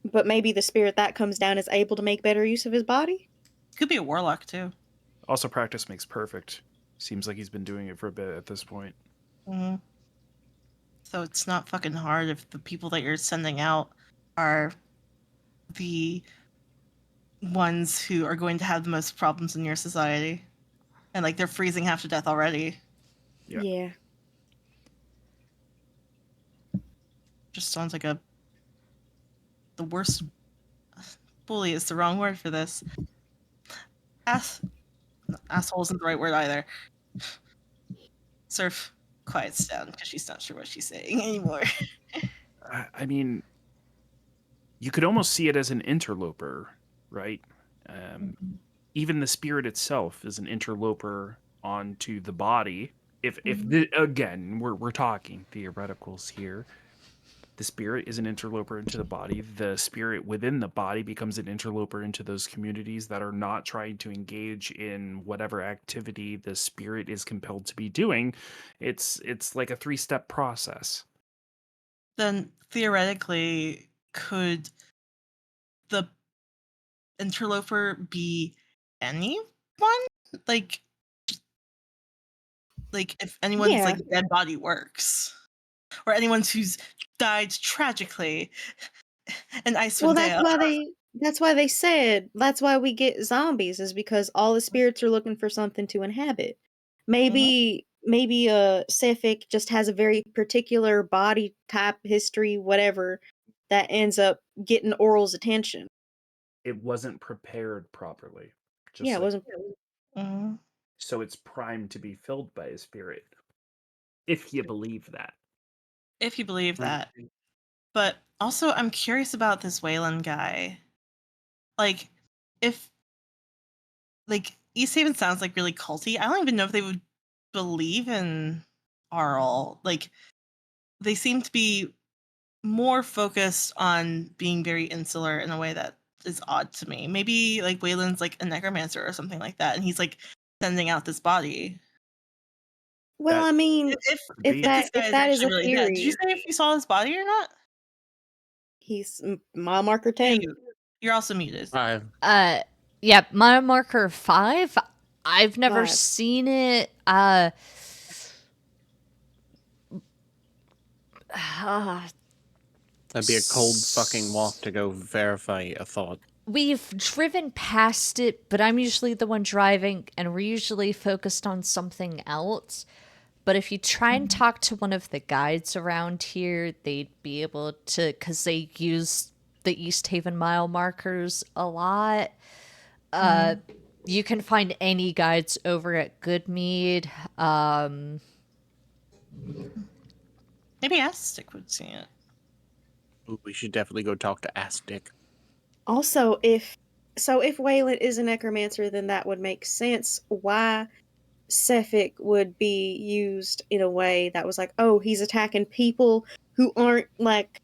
But maybe the spirit that comes down is able to make better use of his body. Could be a warlock too. Also, practice makes perfect. Seems like he's been doing it for a bit at this point. Mm-hmm. So it's not fucking hard if the people that you're sending out are the ones who are going to have the most problems in your society. And like they're freezing half to death already. Yeah. Yeah. Just sounds like the worst bully is the wrong word for this. Asshole isn't the right word either. Surf quiets down because she's not sure what she's saying anymore. I mean, you could almost see it as an interloper, right? Even the spirit itself is an interloper onto the body. If again, we're talking theoreticals here. The spirit is an interloper into the body. The spirit within the body becomes an interloper into those communities that are not trying to engage in whatever activity the spirit is compelled to be doing. It's like a 3-step process. Then theoretically, could the interloper be anyone? Like if anyone's Yeah. like dead body works, or anyone who's died tragically in Icewind Well, Dale. that's why we get zombies is because all the spirits are looking for something to inhabit. Maybe Sefik just has a very particular body type, history, whatever, that ends up getting Oral's attention. It wasn't prepared properly. Yeah, Just it like wasn't. Mhm. so it's primed to be filled by a spirit. If you believe that. If you believe that. But also, I'm curious about this Wayland guy. Like, if like East Haven sounds like really culty. I don't even know if they would believe in Arl. Like, they seem to be more focused on being very insular in a way that is odd to me. Maybe like Wayland's like a necromancer or something like that, and he's like sending out this body. Well, That I mean, could if be. This guy is that is actually a really dead. Did you theory, say if you saw his body or not? he's mile marker Hey, 10. you're also muted. Yeah, mile marker 5. I've never 5. seen it. That'd be a cold fucking walk to go verify a thought. We've driven past it, but I'm usually the one driving, and we're usually focused on something else. But if you try and talk to one of the guides around here, they'd be able to, because they use the East Haven mile markers a lot. You can find any guides over at Goodmead. Maybe Aztec would see it. Ooh, we should definitely go talk to Astick. Also, if Wayland is a necromancer, then that would make sense why Sefik would be used in a way that was like, oh, he's attacking people who aren't like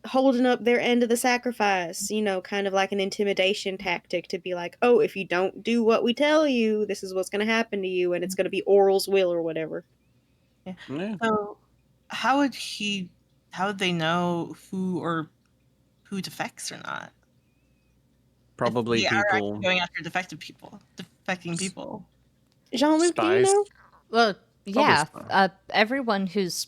holding up their end of the sacrifice, kind of like an intimidation tactic to be like, oh, if you don't do what we tell you, this is what's going to happen to you, and it's going to be Oral's will or whatever. Yeah. So, how would they know who defects or not? Probably They are actually people, going after defecting people. Jean-Luc, do you spies. know? Well, Probably yeah, so. everyone who's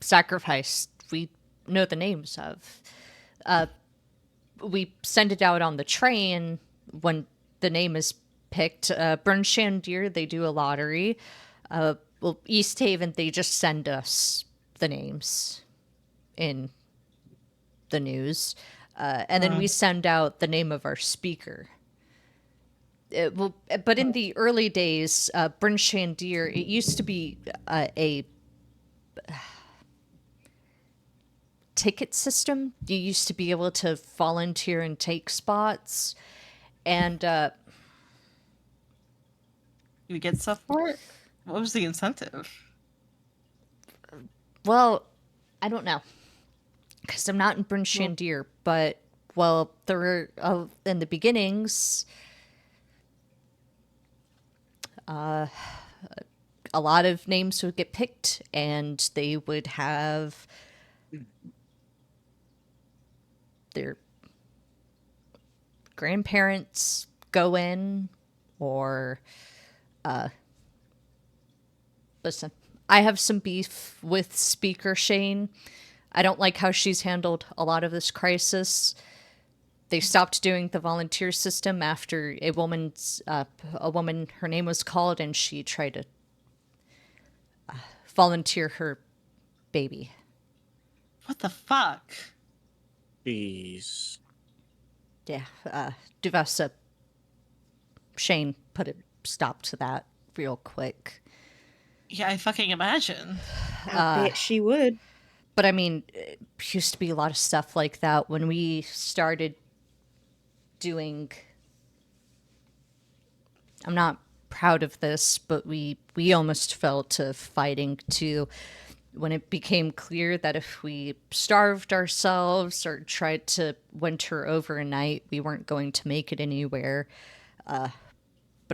sacrificed, we know the names of. We send it out on the train when the name is picked. Bernshandir, they do a lottery. Well, East Haven, they just send us the names in the news. And then we send out the name of our speaker. But in the early days, Bernshandir, it used to be a ticket system. You used to be able to volunteer and take spots. And You get stuff for it? What was the incentive? Well, I don't know. Because I'm not in Bryn Well- Shandir, but, well, there were, in the beginnings, a lot of names would get picked, and they would have their grandparents go in, or, listen, I have some beef with Speaker Shane. I don't like how she's handled a lot of this crisis. They stopped doing the volunteer system after a woman, her name was called, and she tried to volunteer her baby. What the fuck? Jeez. Yeah, Duvessa, Shane put a stop to that real quick. Yeah, I fucking imagine. I bet she would. But I mean, it used to be a lot of stuff like that when we started doing. I'm not proud of this, but we almost fell to fighting too when it became clear that if we starved ourselves or tried to winter overnight, we weren't going to make it anywhere. But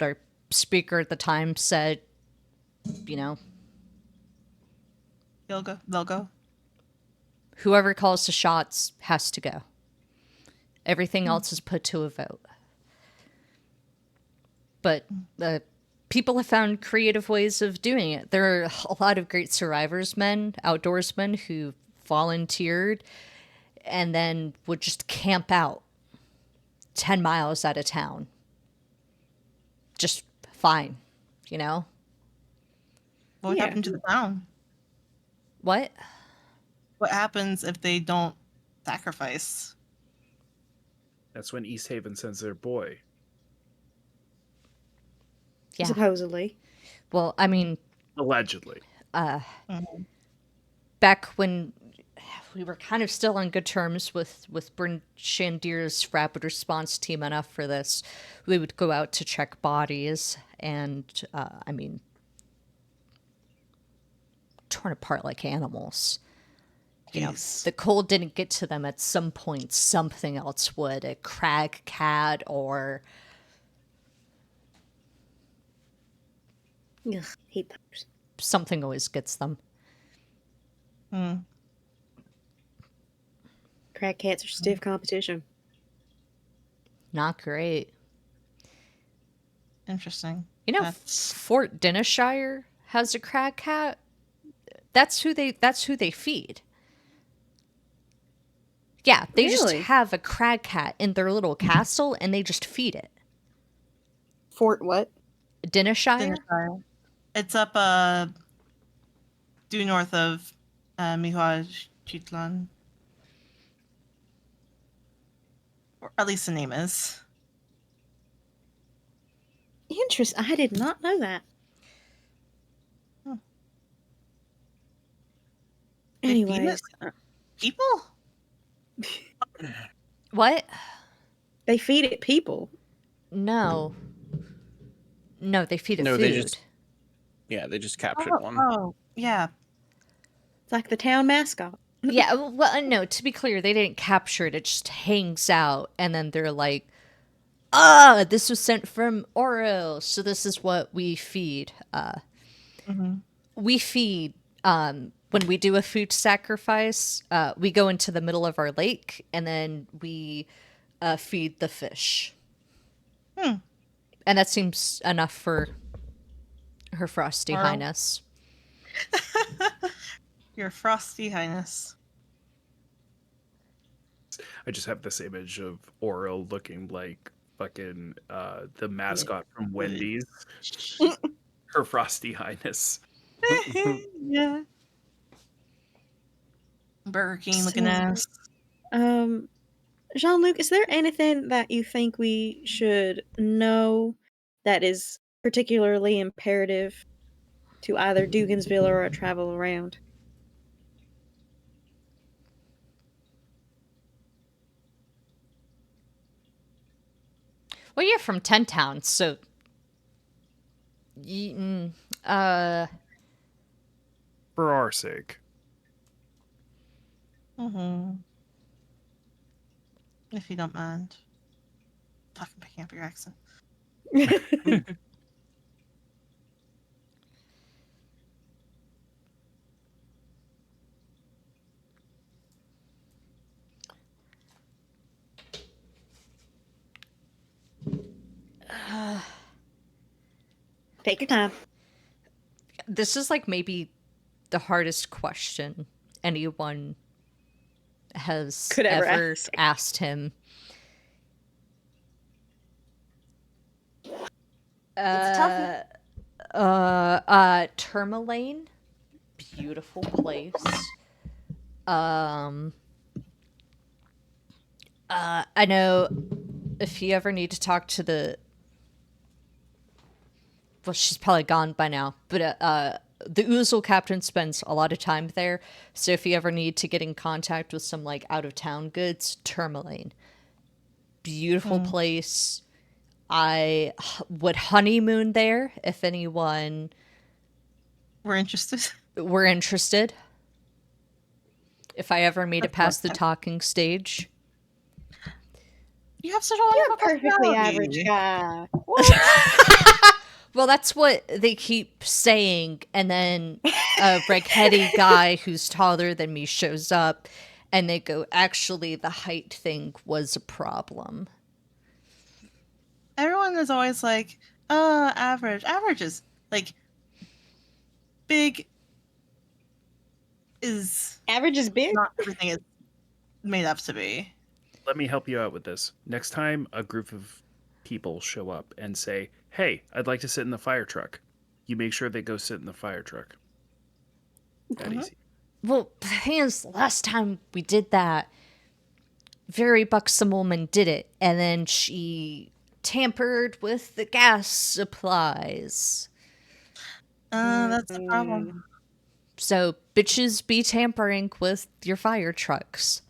our speaker at the time said, you know, They'll go. whoever calls the shots has to go. Everything else is put to a vote. But people have found creative ways of doing it. There are a lot of great survivors men, outdoorsmen who volunteered and then would just camp out 10 miles out of town. Just fine, you know? What would Yeah. happen to the town? What? What happens if they don't sacrifice? That's when East Haven sends their boy. Yeah. Supposedly. Well, I mean, Allegedly. Mhm. back when we were kind of still on good terms with Bryn Shandir's rapid response team enough for this, we would go out to check bodies, and I mean, torn apart like animals. You know, Jeez. the cold didn't get to them at some point. Something else would. A crag cat or Ugh, hate those. something always gets them. Hmm. Crack cats are stiff competition. Not great. Interesting. You know, That's Fort Denishire has a crag cat. That's who they feed. Yeah, they just Really? have a crag cat in their little castle and they just feed it. Fort what? Denishire? Dinnershire. It's up due north of Mihuaj Chitlan. Or at least the name is. Interesting. I did not know that. Hmm. They feed it? Anyways, People? What? they feed it people. No. No, they feed it No, food. they just captured one. Oh, yeah. It's like the town mascot. Yeah, well, no, to be clear, they didn't capture it. It just hangs out, and then they're like, this was sent from Oro, so this is what we feed. We feed, when we do a food sacrifice, we go into the middle of our lake, and then we feed the fish. And that seems enough for Her Frosty Oro. Highness. Your frosty highness. I just have this image of Oro looking like fucking the mascot from Wendy's. Her Frosty Highness. Yeah. Burger King looking So- ass. Jean-Luc, is there anything that you think we should know that is particularly imperative to either Dugansville or our travel around? Well, you're from 10 Town, so Uh, For our sake. Mm-hmm. If you don't mind. Fucking picking up your accent. Take your time. this is like maybe the hardest question anyone has Could ever ever ask. asked him. It's a tough one. Tourmaline, beautiful place. I know if you ever need to talk to well, she's probably gone by now, but the Oozle captain spends a lot of time there. So if you ever need to get in contact with some like out of town goods, Tourmaline, beautiful place. I would honeymoon there if anyone We're interested. were interested. If I ever made it That's past the lovely. talking stage. You have such a You're a wonderful perfectly personality. average guy. Well, that's what they keep saying, and then a redheaded guy who's taller than me shows up, and they go, actually, the height thing was a problem. Everyone is always like, average. Average is like big is Average is big. not everything is made up to be. Let me help you out with this. Next time a group of people show up and say, "Hey, I'd like to sit in the fire truck," you make sure they go sit in the fire truck. That easy. Well, the thing is, last time we did that, very buxom woman did it, and then she tampered with the gas supplies. That's the Mm. problem. So, bitches be tampering with your fire trucks.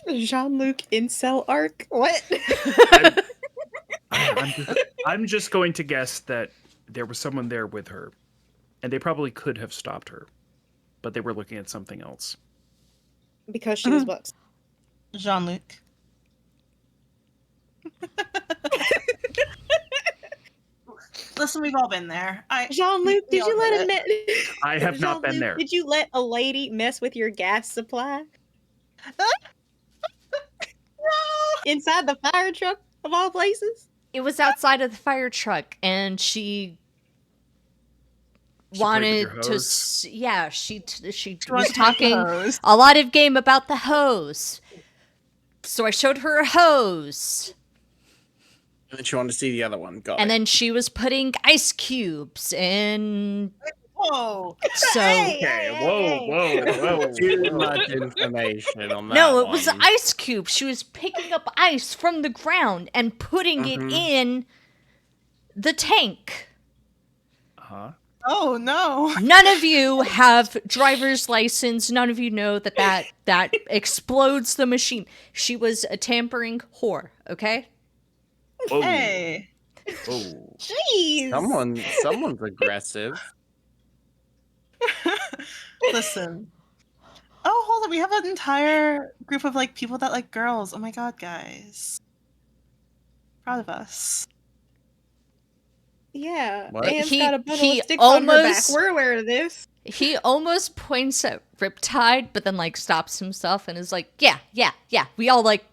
Jean-Luc incel arc. What? I'm just going to guess that there was someone there with her, and they probably could have stopped her, but they were looking at something else. Because she was bucks. Jean-Luc. Listen, we've all been there. Jean-Luc, we did all you let did a I have not been Jean-Luc, there. Did you let a lady mess with your gas supply inside the fire truck of all places? It was outside of the fire truck, and she She played with your wanted to. hose? Yeah, she She was wanted to make a talking hose. a lot of game about the hose. So I showed her a hose, And then she wanted to see the other one. Got and it. then she was putting ice cubes in. Whoa. So Okay, whoa. Too much information on that no, it was one. ice cubes. She was picking up ice from the ground and putting it in the tank. Huh? Oh no. None of you have driver's license. None of you know that explodes the machine. She was a tampering whore, okay? Whoa. Hey. Whoa. Jeez. Someone's aggressive. Listen. Oh, hold on. We have an entire group of like people that like girls. Oh my god, guys. Proud of us. Yeah. What? Anne's He- got a bundle he of sticks on her back. almost- We're aware of this. He almost points at Riptide, but then like stops himself and is like, "Yeah. We all like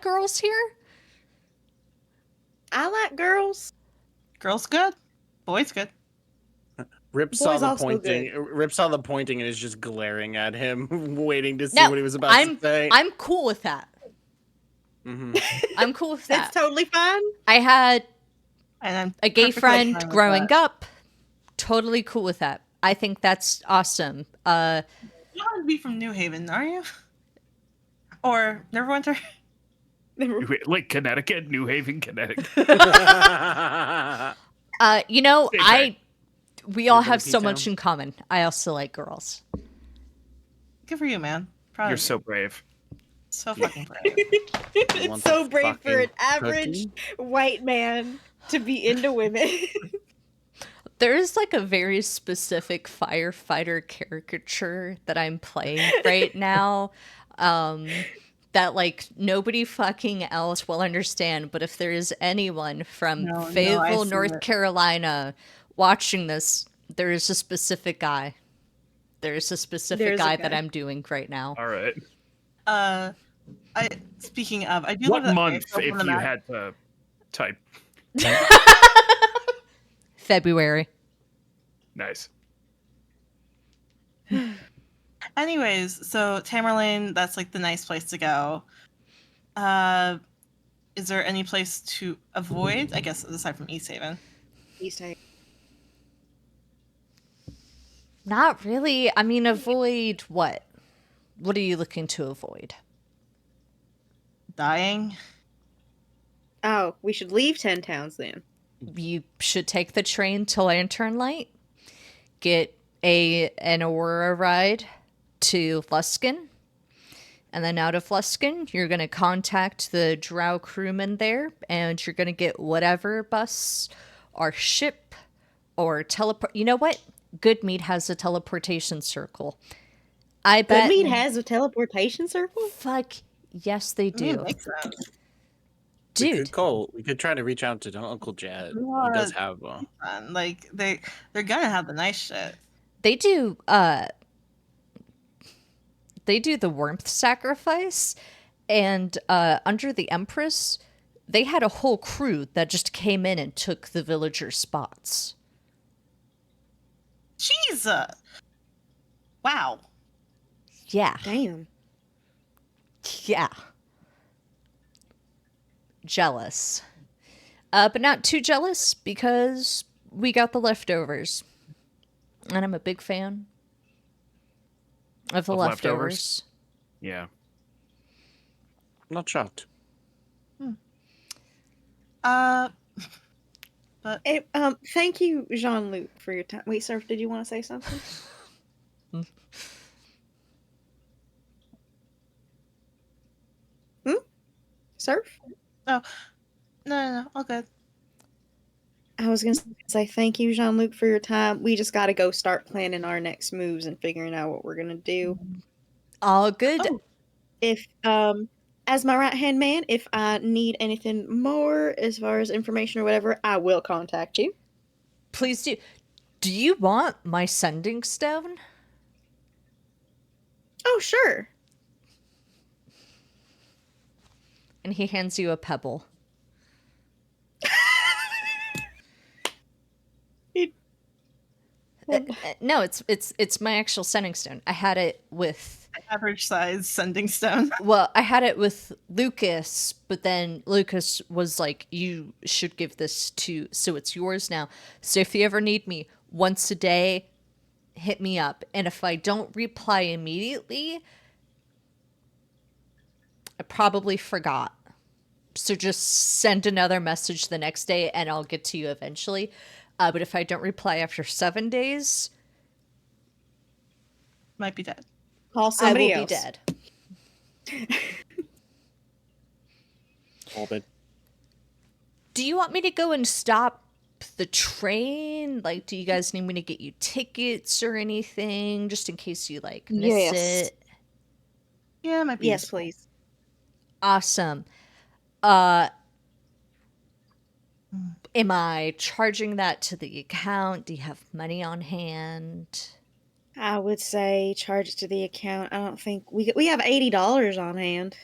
girls here." I like girls. Girls good. Boys good. Rip saw Boys the also pointing. Rip saw the pointing and is just glaring at him, waiting to see No, what he was about I'm to say. I'm cool with that. Mhm. I'm cool with That's that. totally fine. I had And I'm a gay perfectly friend fine with growing that. up. Totally cool with that. I think that's awesome. You don't have to be from New Haven, are you? Or Neverwinter? Like Connecticut, New Haven, Connecticut. You know, Same thing. we all You're from have so much P-Town? in common. I also like girls. Good for you, man. Proud You're of you. so brave. So fucking proud. Want It's so the brave for an fucking average cookie? white man. to be into women. There is like a very specific firefighter caricature that I'm playing right now. That like nobody fucking else will understand, but if there is anyone from No, I Fayetteville, see North it. Carolina watching this, there is a specific guy. There is a specific There's a guy that guy. I'm doing right now. All right. I speaking of, I do What love that month, Fayetteville on if the you map. had to type? February. Nice. Anyways, so Tamerlane, that's like the nice place to go. Is there any place to avoid? I guess aside from East Haven. East Haven. Not really. I mean, avoid what? What are you looking to avoid? Dying. Oh, we should leave 10 towns then. You should take the train to Lantern Light, get an Aurora ride to Luskin, and then out of Luskin, you're going to contact the Drow crewman there, and you're going to get whatever bus or ship or teleport. You know what? Goodmead has a teleportation circle. I bet. Goodmead has a teleportation circle? Fuck yes, they do. Makes sense. Dude, We could try to reach out to Uncle Jet. He Yeah. does have one. Fun. Like they're gonna have the nice shit. they do the warmth sacrifice, and under the Empress, they had a whole crew that just came in and took the villagers' spots. Jesus. Wow. Yeah. Damn. Yeah. Jealous. But not too jealous because we got the leftovers. And I'm a big fan of the Of leftovers. leftovers? Yeah. Not shocked. But Thank you, Jean-Luc, for your time. Wait, Surf, did you want to say something? Surf? no, all good. I was going to say thank you, Jean-Luc, for your time. We just got to go start planning our next moves and figuring out what we're going to do. All good. Oh. If, as my right-hand man, if I need anything more as far as information or whatever, I will contact you. Please do. Do you want my sending stone? Oh, sure. And he hands you a pebble. No, it's my actual sending stone. I had it with Average size sending stone. Well, I had it with Lucas, but then Lucas was like, "You should give this to, so it's yours now. So if you ever need me once a day, hit me up. And if I don't reply immediately, I probably forgot. So just send another message the next day, and I'll get to you eventually. But if I don't reply after 7 days, Might be dead. Call I somebody will else. be dead." Orbit. Do you want me to go and stop the train? Like, do you guys need me to get you tickets or anything, just in case you like miss Yes. it? Yeah, might be. Yes, useful. please. Awesome. Am I charging that to the account? Do you have money on hand? I would say charge it to the account. I don't think we have $80 on hand.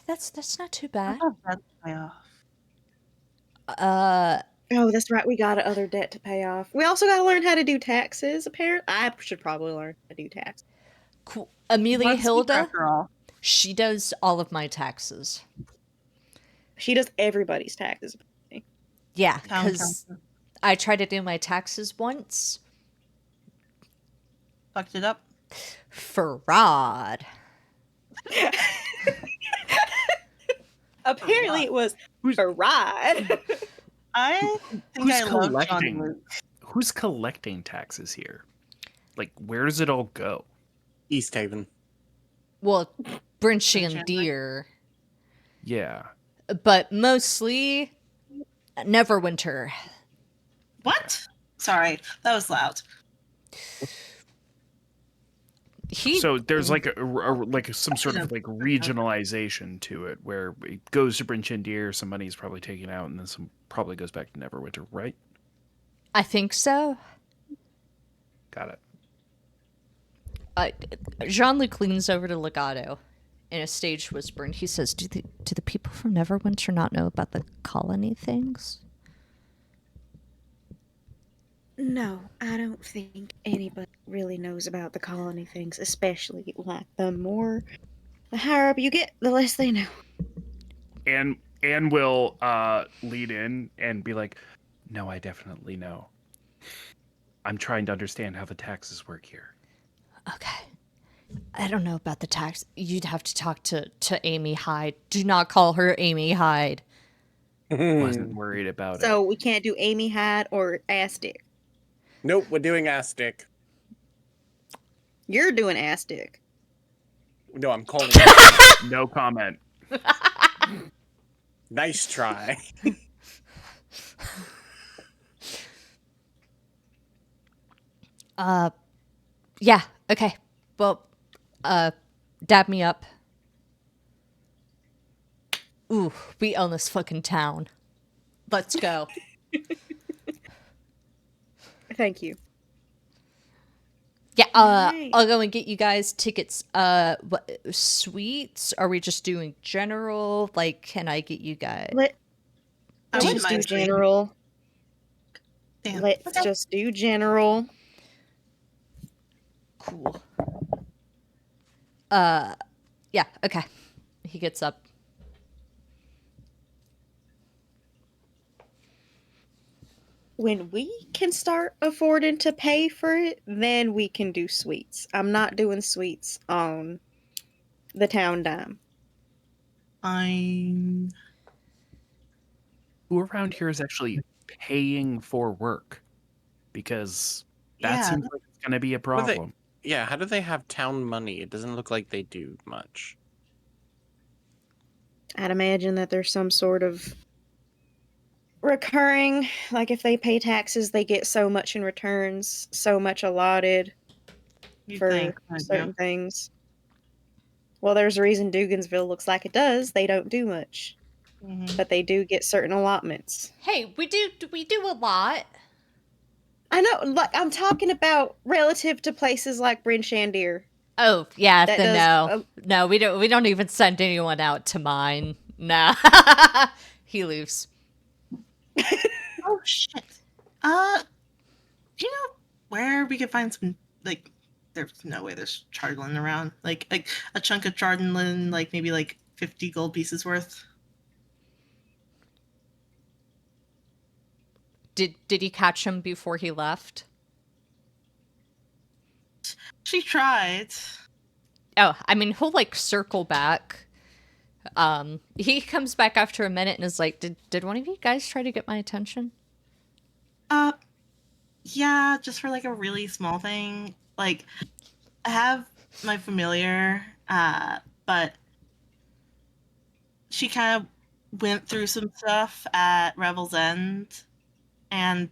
That's not too bad. Oh, that's way off. Oh, that's right. We got other debt to pay off. We also got to learn how to do taxes. Apparently, I should probably learn how to do taxes. Cool. Amelia Blood speaker, Hilda, after all. she does all of my taxes. She does everybody's taxes. Yeah, Town because council. I tried to do my taxes once. Fucked it up. Fraud. Apparently, it was a ride. I think Who's I love John collecting? Luke. Who's collecting taxes here? Like, where does it all go? East Haven. Well, Brinchy and Brinchy. Deer. Yeah. But mostly Neverwinter. What? Sorry, that was loud. He So there's like like some sort of like regionalization to it, where it goes to Bryn Chindir, some money is probably taken out, and then some probably goes back to Neverwinter, right? I think so. Got it. Jean-Luc leans over to Legato in a stage whisper, and he says, do the people from Neverwinter not know about the colony things? No, I don't think anybody really knows about the colony things, especially like the higher up you get, the less they know. And Anne will lead in and be like, "No, I definitely know. I'm trying to understand how the taxes work here." Okay. I don't know about the tax. You'd have to talk to Amy Hyde. Do not call her Amy Hyde. Wasn't worried about it. So we can't do Amy Hyde or Astick. Nope, we're doing Aztec. You're doing Astick. No, I'm calling it. No comment. Nice try. Yeah, okay. Well, dab me up. Ooh, we own this fucking town. Let's go. Thank you. Yeah, Alright. I'll go and get you guys tickets. What suites? Are we just doing general? Like, can I get you guys? I Let's wouldn't just do mind seeing- general. Damn. Let's Okay. just do general. Cool. Yeah, okay. He gets up. When we can start affording to pay for it, then we can do suites. I'm not doing suites on the town dime. I'm Who around here is actually paying for work? Because that Yeah. seems like it's going to be a What are they- problem. Yeah, how do they have town money? It doesn't look like they do much. I'd imagine that there's some sort of recurring, like if they pay taxes, they get so much in returns, so much allotted you'd for think, certain things. Well, there's a reason Dugansville looks like it does. They don't do much, Mhm. but they do get certain allotments. Hey, we do a lot. I know, like I'm talking about relative to places like Bryn Shandir. Oh, yeah, That then does- no, we don't even send anyone out to mine. Nah. He leaves. Oh shit. Do you know where we could find some like? There's no way there's chardlin around. Like a chunk of chardlin, like maybe like 50 gold pieces worth. Did he catch him before he left? She tried. Oh, I mean, he'll like circle back. He comes back after a minute and is like, "Did one of you guys try to get my attention?" Yeah, just for like a really small thing. Like, I have my familiar, but she kind of went through some stuff at Revel's End, and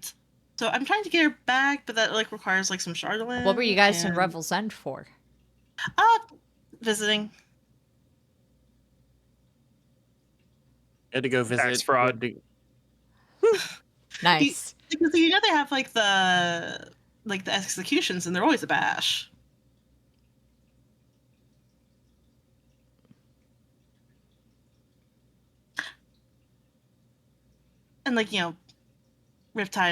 so I'm trying to get her back, but that like requires like some chardonnay. What were you guys in and- Revel's End for? Visiting. Had to go visit. Tax fraud. Nice. Because you know they have like the executions, and they're always a bash. And like, Riptide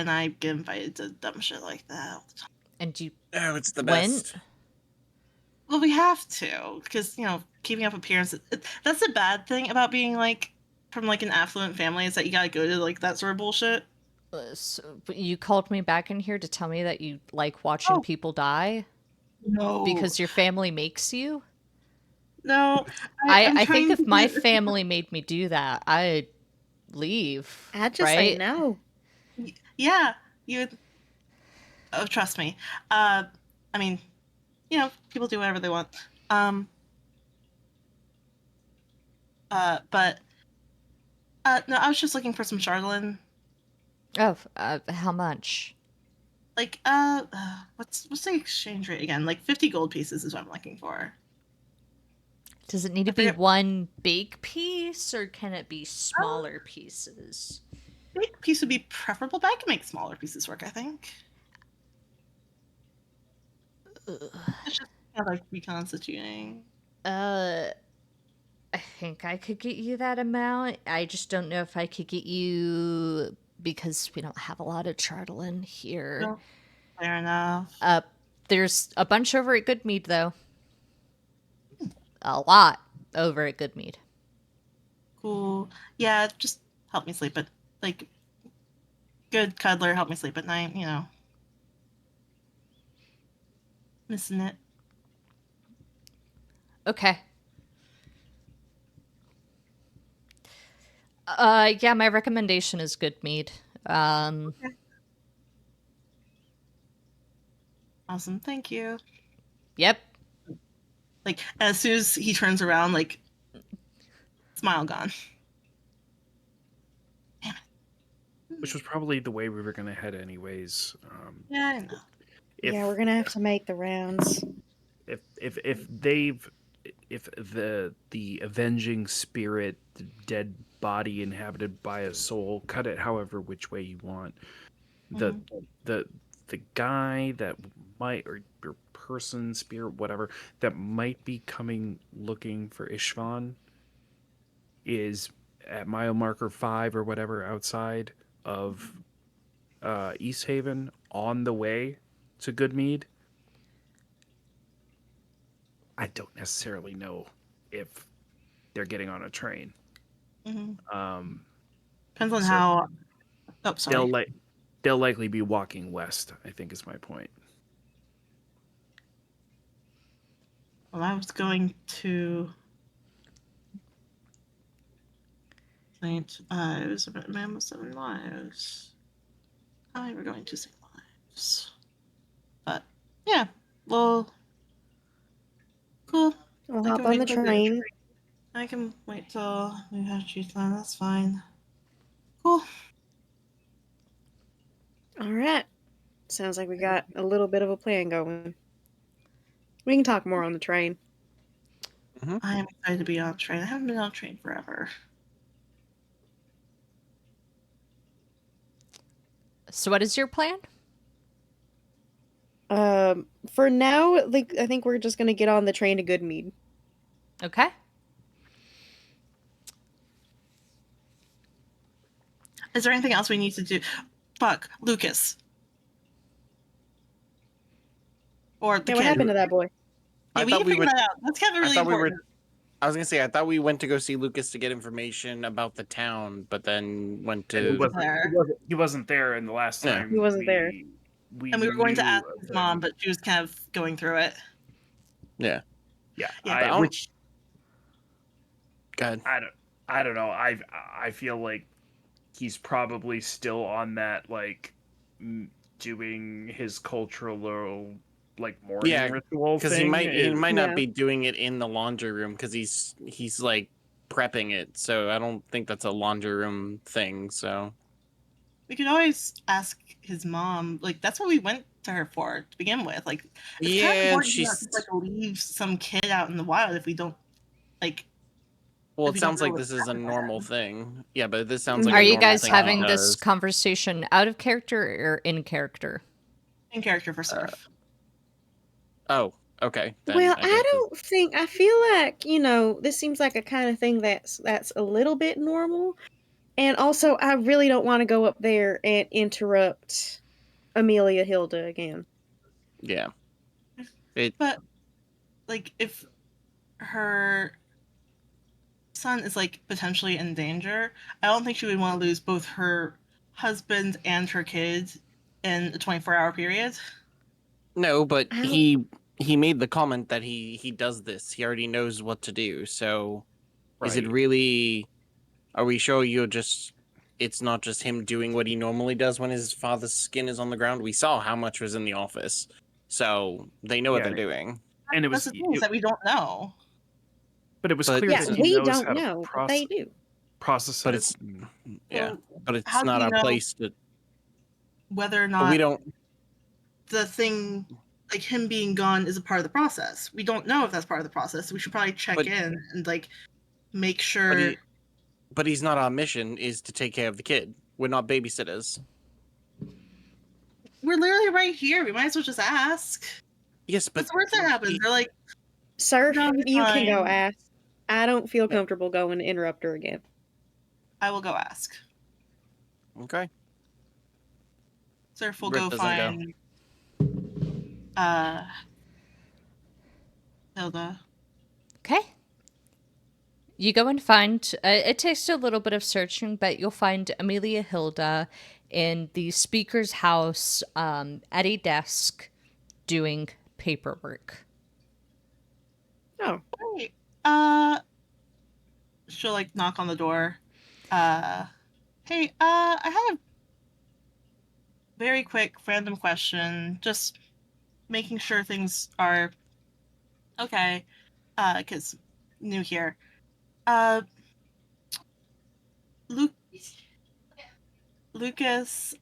and I get invited to dumb shit like that all the time. And you Oh, it's the went? best. Well, we have to, because keeping up appearances. That's the bad thing about being like from like an affluent family, is that you gotta go to like that sort of bullshit. But you called me back in here to tell me that you like watching Oh. people die No, because your family makes you. no. I think trying if to my do- family made me do that, I'd leave. I just say right? no. Yeah, you would. Oh, trust me. I mean, people do whatever they want. But no, I was just looking for some chardonnay. Oh, how much? Like, what's the exchange rate again? Like 50 gold pieces is what I'm looking for. Does it need I to be forget. one big piece, or can it be smaller pieces? Big piece would be preferable, but I can make smaller pieces work, I think. It's just kind of like reconstituting. I think I could get you that amount. I just don't know if I could get you because we don't have a lot of chartle in here. No, fair enough. There's a bunch over at Goodmead, though. A lot over at Goodmead. Cool. Yeah, just help me sleep at like good cuddler, help me sleep at night, you know. Missing it. Okay. Yeah, my recommendation is Goodmead. Awesome, thank you. Yep. Like as soon as he turns around, like smile gone. Which was probably the way we were gonna head anyways. Yeah, I know. If Yeah, we're gonna have to make the rounds. if the avenging spirit, the dead body inhabited by a soul, cut it however which way you want. The the the guy that might, or person, spirit, whatever, that might be coming looking for Ishvan is at mile marker 5 or whatever outside of East Haven on the way to Goodmead. I don't necessarily know if they're getting on a train. Depends on So how. Oh, sorry. they'll likely be walking west, I think is my point. Well, I was going to Saint Ives, but man was 7 lives. I were going to St. Ives. But yeah, well, cool. We'll I hop can on wait the till train. I can wait till we have cheese time. That's fine. Cool. All right. Sounds like we got a little bit of a plan going. We can talk more on the train. I am excited to be on a train. I haven't been on a train forever. So, what is your plan? For now, like I think we're just gonna get on the train to Goodmead. Okay. Is there anything else we need to do? Fuck, Lucas. Or the Yeah, kid. what happened to that boy? Yeah, I we thought need to we figure would. that out. That's kind of really I thought we were. important. I was gonna say I thought we went to go see Lucas to get information about the town, but then went And to. he wasn't there, and the last Yeah. time He wasn't there. we And we were going to knew ask of his him. mom, but she was kind of going through it. Yeah. Yeah, Yeah. which God. I don't know. I feel like he's probably still on that, like doing his cultural, like, morning Yeah, ritual because thing. he might not Yeah. be doing it in the laundry room because he's like prepping it. So I don't think that's a laundry room thing. So We could always ask his mom. Like, that's what we went to her for to begin with. Like, it's kind of yeah, important to not she's. just like leave some kid out in the wild if we don't like. Well, If it we don't sounds know like what's this is a happening to normal him. thing. Yeah, but this sounds like Are a you normal guys thing having he this does. conversation out of character or in character? In character for Surf. Oh, okay. Then Well, I I guess don't think I feel like, this seems like a kind of thing that's a little bit normal. And also I really don't want to go up there and interrupt Amelia Hilda again. yeah. But like, if her son is like potentially in danger, I don't think she would want to lose both her husband and her kids in a 24-hour period. No, but I don't- he made the comment that he does this. He already knows what to do. So is it Right. really? Are we sure you're just? It's not just him doing what he normally does when his father's skin is on the ground. We saw how much was in the office, so they know what Yeah, they're doing. and it That's was, the thing is that we don't know. but it was But- clear Yeah, that he we knows don't how to know, but they do. process But it. it's So but how it's do not you our know- place to. whether or But we not don't. the thing, like him being gone, is a part of the process. We don't know if that's part of the process. We should probably check But- in and like make But, sure. but he's not. Our mission is to take care of the kid. We're not babysitters. We're literally right here. We might as well just ask. Yes, but What's the worst that happens? They're like, Sir, No, it's you can go fine. ask. I don't feel comfortable going to interrupt her again. I will go ask. okay. Surf will Rip go doesn't go. find Hilda. Okay. You go and find, it takes a little bit of searching, but you'll find Amelia Hilda in the speaker's house at a desk doing paperwork. Oh, Wait. She'll like knock on the door. Hey, I had a very quick random question. Just making sure things are okay. Cause new here. Luke Lucas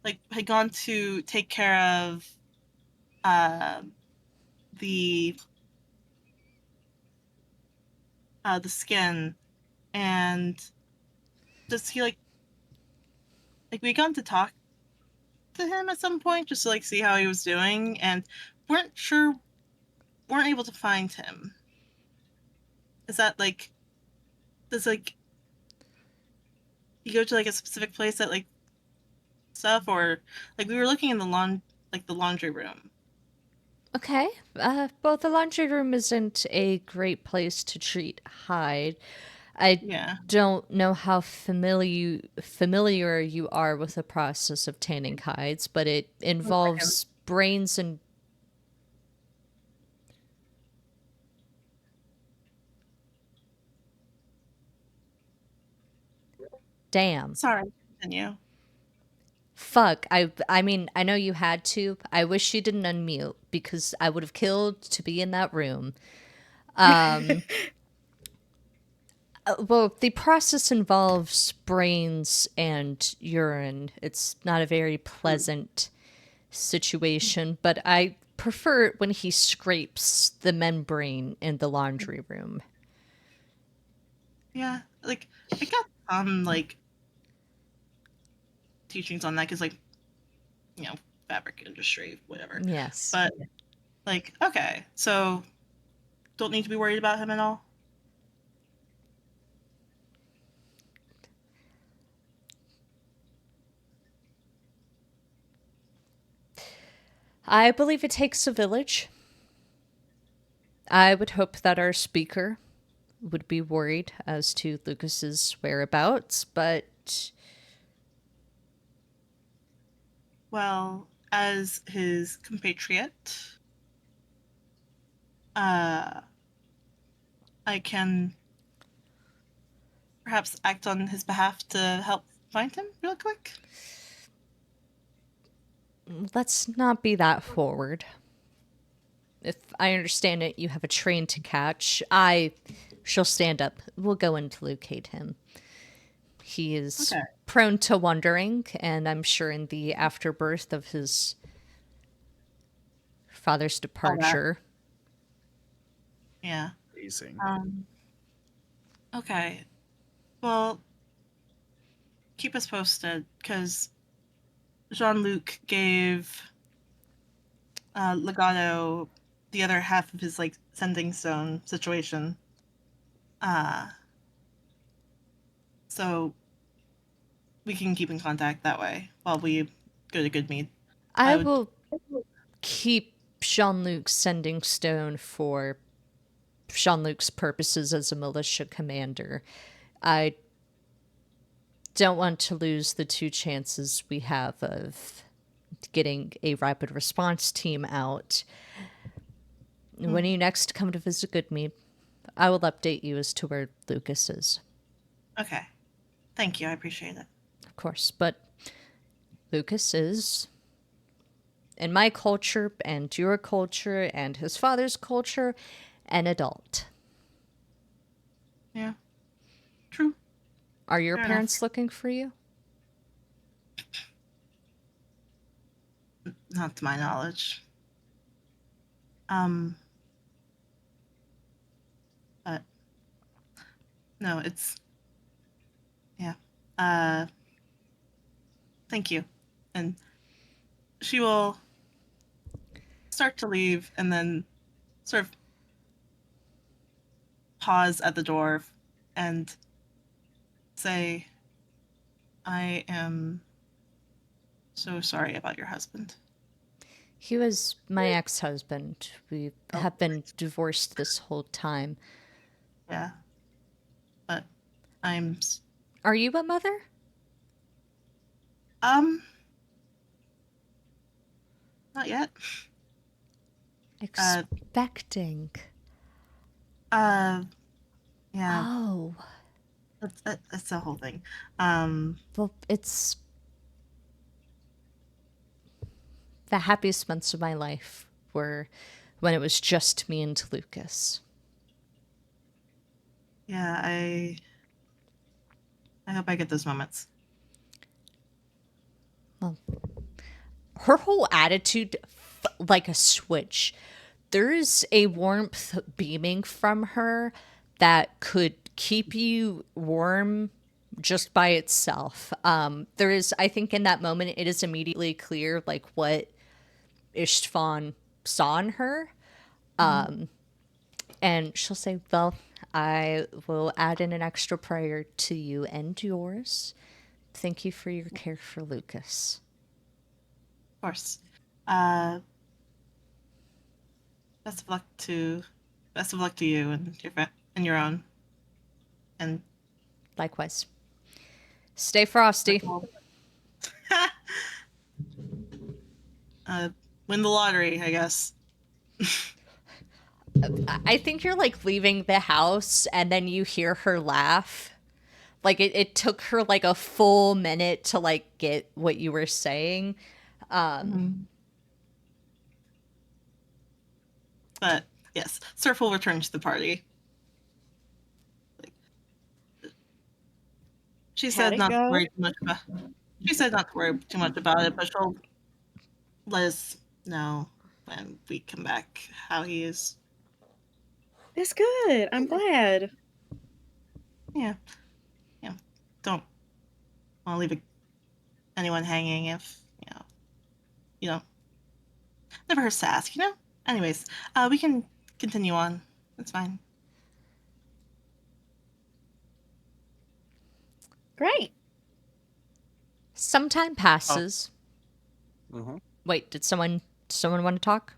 like had gone to take care of the the skin, and does he like we got to talk to him at some point just to like see how he was doing, and weren't able to find him. Is that like does like you go to like a specific place that like stuff, or like we were looking in the laundry room. Okay. Well, the laundry room isn't a great place to treat Hyde. I Yeah. don't know how familiar you are with the process of tanning hides, but it involves brains and damn. Sorry, continue. Fuck. I mean, I know you had to. I wish you didn't unmute because I would have killed to be in that room. Well, the process involves brains and urine. It's not a very pleasant situation, but I prefer it when he scrapes the membrane in the laundry room. Yeah, like I got some like teachings on that because like fabric industry, whatever. Yes. But like okay, so don't need to be worried about him at all. I believe it takes a village. I would hope that our speaker would be worried as to Lucas's whereabouts, but Well, as his compatriot, uh, I can perhaps act on his behalf to help find him real quick. let's not be that forward. If I understand it, you have a train to catch. She'll stand up. We'll go and locate him. He is Okay. prone to wandering, and I'm sure in the afterbirth of his father's departure. Yeah. Amazing. Okay. Well, keep us posted because Jean-Luc gave Legato the other half of his like sending stone situation. So we can keep in contact that way while we go to Goodmead. I would- will keep Jean-Luc's sending stone for Jean-Luc's purposes as a militia commander. I don't want to lose the two chances we have of getting a rapid response team out. When you next come to visit Goodmead, I will update you as to where Lucas is. Okay. Thank you. I appreciate it. Of course, but Lucas is, in my culture and your culture and his father's culture, an adult. Yeah. True. Are your Fair parents looking for you? Not to my knowledge. But no, it's yeah. Thank you. And she will start to leave and then sort of pause at the door and say, I am so sorry about your husband. He was my ex-husband. We Oh. have been divorced this whole time. Yeah. But I'm Are you a mother? not yet. Expecting. Yeah, Oh. that's the whole thing. Well, it's the happiest months of my life were when it was just me and Lucas. Yeah, I hope I get those moments. Well, her whole attitude, like a switch. There's a warmth beaming from her that could keep you warm just by itself. There is, I think, in that moment, it is immediately clear like what Ishtvan saw in her. And she'll say, well, I will add in an extra prayer to you and yours. Thank you for your care for Lucas. Of course. Best of luck to you and and your own. And Likewise. Stay frosty. win the lottery, I guess. I think you're like leaving the house and then you hear her laugh. Like it took her like a full minute to like get what you were saying. But yes, Surf will return to the party. She How'd said it not to go? worry too much about. She said not to worry too much about it, but she'll let us know when we come back how he is. That's good. I'm glad. Yeah, don't want to leave anyone hanging if you know. Never hurts to ask, Anyways, we can continue on. That's fine. Great. Some time passes. Mhm. Wait, did someone want to talk?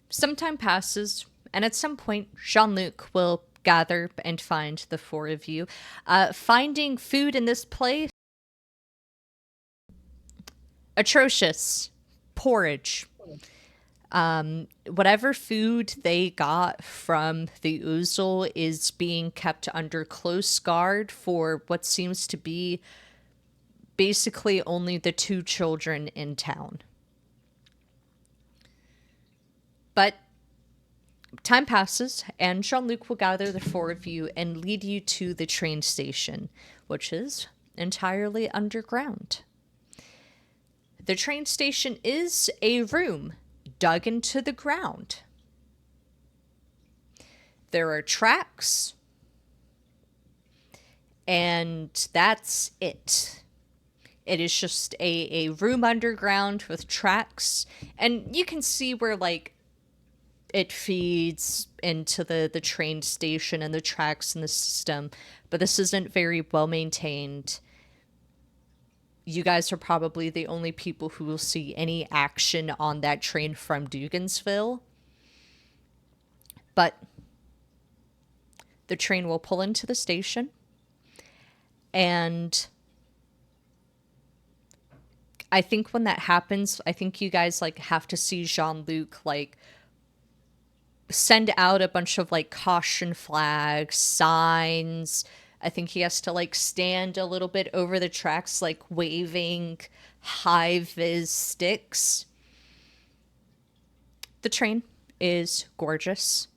Some time passes, and at some point, Jean-Luc will gather and find the four of you. Finding food in this place, atrocious. Porridge. Whatever food they got from the Oozle is being kept under close guard for what seems to be basically only the two children in town. But time passes, and Jean-Luc will gather the four of you and lead you to the train station, which is entirely underground. The train station is a room dug into the ground. There are tracks, and that's it. It is just a room underground with tracks, and you can see where, like, it feeds into the train station and the tracks in the system, but this isn't very well maintained. You guys are probably the only people who will see any action on that train from Dugansville. But the train will pull into the station, and I think when that happens, I think you guys like have to see Jean-Luc like send out a bunch of like caution flags, signs. I think he has to like stand a little bit over the tracks, like waving high vis sticks. The train is gorgeous.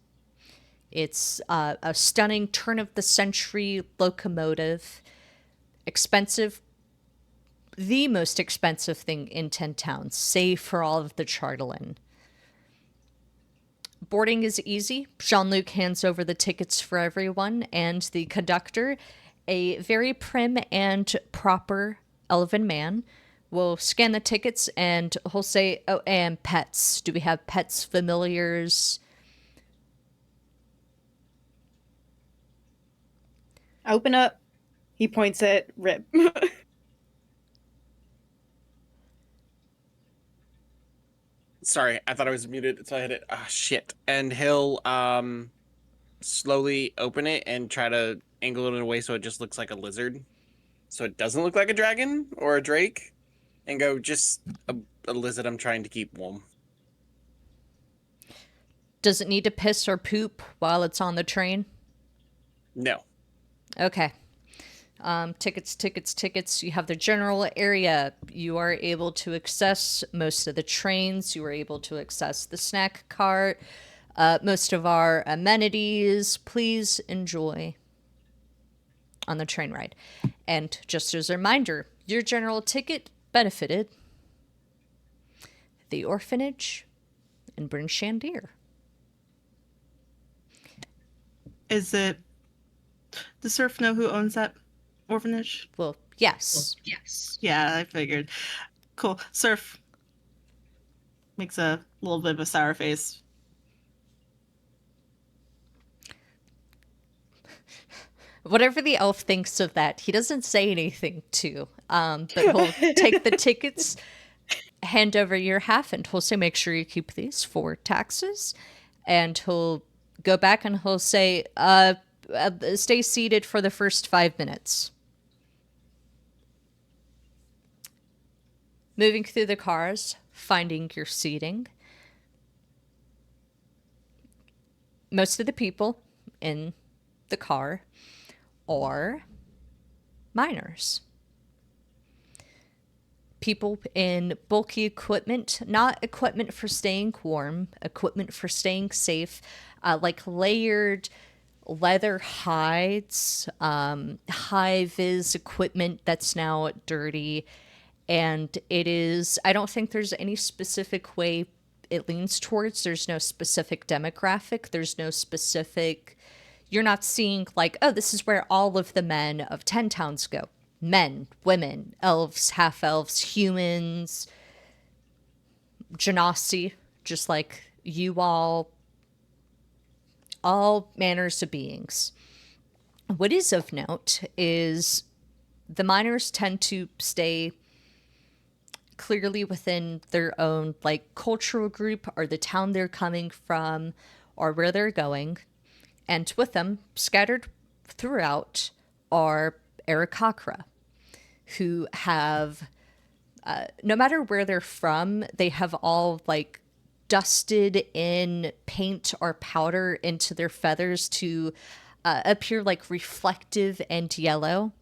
It's a stunning turn of the century locomotive, expensive, the most expensive thing in 10 towns, save for all of the charlatan. Boarding is easy. Jean-Luc hands over the tickets for everyone, and the conductor, a very prim and proper elven man, will scan the tickets and he'll say, oh, and pets. Do we have pets, familiars? Open up. He points at Rip. Sorry, I thought I was muted, so I hit it. Ah, shit. And he'll slowly open it and try to angle it in a way so it just looks like a lizard, so it doesn't look like a dragon or a drake, and go, just a lizard I'm trying to keep warm. Does it need to piss or poop while it's on the train? No. Okay. Tickets. You have the general area. You are able to access most of the trains. You are able to access the snack cart. Most of our amenities. Please enjoy on the train ride. And just as a reminder, your general ticket benefited the orphanage in Bryn Shandir. Is it? Does Surf know who owns that orphanage? Well, yes. Yeah, I figured. Cool. Surf makes a little bit of a sour face. Whatever the elf thinks of that, he doesn't say anything to. But he'll take the tickets, hand over your half, and he'll say, make sure you keep these for taxes. And he'll go back and he'll say, stay seated for the first 5 minutes. Moving through the cars, finding your seating. Most of the people in the car are miners. People in bulky equipment, not equipment for staying warm, equipment for staying safe, like layered leather hides, high-vis equipment that's now dirty. And it is, I don't think there's any specific way it leans towards. There's no specific demographic. There's no specific, you're not seeing like, oh, this is where all of the men of 10 towns go. Men, women, elves, half-elves, humans, genasi, just like you all manners of beings. What is of note is the miners tend to stay clearly within their own like cultural group or the town they're coming from or where they're going. And with them, scattered throughout, are Aarakocra, who have, no matter where they're from, they have all like dusted in paint or powder into their feathers to appear like reflective and yellow.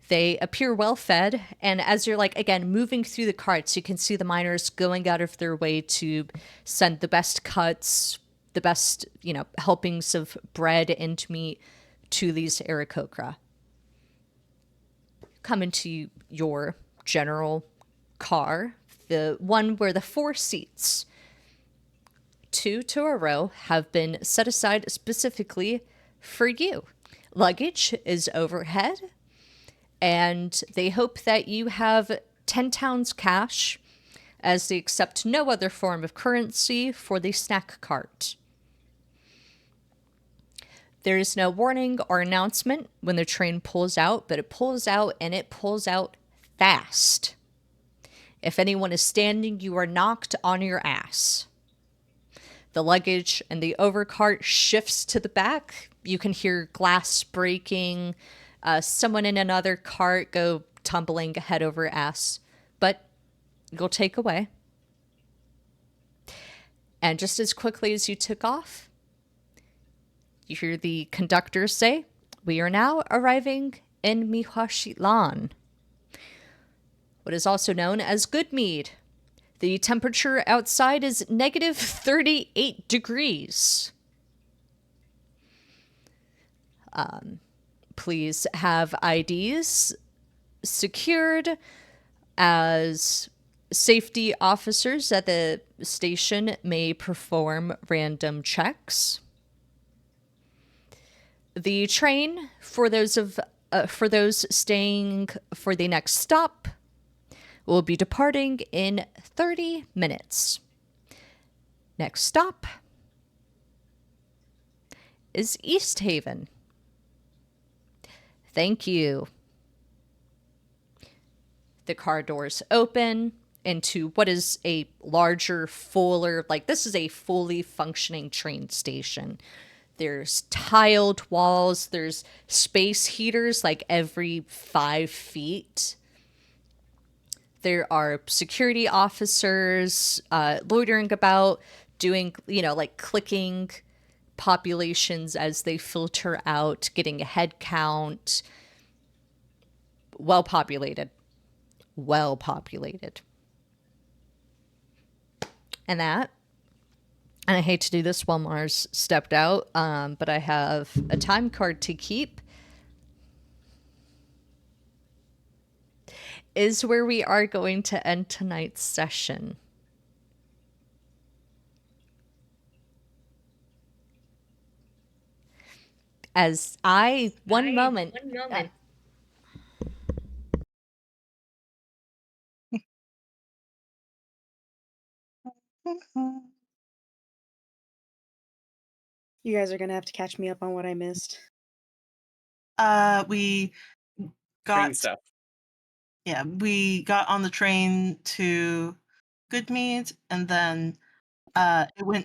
They appear well fed, and as you're like, again, moving through the carts, you can see the miners going out of their way to send the best cuts, the best, helpings of bread and meat to these Aarakocra. Come into your general car, the one where the 4 seats, 2 to a row, have been set aside specifically for you. Luggage is overhead. And they hope that you have 10 towns cash, as they accept no other form of currency for the snack cart. There is no warning or announcement when the train pulls out, but it pulls out and it pulls out fast. If anyone is standing, you are knocked on your ass. The luggage and the overcart shifts to the back. You can hear glass breaking. Someone in another cart go tumbling head over ass, but you'll take away. And just as quickly as you took off, you hear the conductor say, "We are now arriving in Mihuashitlan," what is also known as Goodmead. The temperature outside is negative 38 degrees. Please have IDs secured. as safety officers at the station may perform random checks. The train, for those staying for the next stop, will be departing in 30 minutes. Next stop is East Haven. Thank you. The car doors open into what is a larger, fuller, like this is a fully functioning train station. There's tiled walls, there's space heaters like every 5 feet. There are security officers loitering about, doing, like clicking populations as they filter out, getting a head count. Well populated. And I hate to do this while Mars stepped out, but I have a time card to keep, is where we are going to end tonight's session. As one moment. You guys are gonna have to catch me up on what I missed. We Train got stuff. we got on the train to Goodmead, and then it went